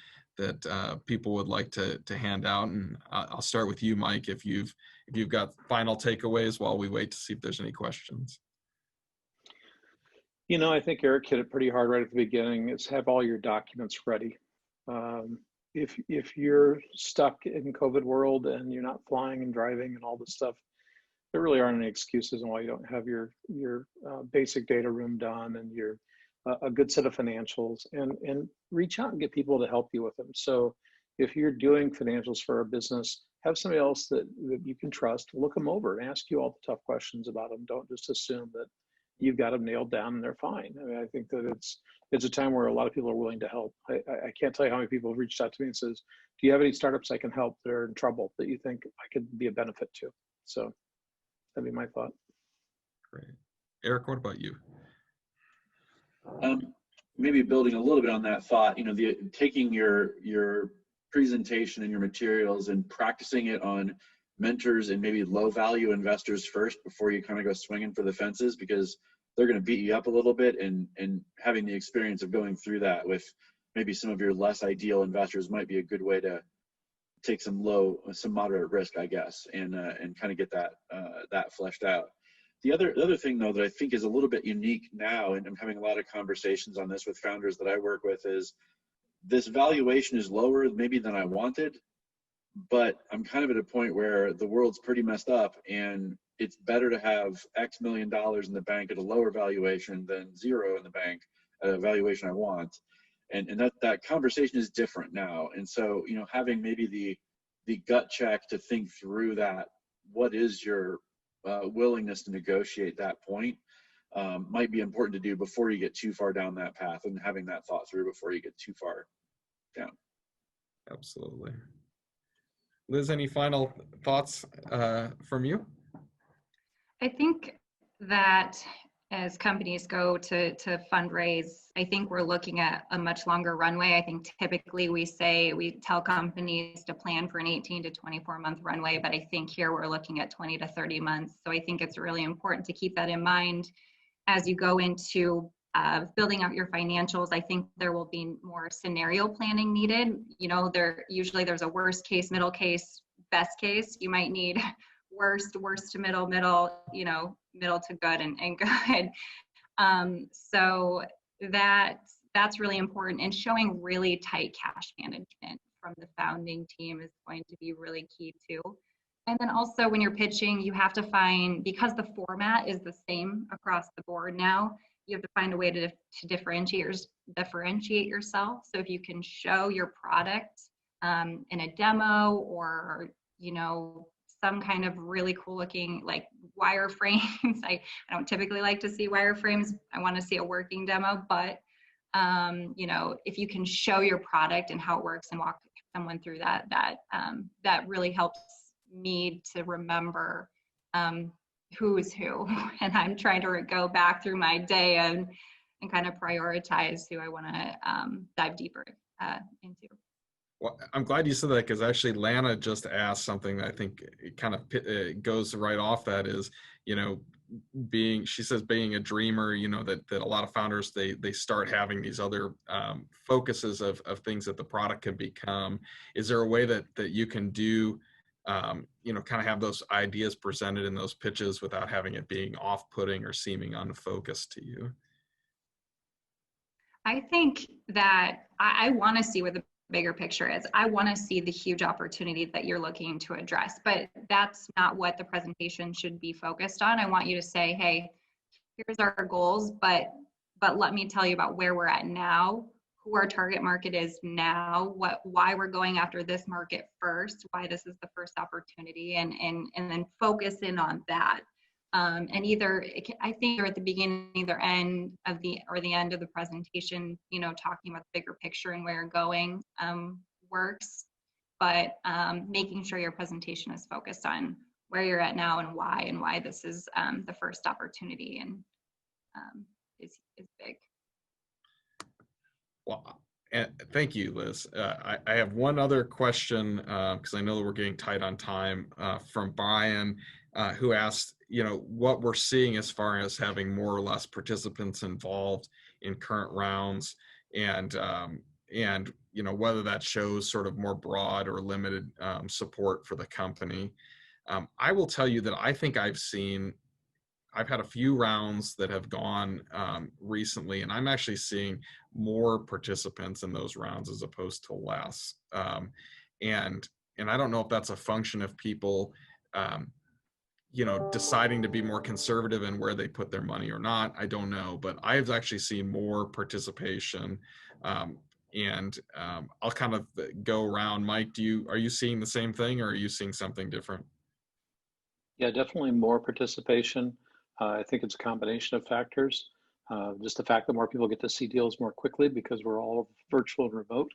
people would like to hand out. And I'll start with you, Mike, if you've got final takeaways while we wait to see if there's any questions. I think Eric hit it pretty hard right at the beginning. Is have all your documents ready. If you're stuck in COVID world and you're not flying and driving and all this stuff, there really aren't any excuses on why you don't have your basic data room done and a good set of financials, and reach out and get people to help you with them. So if you're doing financials for a business, have somebody else that you can trust, look them over and ask you all the tough questions about them. Don't just assume that you've got them nailed down and they're fine. I mean, I think that it's a time where a lot of people are willing to help. I can't tell you how many people have reached out to me and says, do you have any startups I can help that are in trouble that you think I could be a benefit to? So that'd be my thought. Great. Eric, what about you? Maybe building a little bit on that thought, taking your presentation and your materials and practicing it on mentors and maybe low value investors first before you kind of go swinging for the fences, because they're going to beat you up a little bit, and having the experience of going through that with maybe some of your less ideal investors might be a good way to take some moderate risk, I guess, and kind of get that fleshed out. The other thing, though, that I think is a little bit unique now, and I'm having a lot of conversations on this with founders that I work with, is this valuation is lower maybe than I wanted, but I'm kind of at a point where the world's pretty messed up, and it's better to have X million dollars in the bank at a lower valuation than zero in the bank at a valuation I want. And that conversation is different now. And so, having maybe the gut check to think through that, what is your willingness to negotiate that point, might be important to do before you get too far down that path, and having that thought through before you get too far down. Absolutely. Liz, any final thoughts from you? I think that as companies go to fundraise, I think we're looking at a much longer runway. I think typically we tell companies to plan for an 18 to 24 month runway, but I think here we're looking at 20 to 30 months. So I think it's really important to keep that in mind as you go into building out your financials. I think there will be more scenario planning needed. You know, there's a worst case, middle case, best case. You might need worst to middle, you know, middle to good and good. So that's really important, and showing really tight cash management from the founding team is going to be really key too. And then also when you're pitching, you have to find, because the format is the same across the board now, you have to find a way to differentiate yourself. So if you can show your product in a demo, or, you know, some kind of really cool looking like wireframes. I don't typically like to see wireframes. I want to see a working demo, but you know, if you can show your product and how it works and walk someone through that really helps me to remember who is who. And I'm trying to go back through my day and kind of prioritize who I want to dive deeper into. Well, I'm glad you said that, because actually Lana just asked something that I think it kind of goes right off that is, you know, she says being a dreamer, you know, that a lot of founders, they start having these other focuses of things that the product can become. Is there a way that you can do, you know, kind of have those ideas presented in those pitches without having it being off-putting or seeming unfocused to you? I think that I want to see where the bigger picture is. I want to see the huge opportunity that you're looking to address, but that's not what the presentation should be focused on. I want you to say, hey, here's our goals, but let me tell you about where we're at now, who our target market is now, why we're going after this market first, why this is the first opportunity, and then focus in on that. And I think you're at the beginning, either end of the end of the presentation, you know, talking about the bigger picture and where you're going works, but making sure your presentation is focused on where you're at now and why this is the first opportunity and is big. Well, thank you, Liz. I have one other question, because I know that we're getting tight on time, from Brian, who asked, you know, what we're seeing as far as having more or less participants involved in current rounds, and you know, whether that shows sort of more broad or limited support for the company. I will tell you that I think I've had a few rounds that have gone recently, and I'm actually seeing more participants in those rounds as opposed to less. And I don't know if that's a function of people, you know, deciding to be more conservative in where they put their money or not. I don't know, but I've actually seen more participation. And I'll kind of go around. Mike, are you seeing the same thing, or are you seeing something different? Yeah, definitely more participation. I think it's a combination of factors. Just the fact that more people get to see deals more quickly because we're all virtual and remote.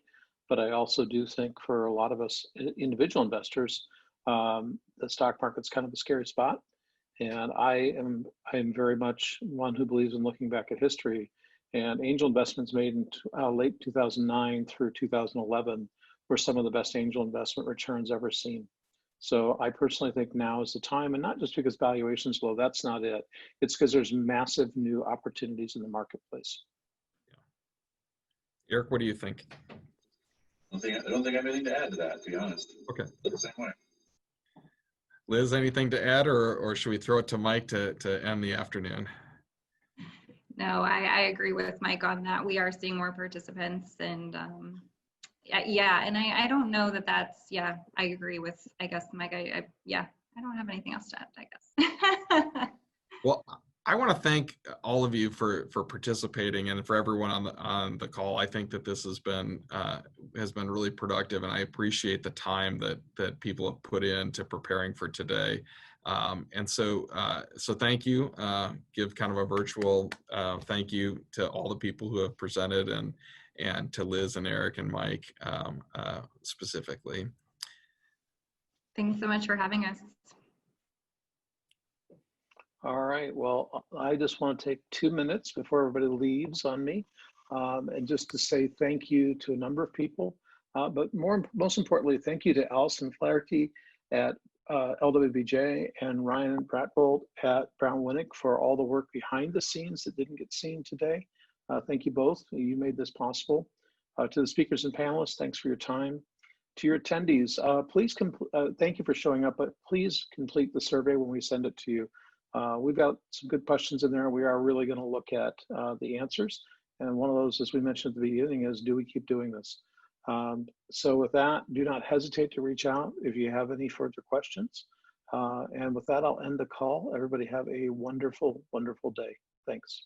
But I also do think for a lot of us individual investors, the stock market's kind of a scary spot. And I am very much one who believes in looking back at history. And angel investments made in late 2009 through 2011 were some of the best angel investment returns ever seen. So I personally think now is the time, and not just because valuation's low, that's not it. It's because there's massive new opportunities in the marketplace. Yeah. Eric, what do you think? I don't think I have anything to add to that, to be honest. Okay. The same way. Liz, anything to add, or should we throw it to Mike to end the afternoon? No, I agree with Mike on that. We are seeing more participants, and yeah, and I don't know that's, yeah, I agree with, I guess, Mike. I don't have anything else to add, I guess. Well, I want to thank all of you for participating, and for everyone on the call. I think that this has been really productive, and I appreciate the time that people have put into preparing for today. And so thank you. Give kind of a virtual thank you to all the people who have presented, and to Liz and Eric and Mike specifically. Thanks so much for having us. All right. Well, I just want to take 2 minutes before everybody leaves on me, and just to say thank you to a number of people. But most importantly, thank you to Allison Flaherty at LWBJ and Ryan Bratbold at Brown Winnick for all the work behind the scenes that didn't get seen today. Thank you both. You made this possible. To the speakers and panelists, thanks for your time. To your attendees, please thank you for showing up, but please complete the survey when we send it to you. We've got some good questions in there. We are really going to look at the answers. And one of those, as we mentioned at the beginning, is do we keep doing this? So with that, do not hesitate to reach out if you have any further questions. And with that, I'll end the call. Everybody have a wonderful, wonderful day. Thanks.